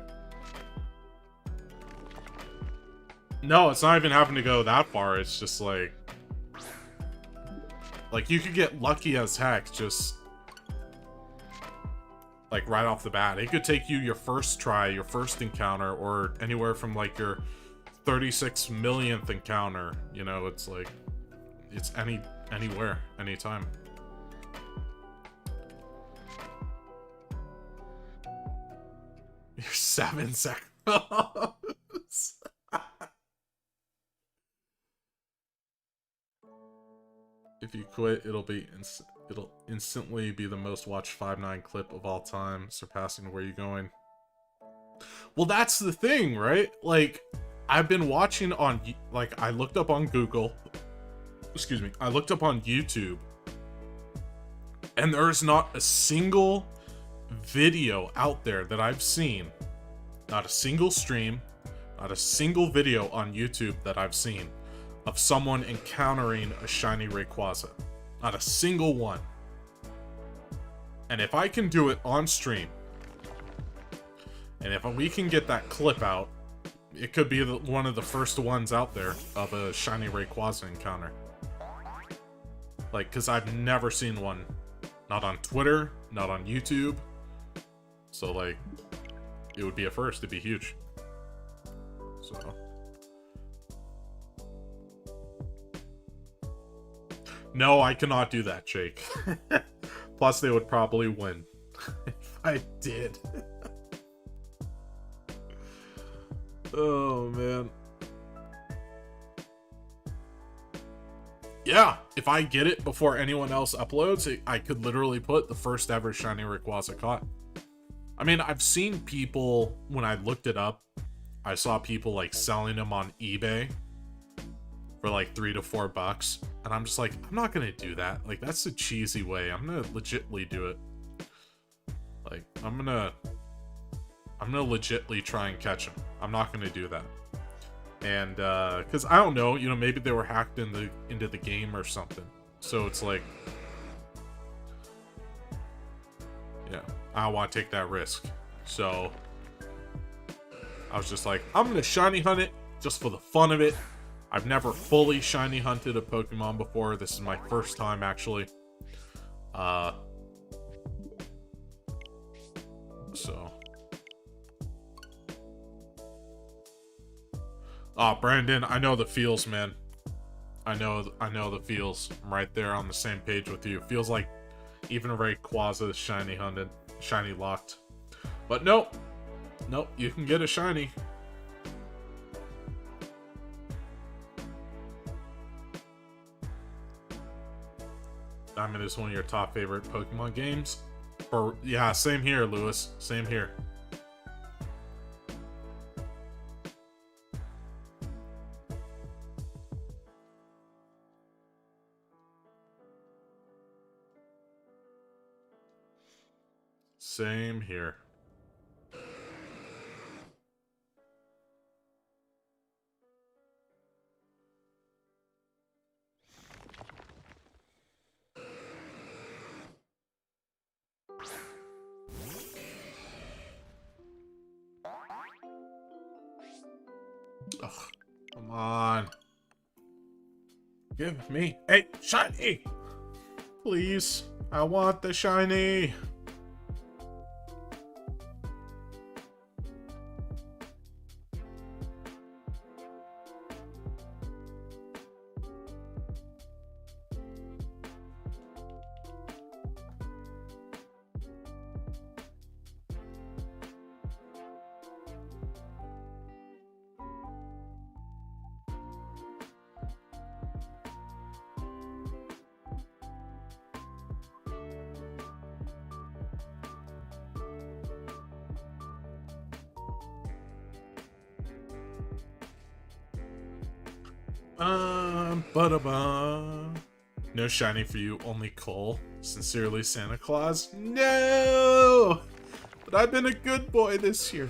No, it's not even having to go that far. It's just like you could get lucky as heck just like right off the bat. It could take you your first try, your first encounter, or anywhere from like your 36 millionth encounter. You know, it's like it's anywhere, anytime. You're 7 seconds. If you quit, it'll instantly be the most watched 5.9 clip of all time, surpassing Where You Going. Well, that's the thing, right? Like, I've been watching on, like, I looked up on Google. Excuse me. I looked up on YouTube. And there's not a single video out there that I've seen, not a single stream, not a single video on YouTube that I've seen of someone encountering a shiny Rayquaza. Not a single one. And if I can do it on stream, and if we can get that clip out, it could be one of the first ones out there of a shiny Rayquaza encounter. Like, because I've never seen one. Not on Twitter, not on YouTube. So, like, it would be a first. It'd be huge. So. No, I cannot do that, Jake. Plus, they would probably win. If I did. Oh, man. Yeah, if I get it before anyone else uploads, I could literally put the first ever shiny Rayquaza caught. I mean, I've seen people, when I looked it up, I saw people, like, selling them on eBay for, like, $3 to $4. And I'm just like, I'm not gonna do that. Like, that's a cheesy way. I'm gonna legitly do it. Like, I'm gonna legitly try and catch him. I'm not gonna do that. And because I don't know, you know, maybe they were hacked into the game or something. So it's like, yeah, I don't want to take that risk. So I was just like, I'm gonna shiny hunt it just for the fun of it. I've never fully shiny hunted a Pokemon before. This is my first time actually. So. Oh, Brandon, I know the feels, man. I know the feels. I'm right there on the same page with you. Feels like even Rayquaza is shiny hunted, shiny locked. But nope. Nope, you can get a shiny. Diamond is one of your top favorite Pokemon games? Or, yeah, same here, Lewis. Same here. Same here. Ugh, come on. Give me a shiny! Please. I want the shiny. Ba-da-ba. No shiny for you, only coal. Sincerely, Santa Claus. No! But I've been a good boy this year.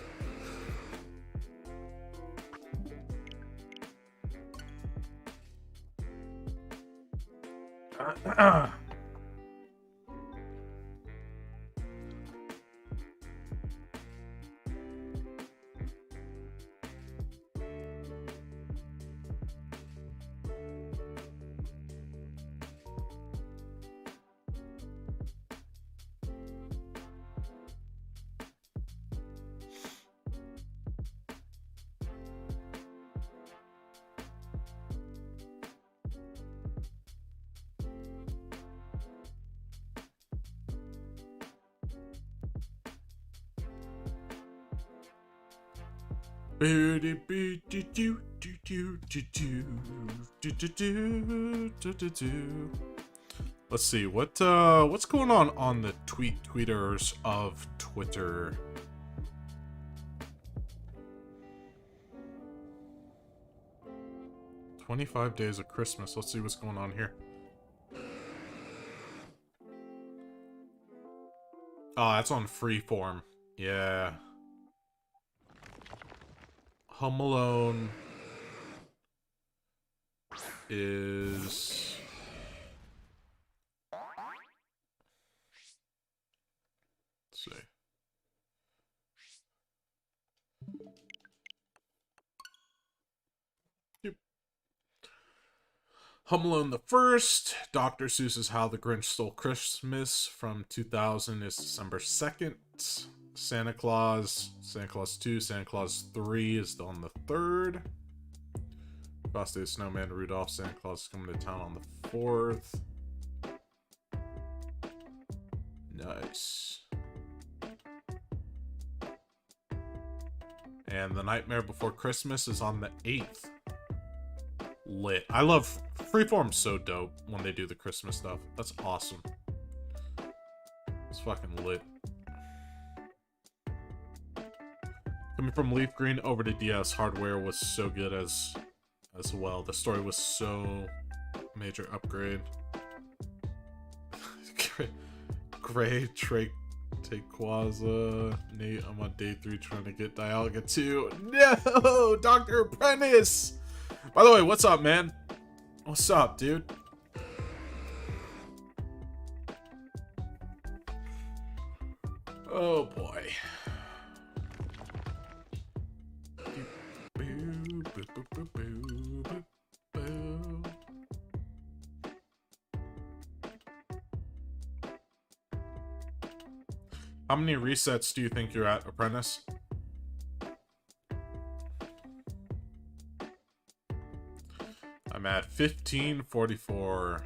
Let's see what's going on the tweeters of Twitter. "25 Days of Christmas." Let's see what's going on here. Oh, that's on Freeform. Yeah. Home Alone is... Let's see. Yep. Home Alone the First. Dr. Seuss's How the Grinch Stole Christmas from 2000 is December 2nd. Santa Claus 2, Santa Claus 3 is on the 3rd. Frosty the Snowman, Rudolph, Santa Claus is coming to town on the 4th. Nice. And The Nightmare Before Christmas is on the 8th. Lit. I love Freeform's so dope when they do the Christmas stuff. That's awesome. It's fucking lit. Coming from Leaf Green over to DS, Hardware was so good as well. The story was so major upgrade. Gray Take Quaza. Nate, I'm on day 3 trying to get Dialga 2. No! Dr. Apprentice! By the way, what's up, man? What's up, dude? Oh, boy. How many resets do you think you're at, Apprentice? I'm at 1544.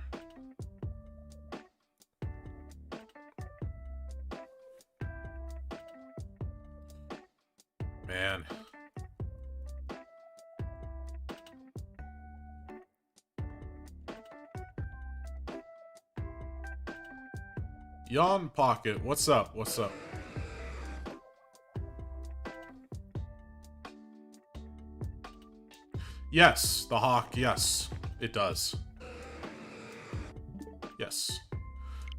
Man. Yawn Pocket, what's up? What's up? Yes, the hawk, yes, it does. Yes.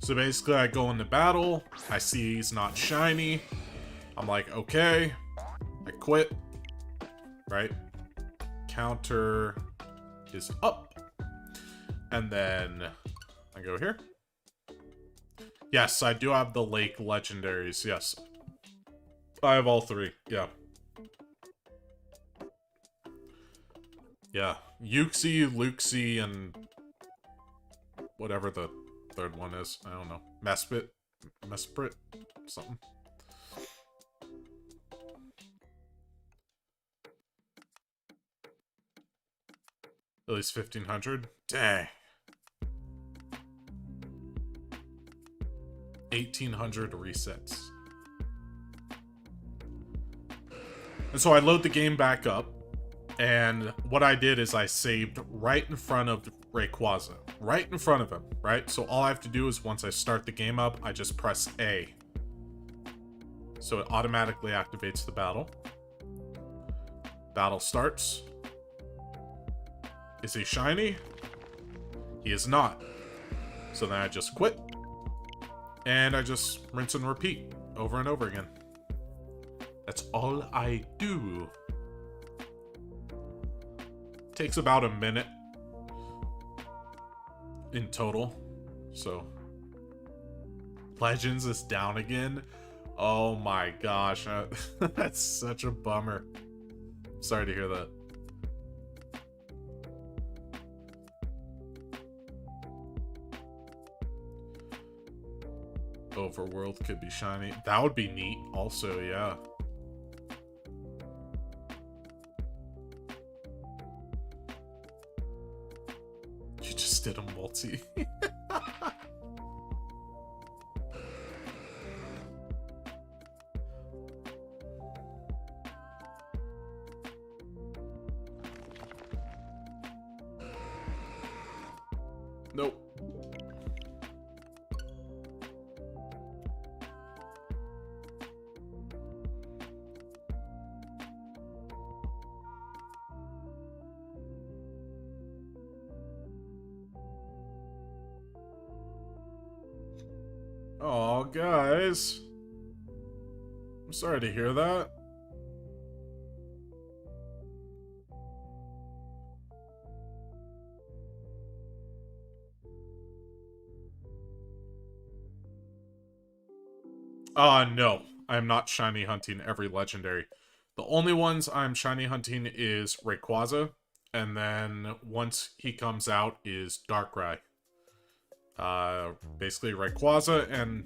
So basically I go into battle, I see he's not shiny, I'm like, okay, I quit, right? Counter is up, and then I go here. Yes, I do have the Lake Legendaries, yes. I have all 3, yeah. Yeah, Uxie, Luxie, and whatever the third one is. I don't know. Mesprit? Something. At least 1,500? Dang. 1,800 resets. And so I load the game back up, and what I did is I saved right in front of Rayquaza. Right in front of him, right? So all I have to do is once I start the game up, I just press A. So it automatically activates the battle. Battle starts. Is he shiny? He is not. So then I just quit. And I just rinse and repeat over and over again. That's all I do. Takes about a minute in total. So Legends is down again. Oh my gosh. That's such a bummer. Sorry to hear that. Overworld could be shiny. That would be neat also, yeah. You just did a multi. Nope. Oh, guys. I'm sorry to hear that. No. I'm not shiny hunting every legendary. The only ones I'm shiny hunting is Rayquaza, and then once he comes out is Darkrai. Basically Rayquaza and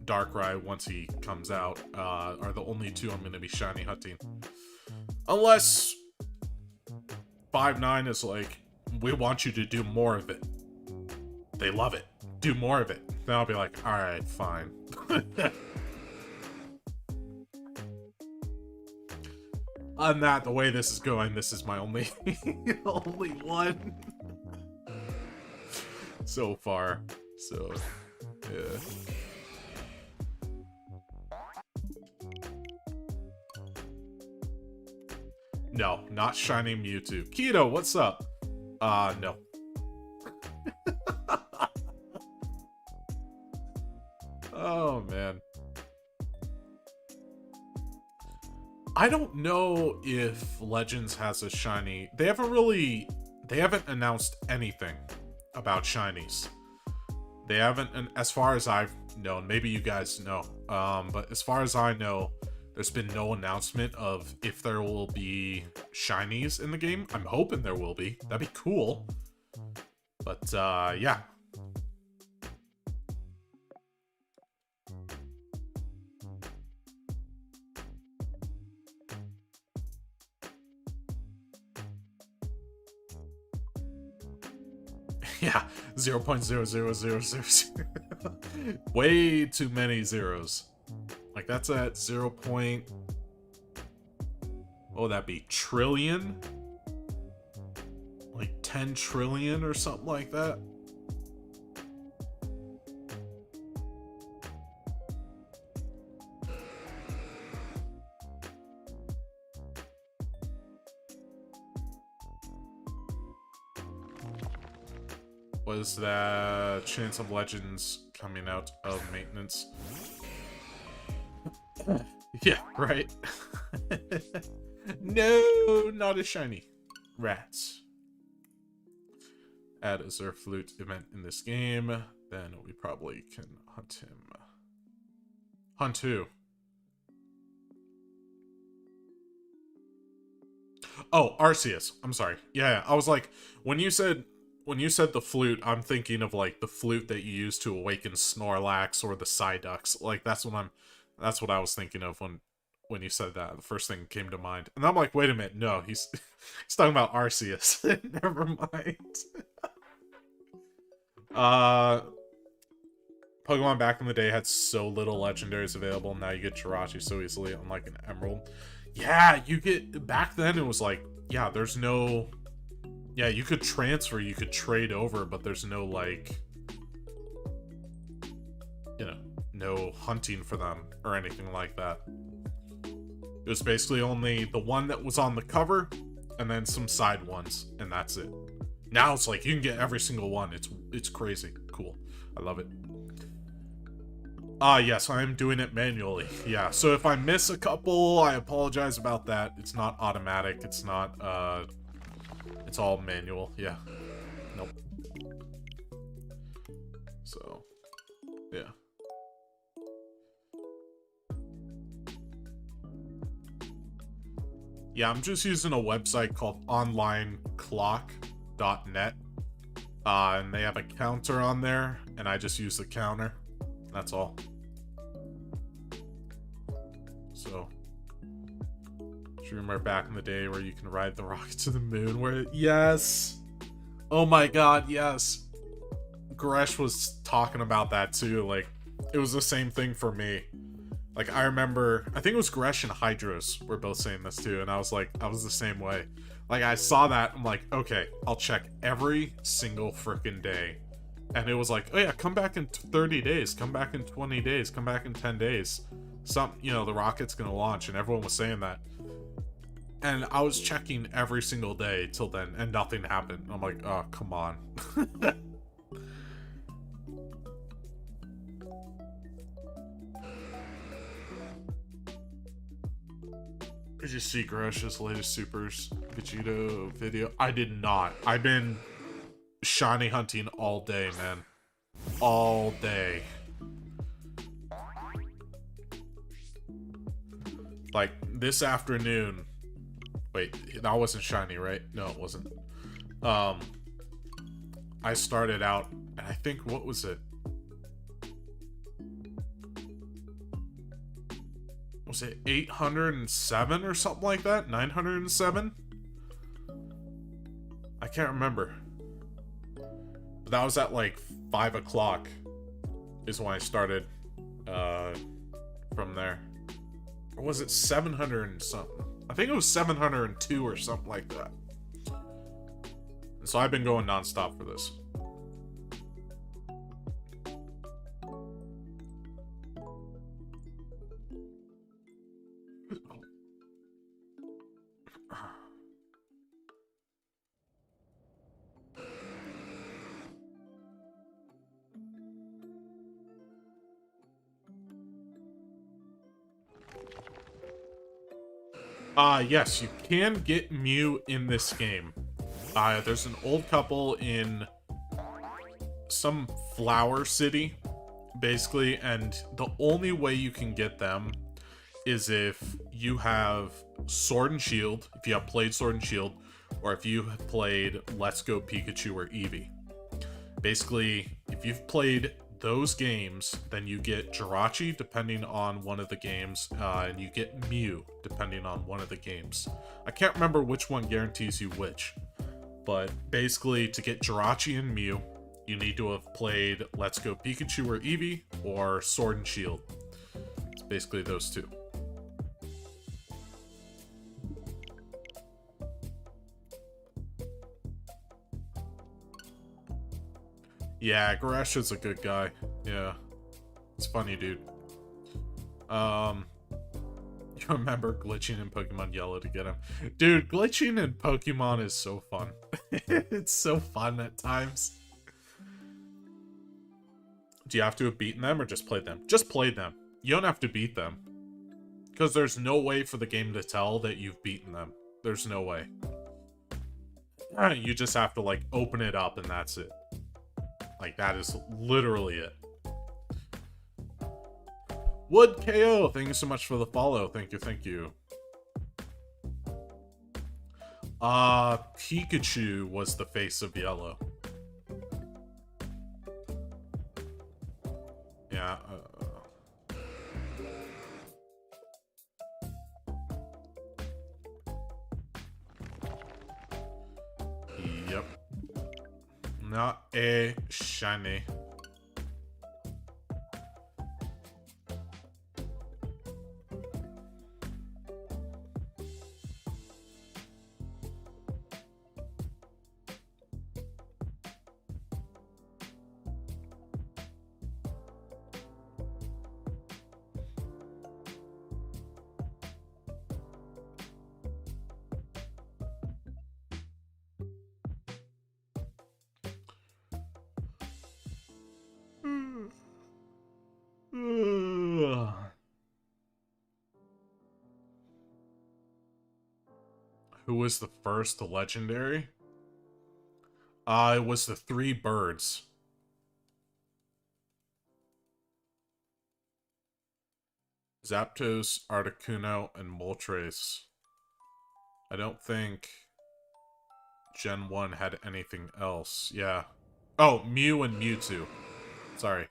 Darkrai, once he comes out, are the only two I'm going to be shiny hunting. Unless 5-9 is like, we want you to do more of it. They love it. Do more of it. Then I'll be like, alright, fine. On that, the way this is going, this is my only only one so far. So, yeah. No, not shiny Mewtwo. Keto, what's up? No. Oh, man. I don't know if Legends has a shiny. They haven't announced anything about shinies. They haven't, and as far as I've known, maybe you guys know, but as far as I know, there's been no announcement of if there will be shinies in the game. I'm hoping there will be. That'd be cool. But, yeah. Yeah, 0.00000. Way too many zeros. Like, that's at 0. What would that be? Trillion? Like 10 trillion or something like that? Was that chance of Legends coming out of maintenance? Yeah, right. No, not a shiny. Rats. Add a Zerflute event in this game, then we probably can hunt him. Hunt who? Oh, Arceus. I'm sorry. Yeah, I was like, when you said the flute, I'm thinking of like the flute that you use to awaken Snorlax or the Psyducks. Like that's what I was thinking of when you said that. The first thing that came to mind. And I'm like, wait a minute, no, he's talking about Arceus. Never mind. Pokemon back in the day had so little legendaries available. Now you get Jirachi so easily, unlike an Emerald. Yeah, you get back then it was like, yeah, there's no. Yeah, you could transfer, you could trade over, but there's no, like, you know, no hunting for them or anything like that. It was basically only the one that was on the cover, and then some side ones, and that's it. Now it's like, you can get every single one. It's crazy. Cool. I love it. Yes, I am doing it manually. Yeah, so if I miss a couple, I apologize about that. It's not automatic. It's not, it's all manual, yeah. Nope. So, yeah. Yeah, I'm just using a website called onlineclock.net. And they have a counter on there, and I just use the counter. That's all. So, do you remember back in the day where you can ride the rocket to the moon? Where, yes! Oh my god, yes! Gresh was talking about that too, like, it was the same thing for me. Like, I remember, I think it was Gresh and Hydros were both saying this too, and I was like, I was the same way. Like, I saw that, I'm like, okay, I'll check every single freaking day. And it was like, oh yeah, come back in 30 days, come back in 20 days, come back in 10 days. You know, the rocket's gonna launch, and everyone was saying that. And I was checking every single day till then, and nothing happened. I'm like, oh, come on. Did you see Gresh's latest Supers Vegito video? I did not. I've been shiny hunting all day, man. All day. Like, this afternoon... Wait, that wasn't shiny, right? No, it wasn't. I started out, and I think, what was it? Was it 807 or something like that? 907? I can't remember. But that was at like 5 o'clock is when I started from there. Or was it 700 and something? I think it was 702 or something like that. And so I've been going non-stop for this. Yes, you can get Mew in this game. There's an old couple in some flower city, basically, and the only way you can get them is if you have Sword and Shield, if you have played Sword and Shield, or if you have played Let's Go Pikachu or Eevee. Basically, if you've played those games, then you get Jirachi depending on one of the games, and you get Mew depending on one of the games. I can't remember which one guarantees you which, but basically to get Jirachi and Mew, you need to have played Let's Go Pikachu or Eevee, or Sword and Shield. It's basically those two. Yeah, Gresh is a good guy. Yeah. It's funny, dude. You remember glitching in Pokemon Yellow to get him. Dude, glitching in Pokemon is so fun. It's so fun at times. Do you have to have beaten them or just played them? Just played them. You don't have to beat them. Because there's no way for the game to tell that you've beaten them. There's no way. You just have to, like, open it up and that's it. Like, that is literally it. Wood KO, thank you so much for the follow. Thank you, thank you. Pikachu was the face of Yellow. Yeah, Yep. Not a shiny. Who was the first legendary? It was the 3 birds. Zapdos, Articuno, and Moltres. I don't think Gen 1 had anything else. Yeah. Oh, Mew and Mewtwo. Sorry.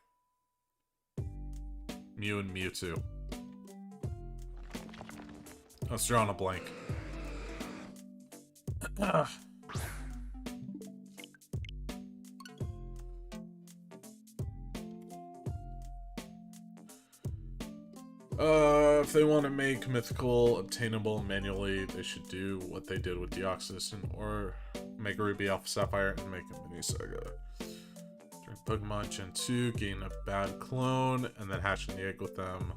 Mew and Mewtwo. Let's draw on a blank. If they want to make mythical obtainable manually, they should do what they did with Deoxys or make a Ruby Alpha Sapphire and make a mini saga. During Pokemon Gen 2, gain a bad clone, and then hatch an egg with them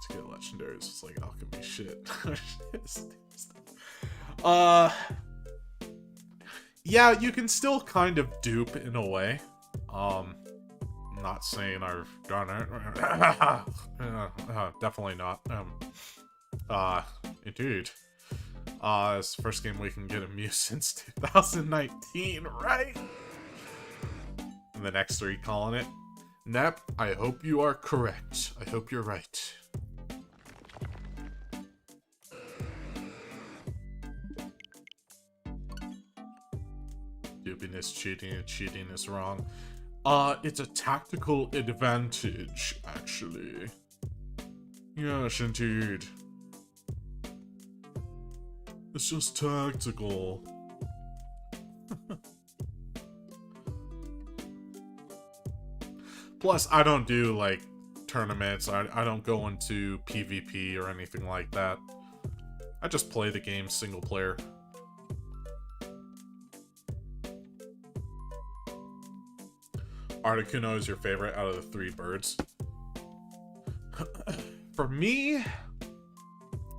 to get legendaries. It's like alchemy shit. Yeah, you can still kind of dupe in a way. Not saying I've done it. Definitely not. Indeed. It's the first game we can get a Mew since 2019, right? And the next 3 calling it. Nep, I hope you are correct. I hope you're right. Duping is cheating, and cheating is wrong. It's a tactical advantage, actually. Yes, indeed. It's just tactical. Plus, I don't do, like, tournaments. I don't go into PvP or anything like that. I just play the game single player. Articuno is your favorite out of the 3 birds? For me,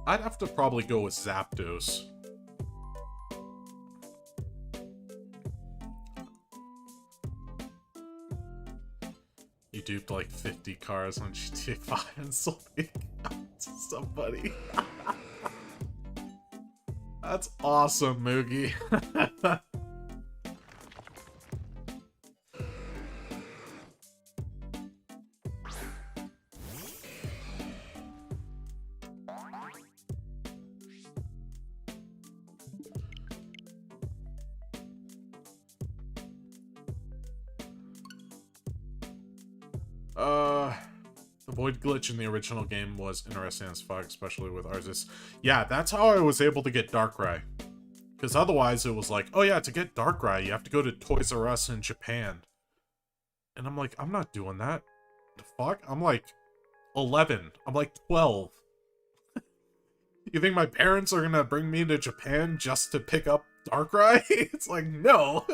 I'd have to probably go with Zapdos. You duped like 50 cars on GTA 5 and sold it to somebody. That's awesome, Moogie. The void glitch in the original game was interesting as fuck, especially with Arceus. Yeah, that's how I was able to get Darkrai. Because otherwise it was like, oh yeah, to get Darkrai, you have to go to Toys R Us in Japan. And I'm like, I'm not doing that. The fuck? I'm like 11. I'm like 12. You think my parents are gonna bring me to Japan just to pick up Darkrai? It's like, no.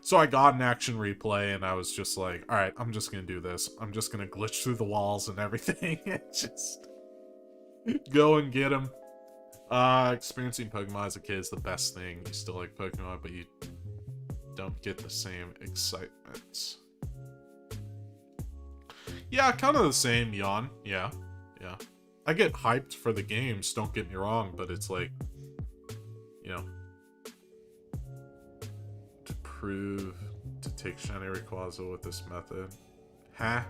So I got an action replay, and I was just like, alright, I'm just gonna do this. I'm just gonna glitch through the walls and everything, and just go and get him. Experiencing Pokemon as a kid is the best thing. You still like Pokemon, but you don't get the same excitement. Yeah, kind of the same, Yawn. Yeah. I get hyped for the games, don't get me wrong, but it's like, you know, to prove to take shiny Rayquaza with this method. Huh?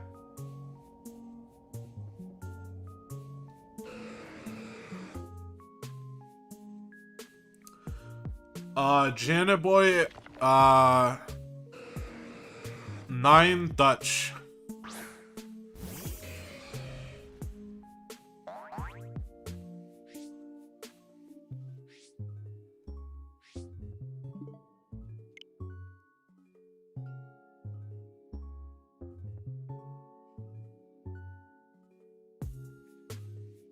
Janet Boy, 9 Dutch.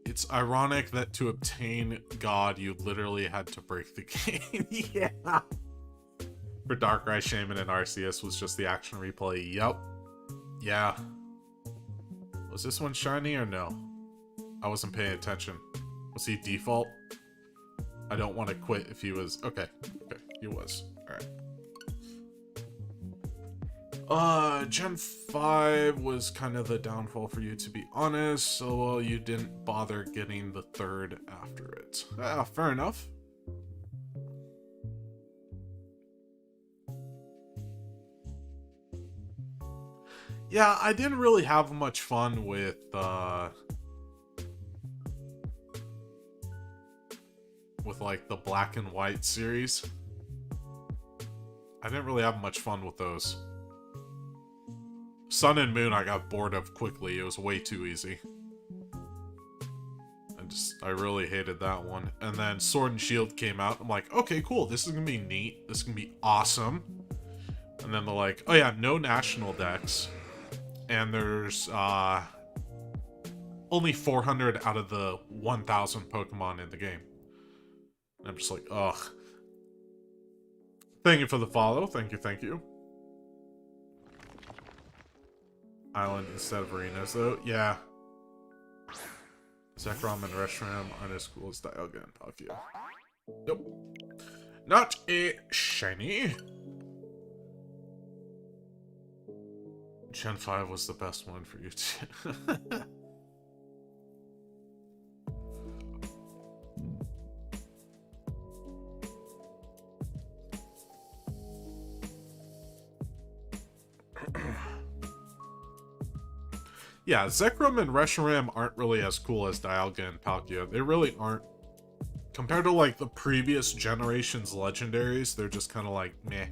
It's ironic that to obtain God, you literally had to break the game. Yeah. For Darkrai, Shaman, and Arceus was just the action replay. Yep. Yeah. Was this one shiny or no? I wasn't paying attention. Was he default? I don't want to quit if he was... Okay. Okay, he was. Alright. Gen 5 was kind of the downfall for you, to be honest, so well, you didn't bother getting the 3rd after it. Fair enough. Yeah, I didn't really have much fun with, like, the Black and White series. I didn't really have much fun with those. Sun and Moon I got bored of quickly. It was way too easy. I really hated that one. And then Sword and Shield came out. I'm like, okay, cool. This is gonna be neat. This is gonna be awesome. And then they're like, oh yeah, no national decks. And there's only 400 out of the 1,000 Pokemon in the game. And I'm just like, ugh. Thank you for the follow. Thank you. Island instead of arenas, though. Yeah. Zekrom and Reshiram aren't as cool as Dialga and Palkia. Nope. Not a shiny. Gen 5 was the best one for you too. Yeah, Zekrom and Reshiram aren't really as cool as Dialga and Palkia. They really aren't. Compared to, like, the previous generation's legendaries, they're just kind of like, meh.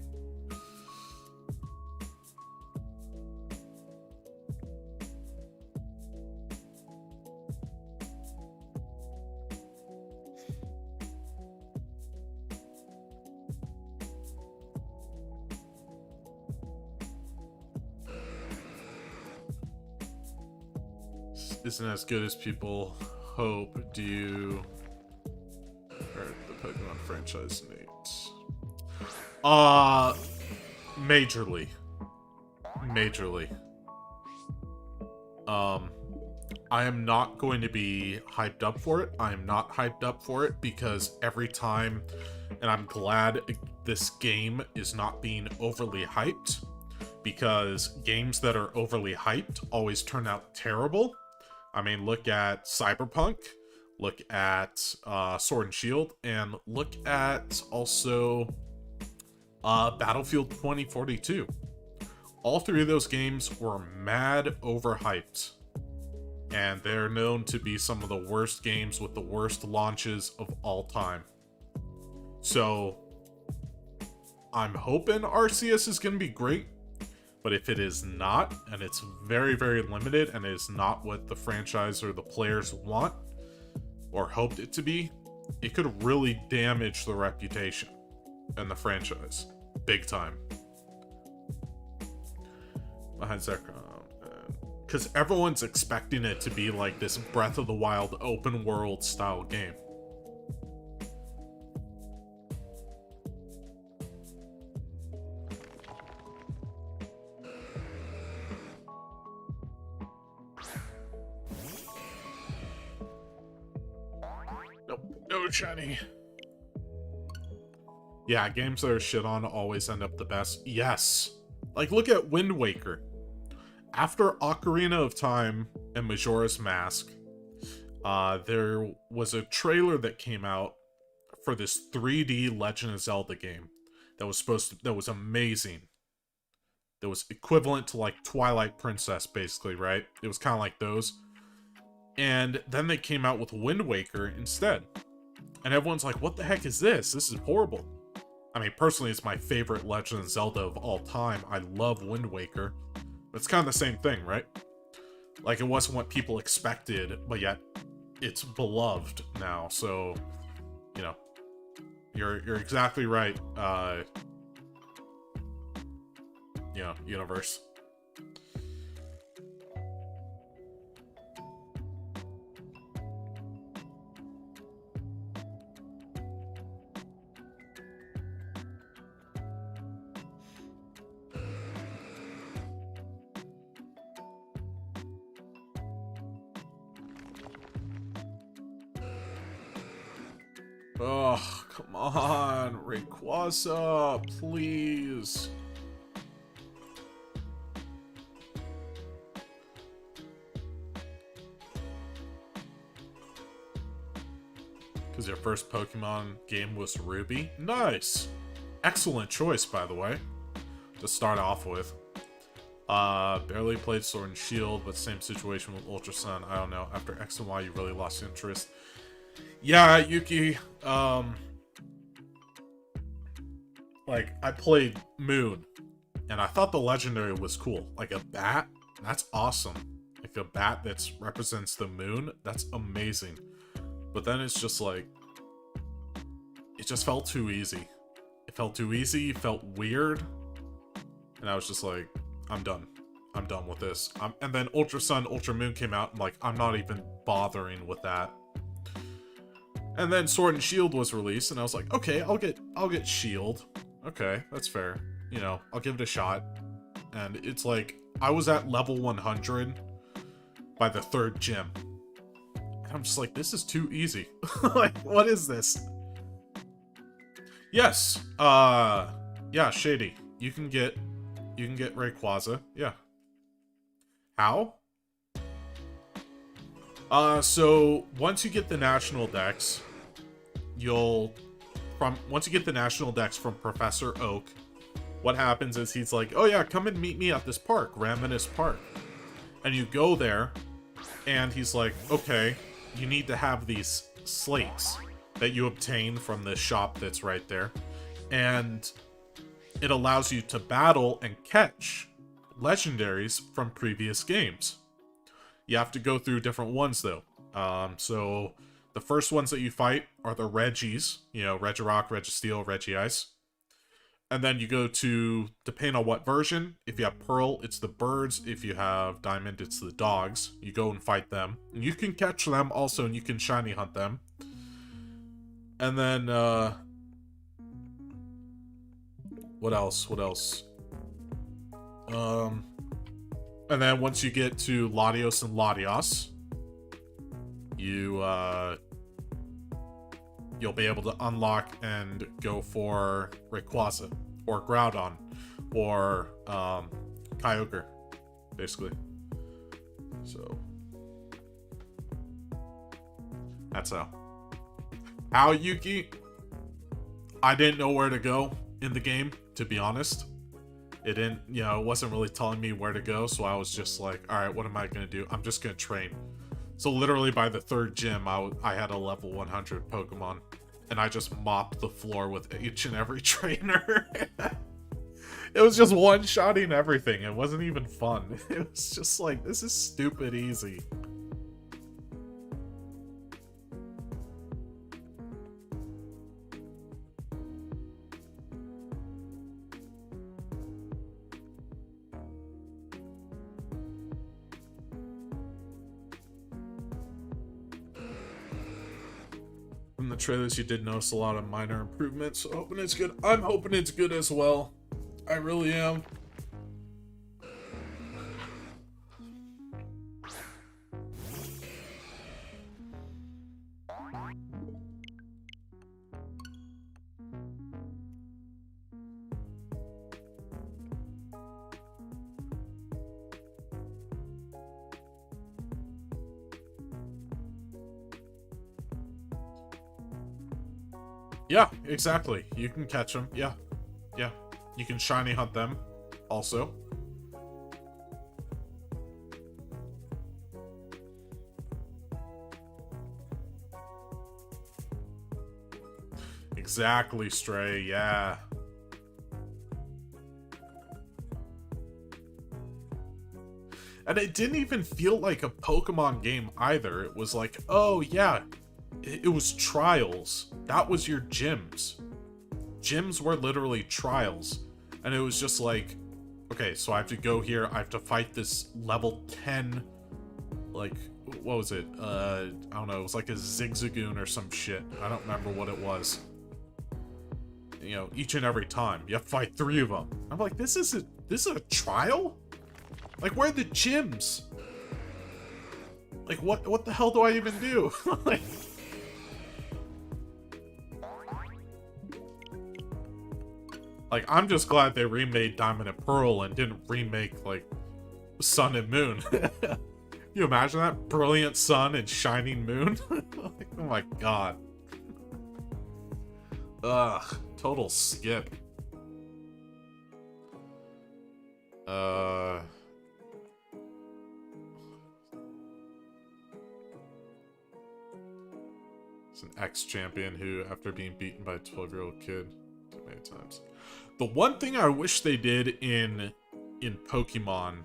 Isn't as good as people hope. Do you hurt the Pokemon franchise needs? Majorly. I am not going to be hyped up for it. I am not hyped up for it because every time, and I'm glad this game is not being overly hyped, because games that are overly hyped always turn out terrible. I mean, look at Cyberpunk, look at Sword and Shield, and look at also Battlefield 2042. All three of those games were mad overhyped. And they're known to be some of the worst games with the worst launches of all time. So, I'm hoping Arceus is going to be great. But if it is not, and it's very, very limited, and it is not what the franchise or the players want, or hoped it to be, it could really damage the reputation and the franchise. Big time. Behind Zekrom. Because everyone's expecting it to be like this Breath of the Wild open world style game. Nope, no shiny. Yeah, games that are shit on always end up the best. Yes. Like, look at Wind Waker. After Ocarina of Time and Majora's Mask, there was a trailer that came out for this 3D Legend of Zelda game that was amazing. That was equivalent to like Twilight Princess, basically, right? It was kind of like those. And then they came out with Wind Waker instead. And everyone's like, what the heck is this? This is horrible. I mean, personally, it's my favorite Legend of Zelda of all time. I love Wind Waker. It's kind of the same thing, right? Like, it wasn't what people expected, but yet it's beloved now. So, you know, you're exactly right. You know, universe. Oh, come on, Rayquaza, please. Because your first Pokemon game was Ruby? Nice! Excellent choice, by the way, to start off with. Barely played Sword and Shield, but same situation with Ultra Sun. I don't know, after X and Y you really lost interest. Yeah, Yuki, like, I played Moon, and I thought the legendary was cool. Like, a bat, that's awesome. Like, a bat that represents the moon, that's amazing. But then it's just like, it just felt too easy. It felt too easy, felt weird, and I was just like, I'm done. I'm done with this. And then Ultra Sun, Ultra Moon came out, and like, I'm not even bothering with that. And then Sword and Shield was released, and I was like, okay, I'll get Shield. Okay, that's fair. You know, I'll give it a shot. And it's like, I was at level 100 by the 3rd gym. And I'm just like, this is too easy. Like, what is this? Yes. Yeah, Shady. You can get Rayquaza. Yeah. How? So once you get the national dex, once you get the national dex from Professor Oak, what happens is he's like, oh yeah, come and meet me at this park, Raminus Park. And you go there, and he's like, okay, you need to have these slates that you obtain from this shop that's right there. And it allows you to battle and catch legendaries from previous games. You have to go through different ones, though. So the first ones that you fight are the Reggies. You know, Regirock, Registeel, Regice. And then you go to, depending on what version, if you have Pearl, it's the birds. If you have Diamond, it's the dogs. You go and fight them. And you can catch them also, and you can shiny hunt them. And then, what else? What else? And then once you get to Latios and Latios, you'll be able to unlock and go for Rayquaza, or Groudon, or Kyogre, basically. So, That's how. How, Yuki? I didn't know where to go in the game, to be honest. It didn't, you know, it wasn't really telling me where to go, so I was just like, alright, what am I gonna do? I'm just gonna train. So literally by the third gym, I had a level 100 Pokemon. And I just mopped the floor with each and every trainer. It was just one-shotting everything. It wasn't even fun. It was just like, this is stupid easy. From the trailers, you did notice a lot of minor improvements, so hoping it's good. I'm hoping it's good as well. I really am. Yeah, exactly. You can catch them. Yeah. Yeah. You can shiny hunt them also. Exactly, Stray. Yeah. And it didn't even feel like a Pokemon game either. It was like, oh yeah, it was trials. That was your gyms. Gyms were literally trials. And it was just like, okay, so I have to go here. I have to fight this level 10, like, what was it? I don't know. It was like a Zigzagoon or some shit. I don't remember what it was. You know, each and every time. You have to fight 3 of them. I'm like, this is a trial? Like, where are the gyms? Like, what the hell do I even do? Like... Like, I'm just glad they remade Diamond and Pearl and didn't remake, like, Sun and Moon. You imagine that? Brilliant Sun and Shining Moon? Like, oh my god. Ugh. Total skip. It's an ex-champion who, after being beaten by a 12-year-old kid too many times. The one thing I wish they did in Pokemon,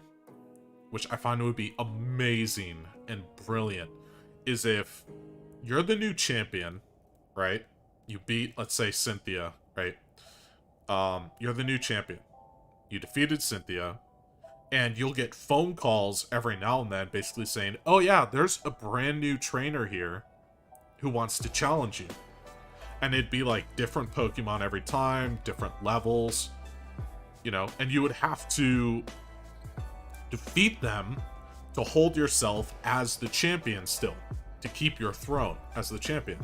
which I find would be amazing and brilliant, is if you're the new champion, right? You beat, let's say, Cynthia, right? You're the new champion. You defeated Cynthia, and you'll get phone calls every now and then basically saying, oh yeah, there's a brand new trainer here who wants to challenge you. And it'd be like different Pokemon every time, different levels, you know, and you would have to defeat them to hold yourself as the champion still, to keep your throne as the champion.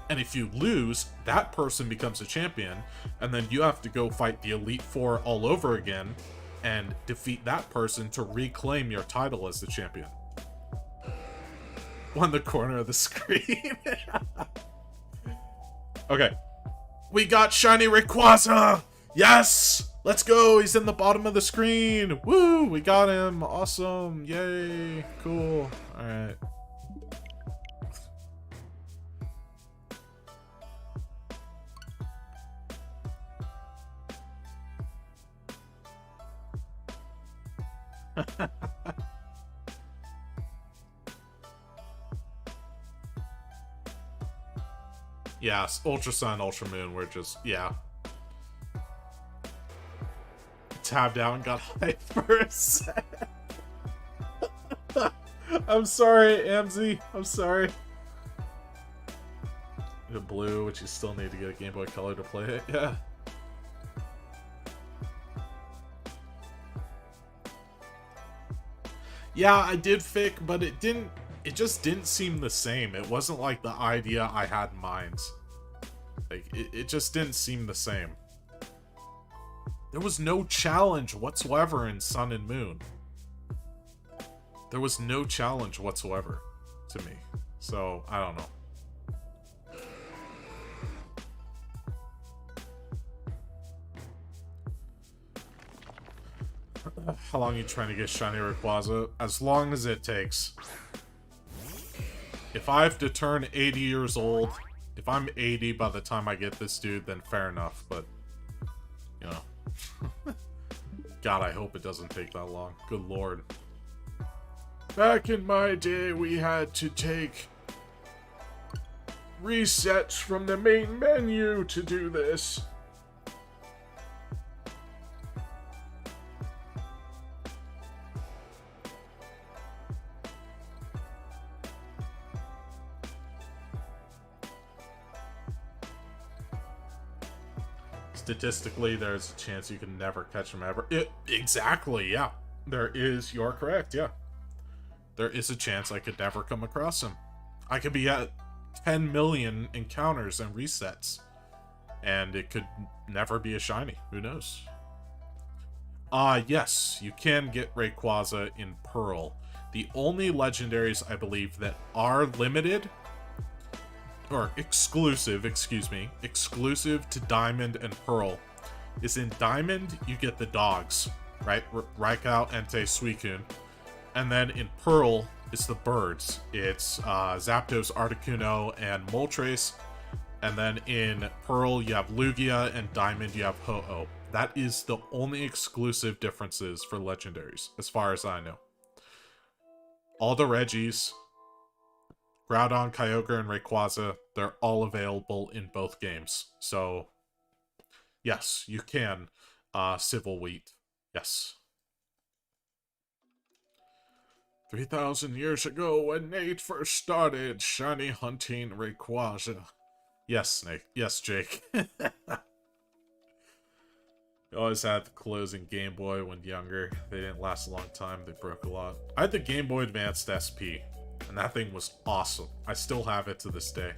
And if you lose, that person becomes a champion, and then you have to go fight the Elite Four all over again and defeat that person to reclaim your title as the champion. On the corner of the screen. Okay. We got shiny Rayquaza! Yes! Let's go! He's in the bottom of the screen! Woo! We got him! Awesome! Yay! Cool. Alright. Yes, Ultra Sun, Ultra Moon, we're just, yeah. Tabbed out and got hyped for a sec. I'm sorry, Amzy. I'm sorry. The blue, which you still need to get a Game Boy Color to play it, yeah. Yeah, I did fic, but it just didn't seem the same. It wasn't like the idea I had in mind. Like, it just didn't seem the same. There was no challenge whatsoever in Sun and Moon. There was no challenge whatsoever to me. So, I don't know. How long are you trying to get shiny Rayquaza? As long as it takes. If I have to turn 80 years old, if I'm 80 by the time I get this dude, then fair enough, but, you know. God, I hope it doesn't take that long. Good lord. Back in my day, we had to take resets from the main menu to do this. Statistically, there's a chance you can never catch them ever. Exactly, yeah. You're correct, yeah. There is a chance I could never come across him. I could be at 10 million encounters and resets, and it could never be a shiny. Who knows? Yes, you can get Rayquaza in Pearl. The only legendaries, I believe, that are limited or exclusive, excuse me, exclusive to Diamond and Pearl, is in Diamond, you get the dogs, right? Raikou, Entei, Suicune. And then in Pearl, it's the birds. It's Zapdos, Articuno, and Moltres. And then in Pearl, you have Lugia, and Diamond, you have Ho-Oh. That is the only exclusive differences for legendaries, as far as I know. All the Regis, Groudon, Kyogre, and Rayquaza, they're all available in both games. So, yes, you can Civil Wheat. Yes. 3,000 years ago, when Nate first started shiny hunting Rayquaza. Yes, Snake. Yes, Jake. I always had the closing Game Boy when younger. They didn't last a long time. They broke a lot. I had the Game Boy Advanced SP. And that thing was awesome. I still have it to this day.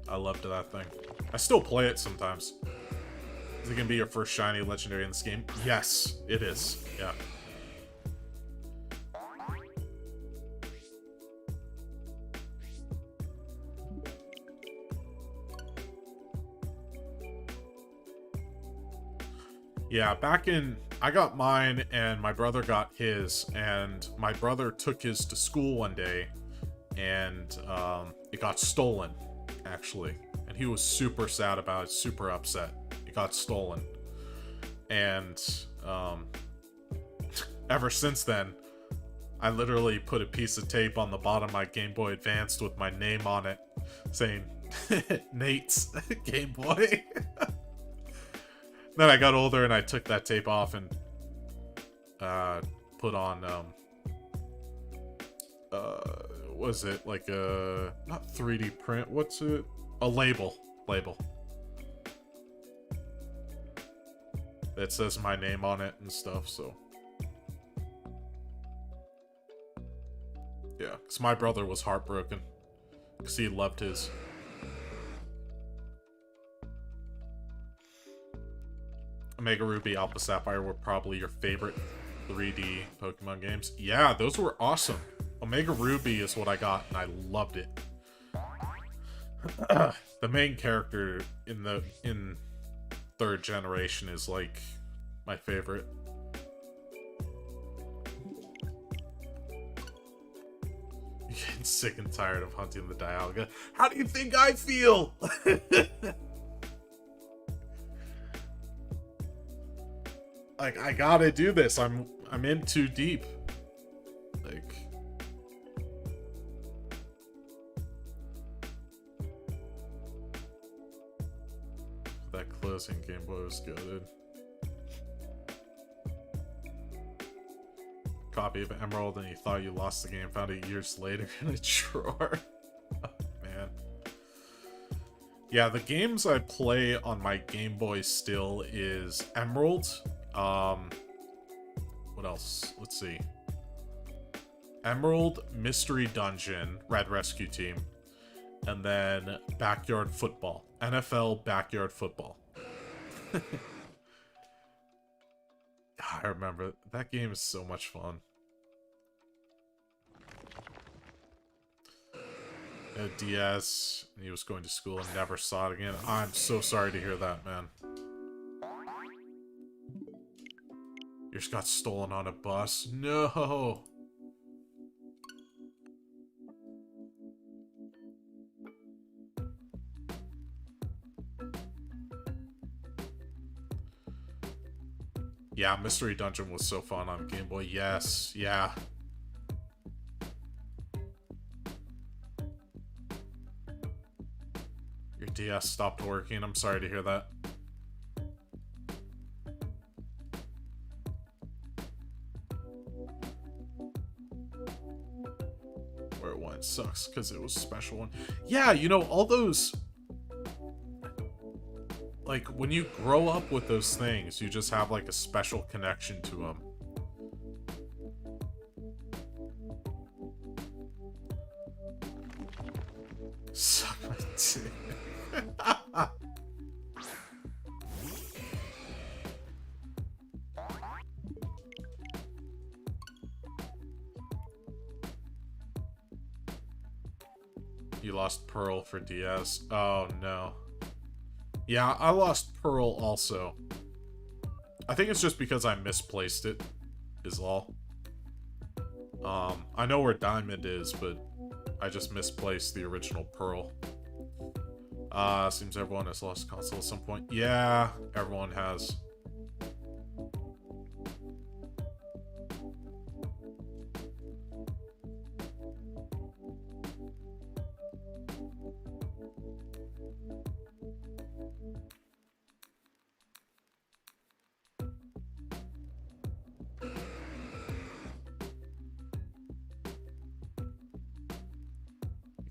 I loved that thing. I still play it sometimes. Is it gonna be your first shiny legendary in this game? Yes, it is. Yeah. Yeah, I got mine and my brother got his, and my brother took his to school one day, and it got stolen, actually. And he was super sad about it, super upset. It got stolen. And ever since then, I literally put a piece of tape on the bottom of my Game Boy Advanced with my name on it, saying, Nate's Game Boy. Then I got older and I took that tape off and put on was it like a not 3D print, what's it? A label that says my name on it and stuff. So yeah, because my brother was heartbroken because he loved his. Omega Ruby, Alpha Sapphire were probably your favorite 3D Pokemon games. Yeah, those were awesome. Omega Ruby is what I got, and I loved it. The main character in third generation is like my favorite. You're getting sick and tired of hunting the Dialga. How do you think I feel? Like, I gotta do this. I'm in too deep. Like, that closing Game Boy was good. Copy of Emerald, and you thought you lost the game, found it years later in a drawer. Oh, man. Yeah, the games I play on my Game Boy still is Emerald. What else? Let's see. Emerald, Mystery Dungeon, Red Rescue Team, and then Backyard Football. NFL Backyard Football. I remember. That game is so much fun. a DS, and he was going to school and never saw it again. I'm so sorry to hear that, man. Yours got stolen on a bus. No. Yeah, Mystery Dungeon was so fun on Game Boy. Yes, yeah. Your DS stopped working. I'm sorry to hear that. Where it went sucks because it was a special one. Yeah, you know, all those... Like, when you grow up with those things, you just have, like, a special connection to them. Suck my dick. You lost Pearl for DS. Oh, no. Yeah, I lost Pearl also. I think it's just because I misplaced it, is all. I know where Diamond is, but I just misplaced the original Pearl. Seems everyone has lost a console at some point. Yeah, everyone has.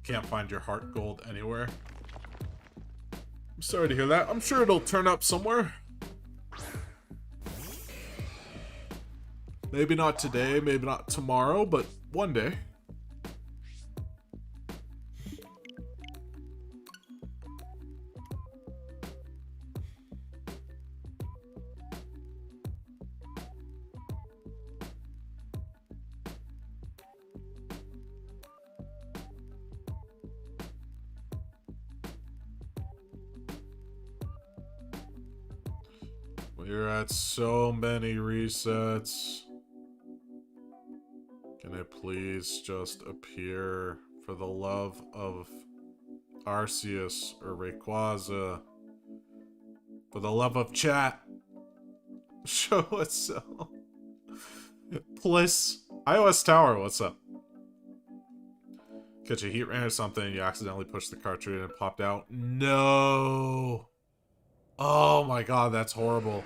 Can't find your heart gold anywhere. I'm sorry to hear that. I'm sure it'll turn up somewhere. Maybe not today, maybe not tomorrow, but one day. We're at so many resets. Can it please just appear for the love of Arceus or Rayquaza? For the love of chat. Show itself. Please. iOS Tower, what's up? Catch a heat ray or something, you accidentally pushed the cartridge and it popped out. No. Oh my god, that's horrible.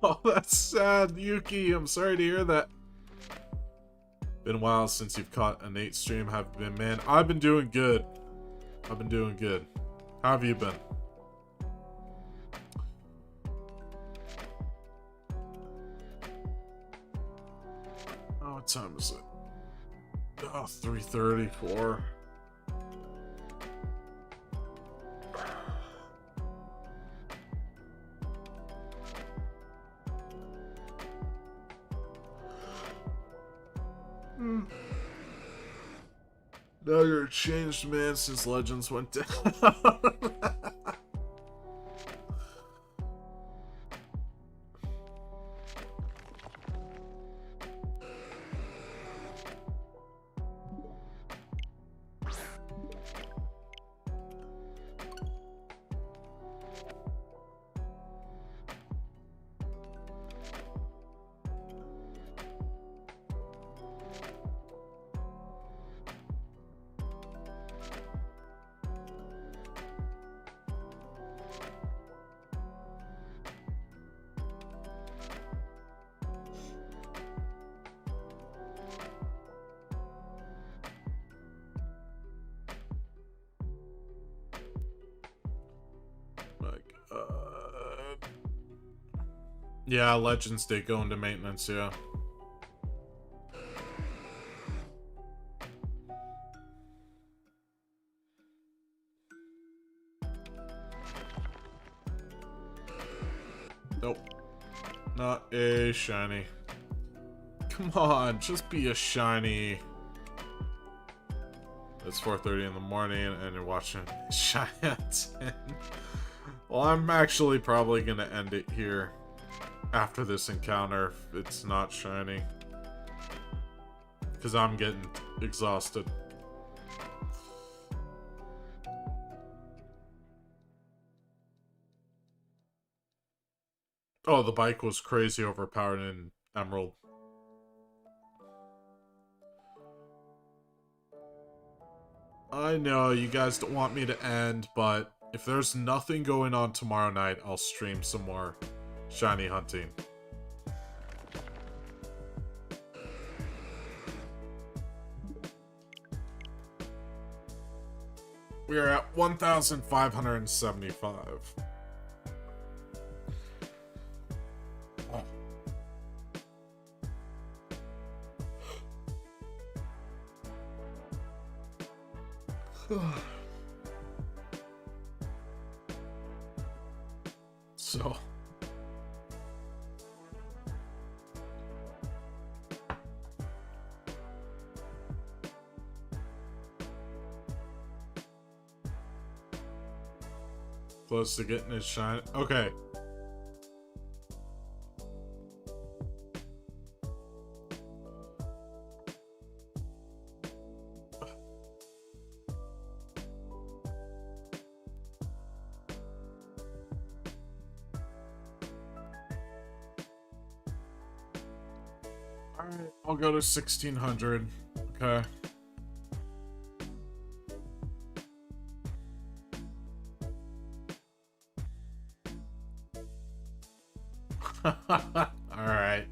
Oh, that's sad, Yuki. I'm sorry to hear that. Been a while since you've caught a Nate stream. Have you been, man? I've been doing good. I've been doing good. How have you been? Oh, what time is it? Oh, 3:34. Now you're a changed man since Legends went down. Yeah, Legends did go into maintenance, yeah. Nope. Not a shiny. Come on, just be a shiny. It's 4:30 in the morning and you're watching Shiny at 10. Well, I'm actually probably going to end it here after this encounter if it's not shiny. Because I'm getting exhausted. Oh, the bike was crazy overpowered in Emerald. I know you guys don't want me to end, but if there's nothing going on tomorrow night, I'll stream some more shiny hunting. We are at 1,575. So close to getting his shine. Okay. Alright, I'll go to 1,600. Okay. Alright.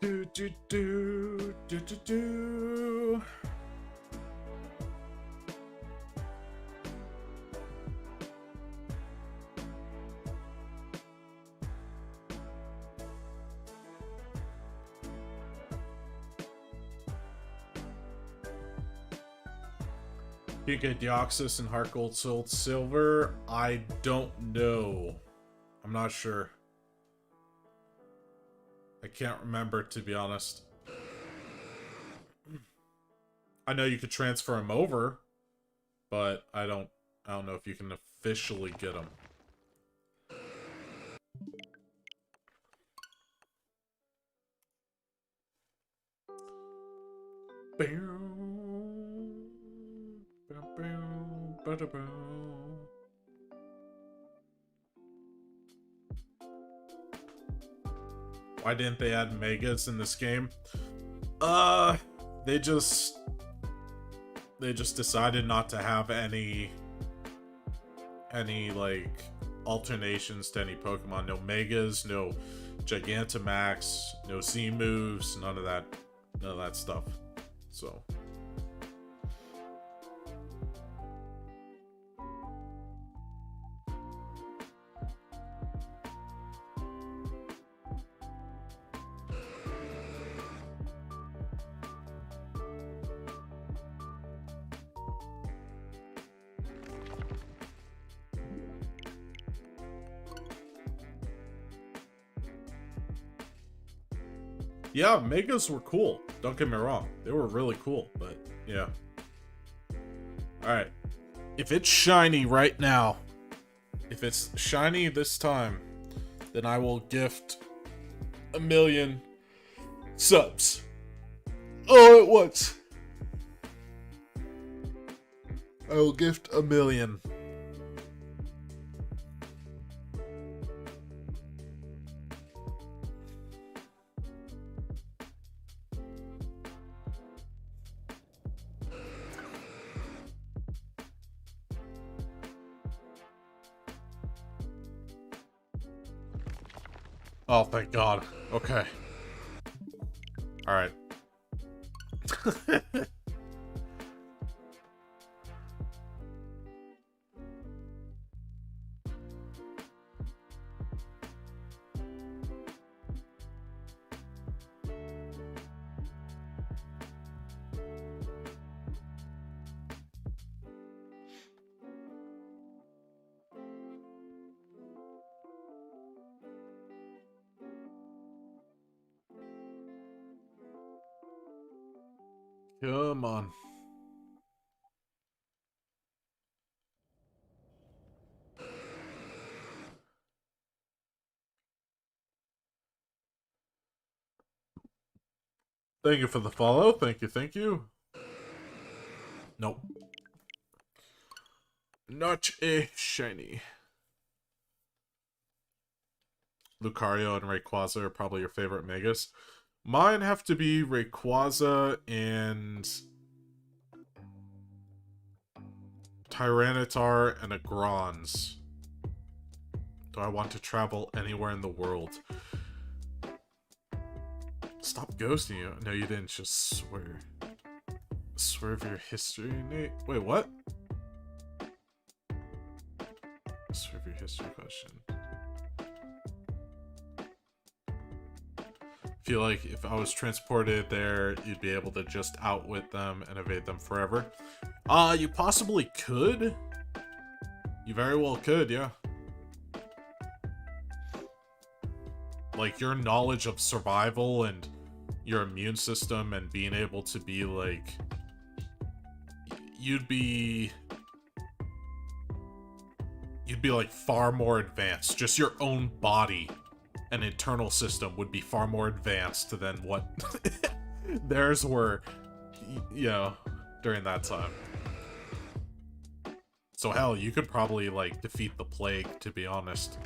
Do. You get Deoxys and Heart Gold Soul Silver? I don't know. I'm not sure. I can't remember, to be honest. I know you could transfer him over, but I don't know if you can officially get him. Why didn't they add megas in this game? They just decided not to have any like alternations to any Pokemon. No megas, no Gigantamax, no Z moves, none of that stuff. So yeah, megas were cool. Don't get me wrong. They were really cool, but yeah. Alright. If it's shiny right now, If it's shiny this time, then I will gift 1,000,000 subs. All at once. I will gift 1,000,000. Oh, thank God. Okay. Alright. Come on. Thank you for the follow. Thank you, thank you. Nope. Not a shiny. Lucario and Rayquaza are probably your favorite megas. Mine have to be Rayquaza and Tyranitar and a Grons. Do I want to travel anywhere in the world? Stop ghosting you. No, you didn't. Just swear. Swerve your history, Nate. Wait, what? Swerve your history question. Feel like if I was transported there, you'd be able to just outwit them and evade them forever. You possibly could. You very well could, yeah. Like, your knowledge of survival and your immune system and being able to be, like... You'd be, like, far more advanced. Just your own body and internal system would be far more advanced than what theirs were, you know, during that time. So hell, you could probably, like, defeat the plague, to be honest.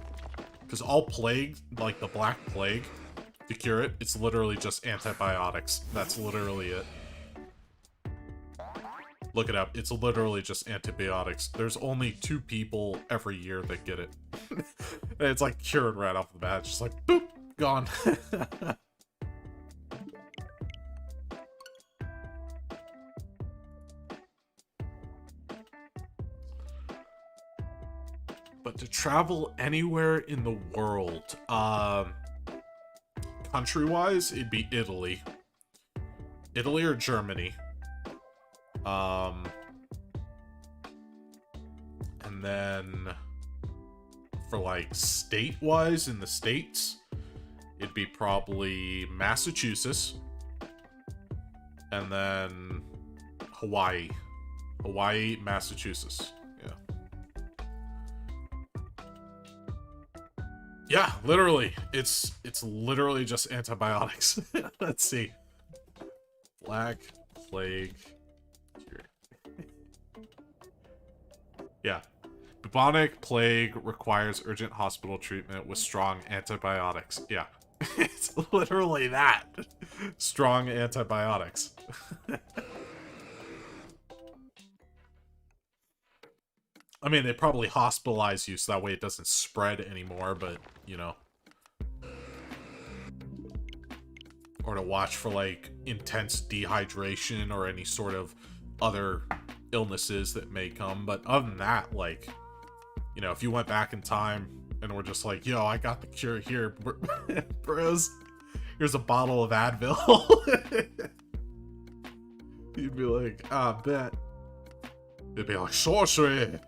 Because all plague, like the Black Plague, to cure it, it's literally just antibiotics. That's literally it. Look it up. It's literally just antibiotics. There's only 2 people every year that get it. And it's like cured right off the bat. Just like, boop, gone. But to travel anywhere in the world, country-wise, it'd be Italy. Italy or Germany. And then for like state-wise in the States, it'd be probably Massachusetts. And then Hawaii. Hawaii, Massachusetts. Yeah. Yeah, literally. It's literally just antibiotics. Let's see. Black Plague. Yeah. Bubonic plague requires urgent hospital treatment with strong antibiotics. Yeah. It's literally that. Strong antibiotics. I mean, they probably hospitalize you so that way it doesn't spread anymore, but, you know. Or to watch for, like, intense dehydration or any sort of other illnesses that may come. But other than that, like, you know, if you went back in time and were just like, yo, I got the cure here, bros, here's a bottle of Advil. You'd be like, ah, bet. You'd be like, sorcery.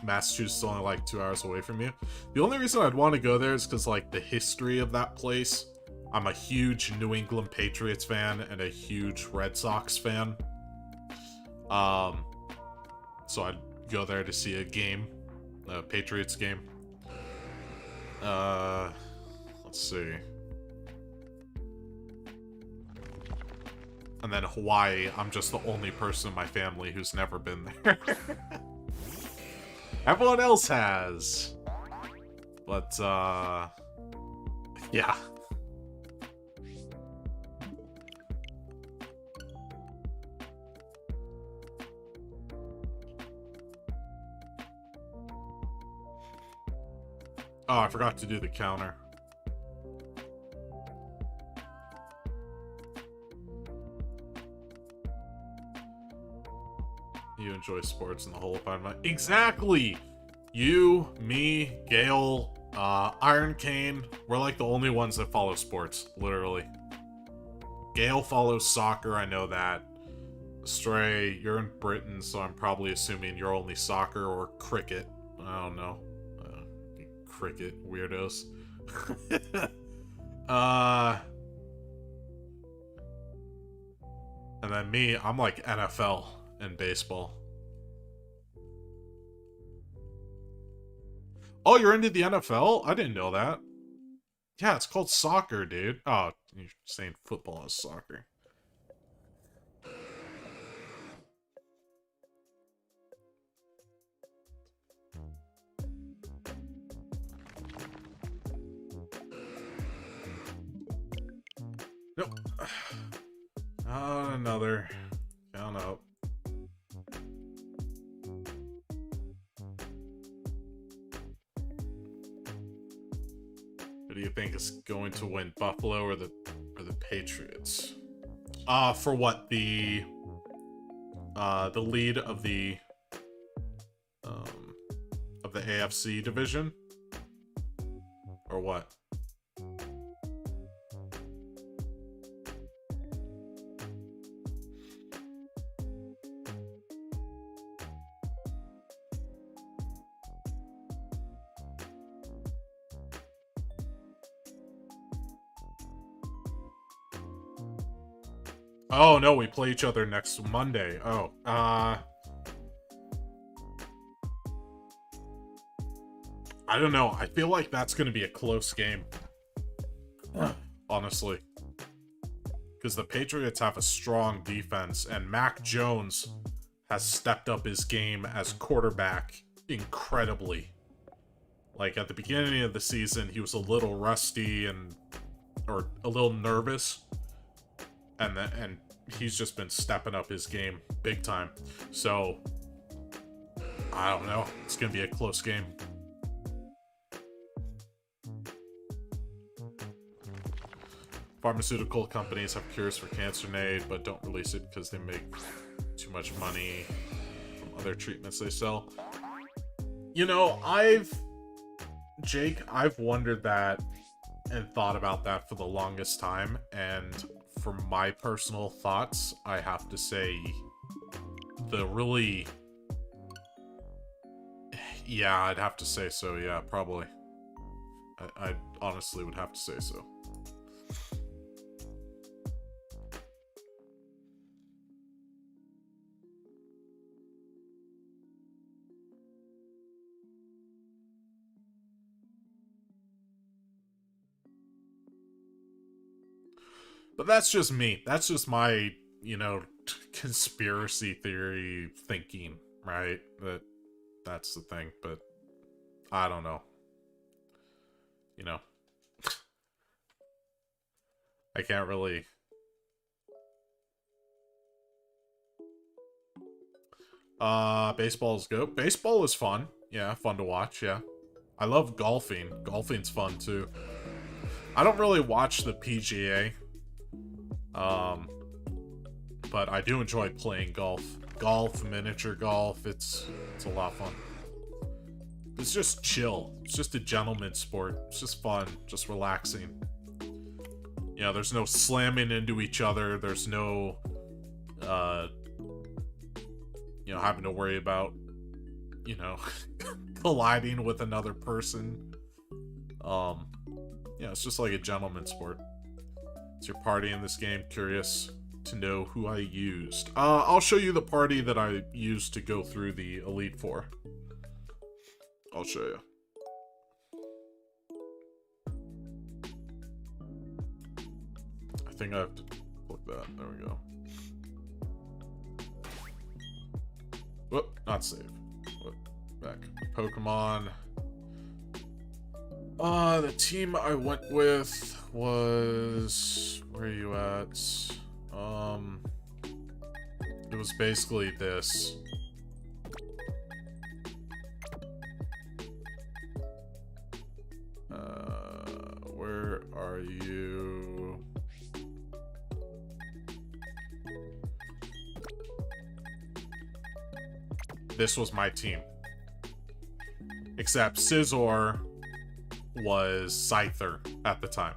Massachusetts is only like 2 hours away from you. The only reason I'd want to go there is because, like, the history of that place. I'm a huge New England Patriots fan and a huge Red Sox fan. So I'd go there to see a game, a Patriots game. Let's see. And then Hawaii, I'm just the only person in my family who's never been there. Everyone else has. But, yeah. Oh, I forgot to do the counter. You enjoy sports in the whole environment. Exactly! You, me, Gale, Iron Cane, we're like the only ones that follow sports, literally. Gale follows soccer, I know that. Stray, you're in Britain, so I'm probably assuming you're only soccer or cricket. I don't know. Cricket weirdos. And then me, I'm like NFL and baseball. Oh, you're into the NFL? I didn't know that. Yeah, it's called soccer, dude. Oh, you're saying football is soccer. Nope. Another count up. Who do you think is going to win, Buffalo or the Patriots? For what, the lead of the AFC division, or what? Oh, no, we play each other next Monday. Oh, I don't know. I feel like that's going to be a close game. Honestly. Because the Patriots have a strong defense, and Mac Jones has stepped up his game as quarterback incredibly. Like, at the beginning of the season, he was a little rusty or a little nervous. And he's just been stepping up his game big time. So, I don't know. It's going to be a close game. Pharmaceutical companies have cures for cancer made, but don't release it because they make too much money from other treatments they sell. You know, I've wondered that and thought about that for the longest time, and for my personal thoughts, I have to say yeah, I'd have to say so, yeah, probably. I honestly would have to say so. But that's just me. That's just my, conspiracy theory thinking, right? That's the thing, but I don't know. I can't really... Baseball's good. Baseball is fun. Yeah, fun to watch, yeah. I love golfing. Golfing's fun, too. I don't really watch the PGA. But I do enjoy playing golf. Golf, miniature golf, it's a lot of fun. It's just chill. It's just a gentleman's sport. It's just fun, just relaxing. There's no slamming into each other. There's no, having to worry about, colliding with another person. It's just like a gentleman's sport. Is your party in this game? Curious. to know who I used. I'll show you the party that I used to go through the Elite Four. I'll show you. I think I have to click that. There we go. Whoop, not save. Whoop, back. Pokemon. The team I went with was... Where are you at? It was basically this. Where are you? This was my team. Except Scizor was Scyther at the time.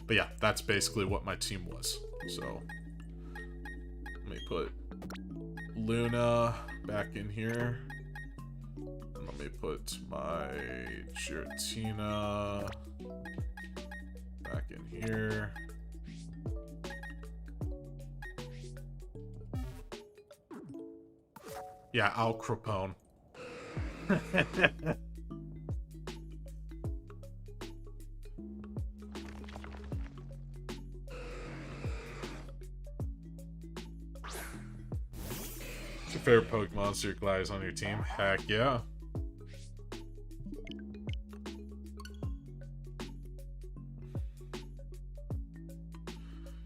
But yeah, that's basically what my team was. So, let me put Luna back in here. And let me put my Giratina back in here. Yeah, Al Capone. Your favorite Pokemon, so you're glad he's on your team? Heck yeah.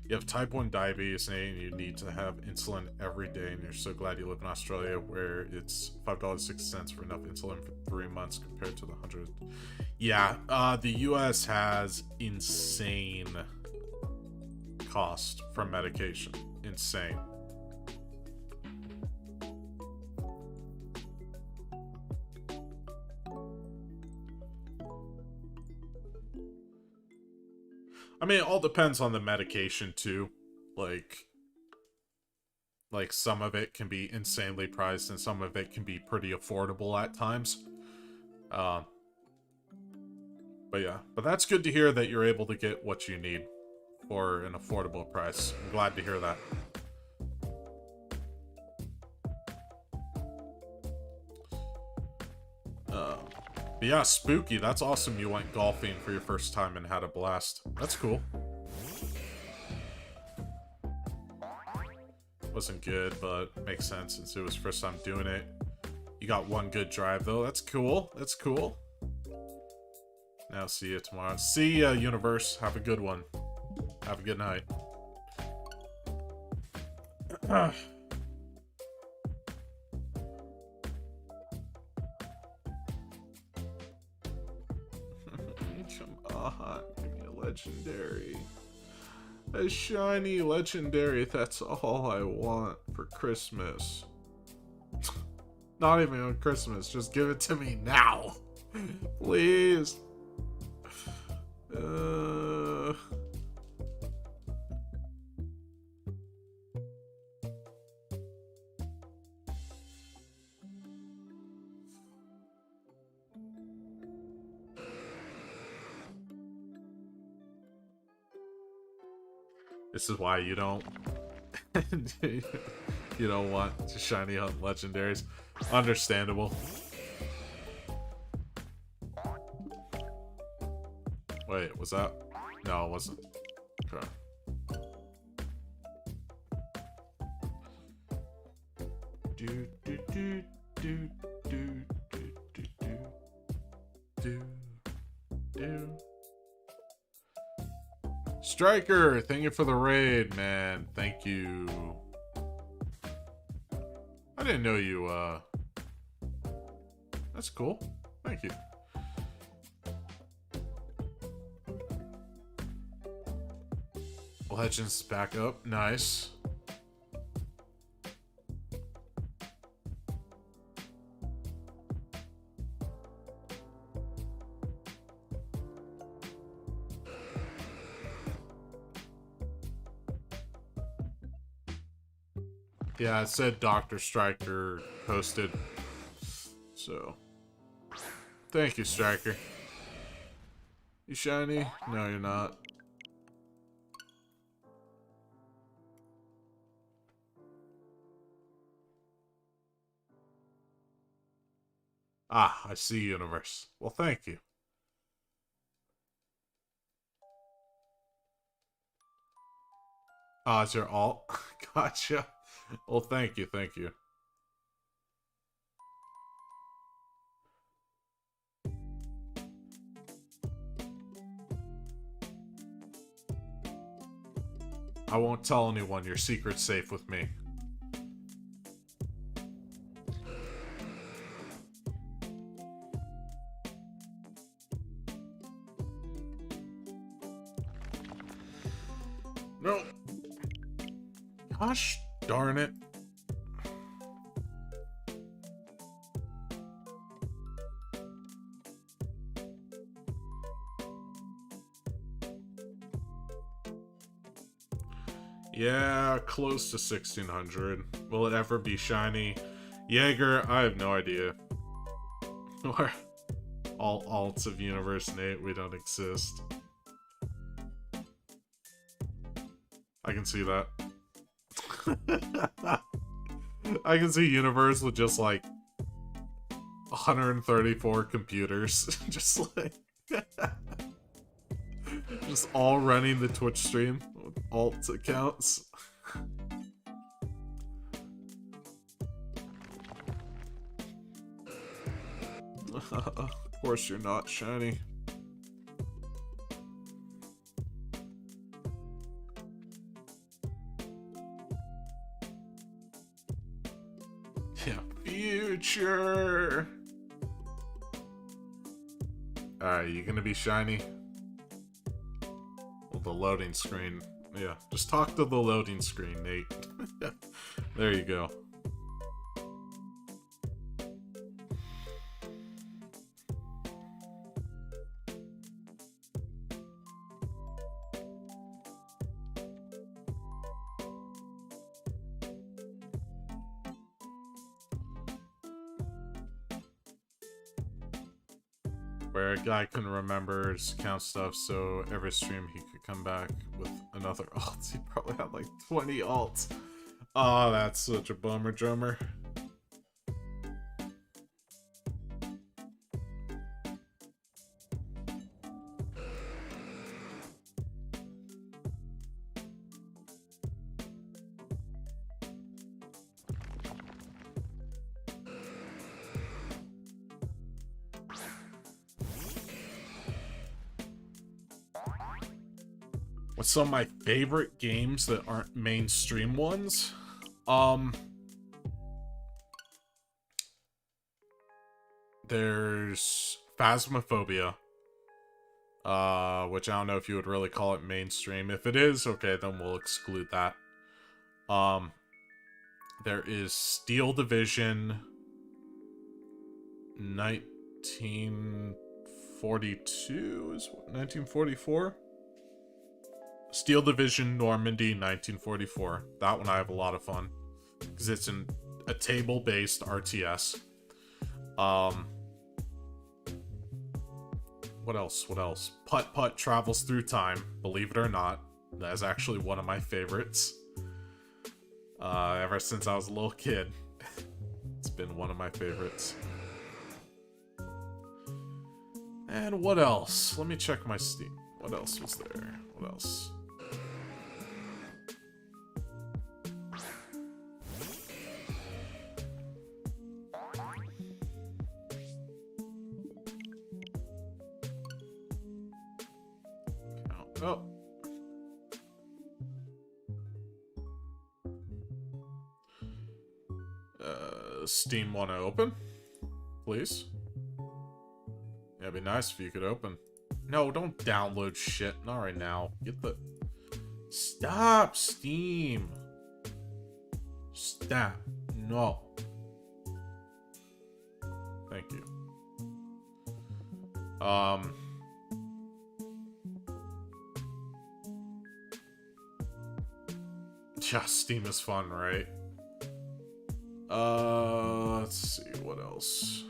You have type 1 diabetes and you need to have insulin every day, and you're so glad you live in Australia where it's $5.60 for enough insulin for 3 months compared to the 100. Yeah, the US has insane cost for medication. Insane. I mean, it all depends on the medication, too. Like some of it can be insanely priced, and some of it can be pretty affordable at times. But yeah. But that's good to hear that you're able to get what you need for an affordable price. I'm glad to hear that. But yeah, spooky. That's awesome you went golfing for your first time and had a blast. That's cool. Wasn't good, but makes sense since it was first time doing it. You got one good drive, though. That's cool. That's cool. Now, see you tomorrow. See ya, universe. Have a good one. Have a good night. Give me a legendary. A shiny legendary, that's all I want for Christmas. Not even on Christmas, just give it to me now. Please. This is why you don't you don't want to shiny hunt legendaries. Understandable. Wait, was that? No, it wasn't. Okay. Do do do do do do do do do. Striker, thank you for the raid, man. Thank you. I didn't know you, That's cool. Thank you. Legends back up. Nice. Yeah, it said Dr. Striker posted. So, thank you, Striker. You shiny? No, you're not. Ah, I see, universe. Well, thank you. Ah, it's your alt? Gotcha. Well, thank you, thank you. I won't tell anyone your secret's safe with me. No. Gosh darn it. Yeah, close to 1600. Will it ever be shiny? Jaeger, I have no idea. Or all alts of Universe Nate, we don't exist. I can see that. I can see Universe with just like 134 computers. Just like just all running the Twitch stream with alt accounts. Of course you're not shiny. Yeah, future. Alright, you gonna be shiny? Well, the loading screen. Yeah, just talk to the loading screen, Nate. There you go. Where a guy couldn't remember his account stuff, so every stream he could come back with another alt. He probably had like 20 alts. Oh, that's such a bummer, drummer. What's some of my favorite games that aren't mainstream ones? There's Phasmophobia. Which I don't know if you would really call it mainstream. If it is, okay, then we'll exclude that. There is Steel Division 1942 is 1944? Steel Division Normandy 1944. That one I have a lot of fun. Because it's a table-based RTS. What else? What else? Putt Putt Travels Through Time. Believe it or not. That is actually one of my favorites. Ever since I was a little kid. It's been one of my favorites. And what else? Let me check my Steam. What else was there? What else? Oh. Steam wanna open? Please? Yeah, it'd be nice if you could open. No, don't download shit. Not right now. Get the... Stop, Steam. Stop. No. Thank you. Yeah, Steam is fun, right? Let's see, what else?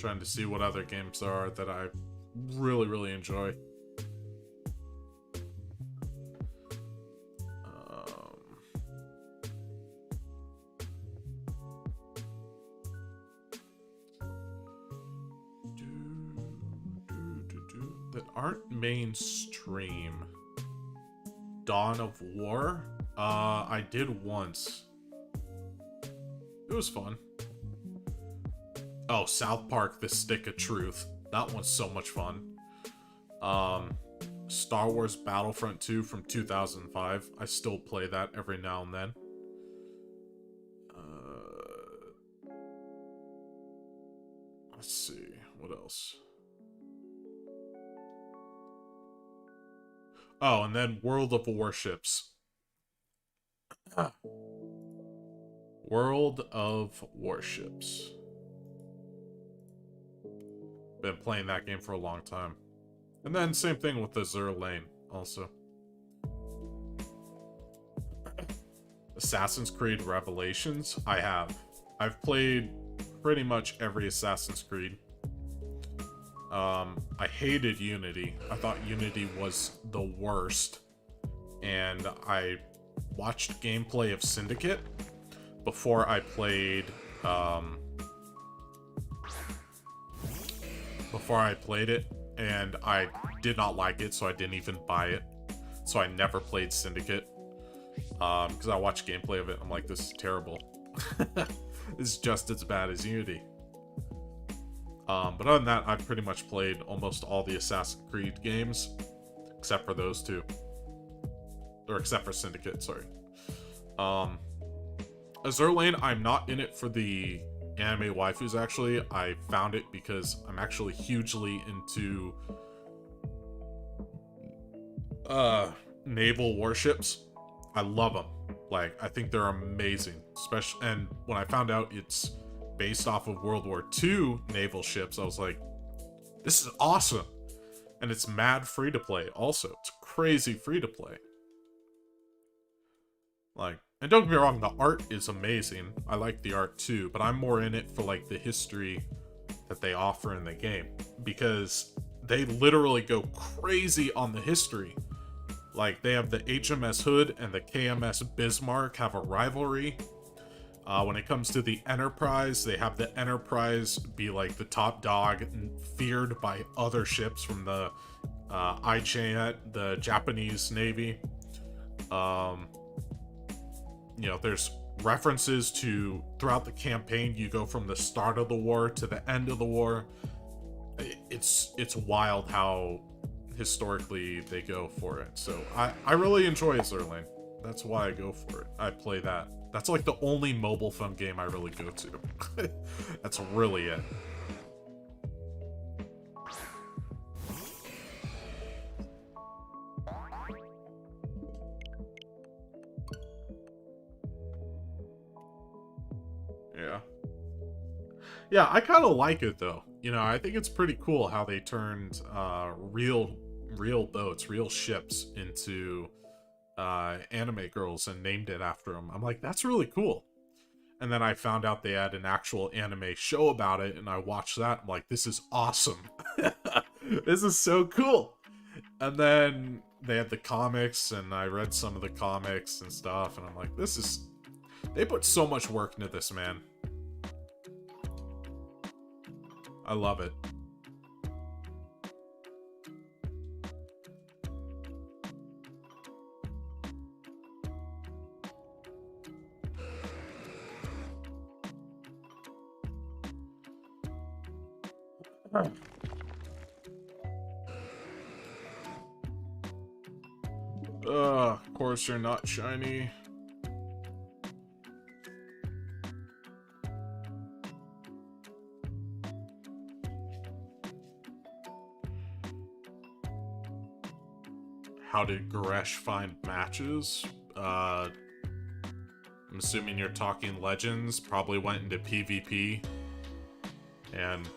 Trying to see what other games there are that I really, really enjoy. That aren't mainstream. Dawn of War? I did once. It was fun. Oh, South Park, The Stick of Truth. That one's so much fun. Star Wars Battlefront 2 from 2005. I still play that every now and then. Let's see. What else? Oh, and then World of Warships. World of Warships. Been playing that game for a long time. And then same thing with Azure Lane, also. Assassin's Creed Revelations, I have. I've played pretty much every Assassin's Creed. I hated Unity. I thought Unity was the worst. And I watched gameplay of Syndicate before I played, it, and I did not like it, so I didn't even buy it. So I never played Syndicate. Because I watched gameplay of it, I'm like, this is terrible. This is just as bad as Unity. But other than that, I've pretty much played almost all the Assassin's Creed games, except for those two. Or except for Syndicate, sorry. Azure Lane, I'm not in it for the anime waifus, actually. I found it because I'm actually hugely into naval warships. I love them. Like, I think they're amazing. Especially, and when I found out it's based off of World War II naval ships, I was like, this is awesome. And it's mad free to play also. It's crazy free to play. Like, and don't get me wrong, the art is amazing. I like the art too, but I'm more in it for like the history that they offer in the game, because they literally go crazy on the history. Like, they have the HMS Hood and the KMS Bismarck have a rivalry. When it comes to the Enterprise, they have the Enterprise be like the top dog and feared by other ships from the ICHAT, the Japanese Navy. You know, there's references to throughout the campaign. You go from the start of the war to the end of the war. It's wild how historically they go for it. So I really enjoy Azure Lane. That's why I go for it. I play that. That's like the only mobile phone game I really go to. That's really it. Yeah. Yeah, I kind of like it though. You know, I think it's pretty cool how they turned real boats, real ships into anime girls and named it after them. I'm like, that's really cool. And then I found out they had an actual anime show about it, and I watched that. I'm like, this is awesome. This is so cool. And then they had the comics, and I read some of the comics and stuff, and I'm like, this is... They put so much work into this, man. I love it. Of course you're not shiny. How did Goresh find matches? I'm assuming you're talking Legends. Probably went into PvP and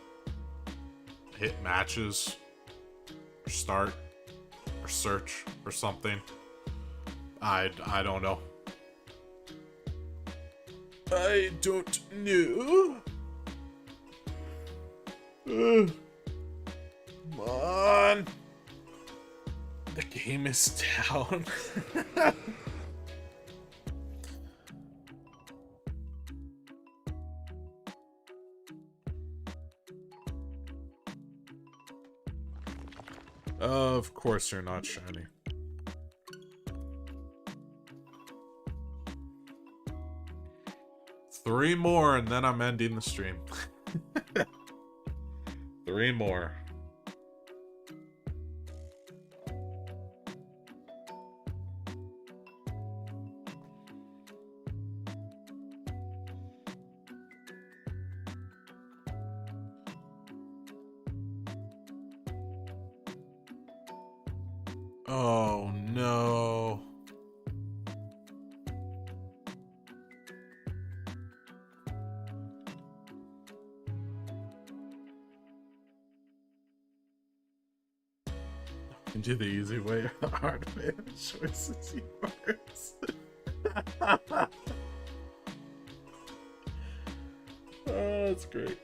hit matches, or start, or search, or something. I don't know. I don't know. Come on. The game is down. Of course you're not shiny. Three more and then I'm ending the stream. 3 more. Oh no. Do the easy way or the hard way. Choice is yours. Oh, that's great.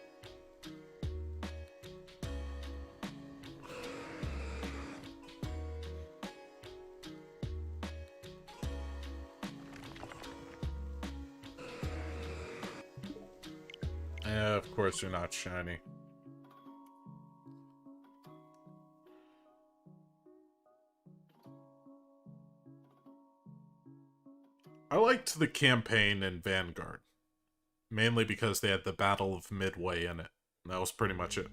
Yeah, of course you're not shiny. I liked the campaign in Vanguard. Mainly because they had the Battle of Midway in it. That was pretty much it.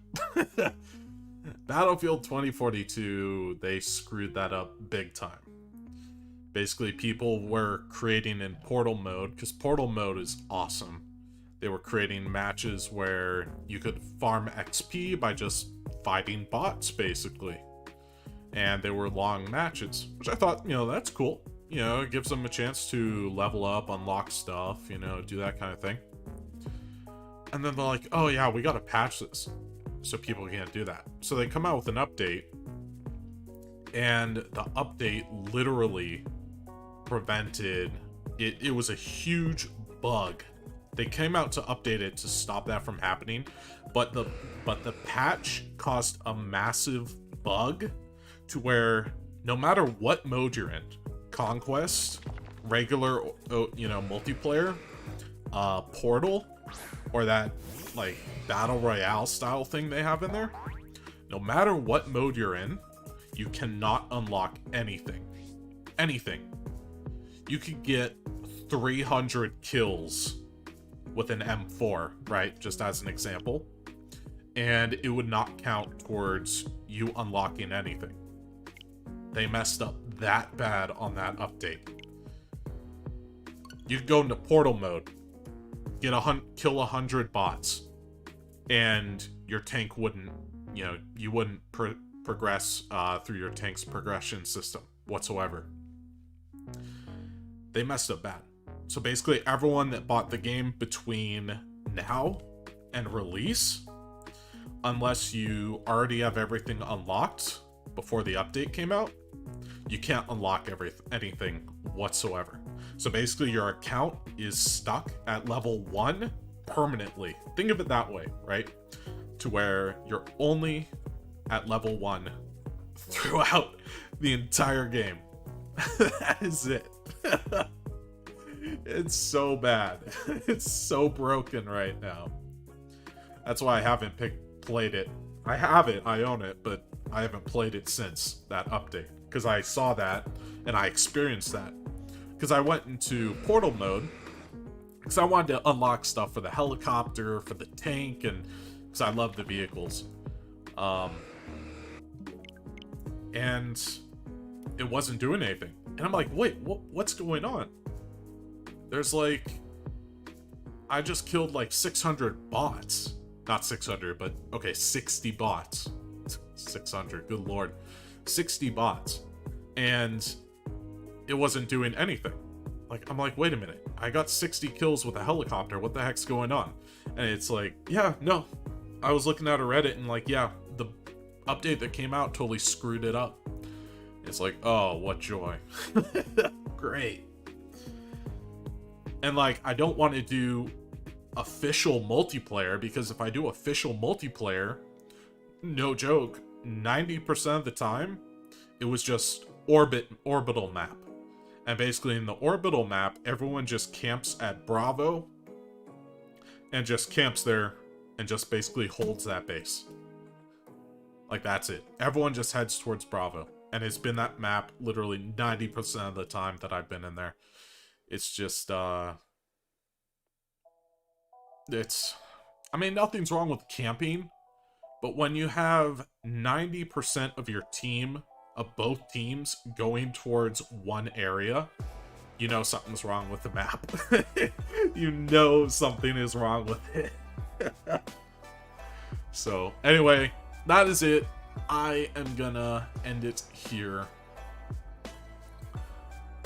Battlefield 2042, they screwed that up big time. Basically, people were creating in Portal mode, because Portal mode is awesome. They were creating matches where you could farm XP by just fighting bots, basically. And they were long matches, which I thought, you know, that's cool. You know, it gives them a chance to level up, unlock stuff, you know, do that kind of thing. And then they're like, oh yeah, we gotta patch this so people can't do that. So they come out with an update, and the update literally prevented it. It was a huge bug. They came out to update it to stop that from happening, but the patch caused a massive bug to where no matter what mode you're in, Conquest, regular, you know, multiplayer, Portal, or that, like, Battle Royale style thing they have in there, no matter what mode you're in, you cannot unlock anything. Anything. You could get 300 kills with an M4, right? Just as an example. And it would not count towards you unlocking anything. They messed up that bad on that update. You could go into Portal mode, get kill 100 bots, and your tank wouldn't, you know, you wouldn't progress through your tank's progression system whatsoever. They messed up bad. So basically everyone that bought the game between now and release, unless you already have everything unlocked before the update came out, you can't unlock anything whatsoever. So basically your account is stuck at level 1 permanently. Think of it that way, right? To where you're only at level 1 throughout the entire game. That is it. It's so bad. It's so broken right now. That's why I haven't played it. I have it, I own it, but I haven't played it since that update. Because I saw that, and I experienced that. Because I went into Portal mode, because I wanted to unlock stuff for the helicopter, for the tank, and because I love the vehicles. And it wasn't doing anything. And I'm like, wait, what's going on? There's like, I just killed like 600 bots. Not 600, but okay, 60 bots. 600, good lord. 60 bots. And it wasn't doing anything. Like, I'm like, wait a minute. I got 60 kills with a helicopter. What the heck's going on? And it's like, yeah, no. I was looking at a Reddit and like, yeah, the update that came out totally screwed it up. It's like, oh, what joy. Great. And like, I don't want to do official multiplayer, because if I do official multiplayer, no joke, 90% of the time, it was just orbital map. And basically in the orbital map, everyone just camps at Bravo and just camps there and just basically holds that base. Like, that's it. Everyone just heads towards Bravo. And it's been that map literally 90% of the time that I've been in there. It's just, I mean, nothing's wrong with camping, but when you have 90% of your team, of both teams, going towards one area, you know something's wrong with the map. You know something is wrong with it. So, anyway, that is it. I am gonna end it here.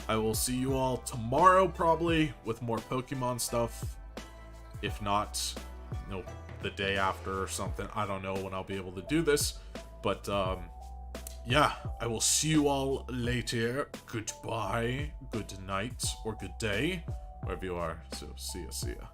I will see you all tomorrow, probably, with more Pokemon stuff. If not, you know, the day after or something. I don't know when I'll be able to do this. But, yeah, I will see you all later. Goodbye, good night, or good day, wherever you are. So, see ya.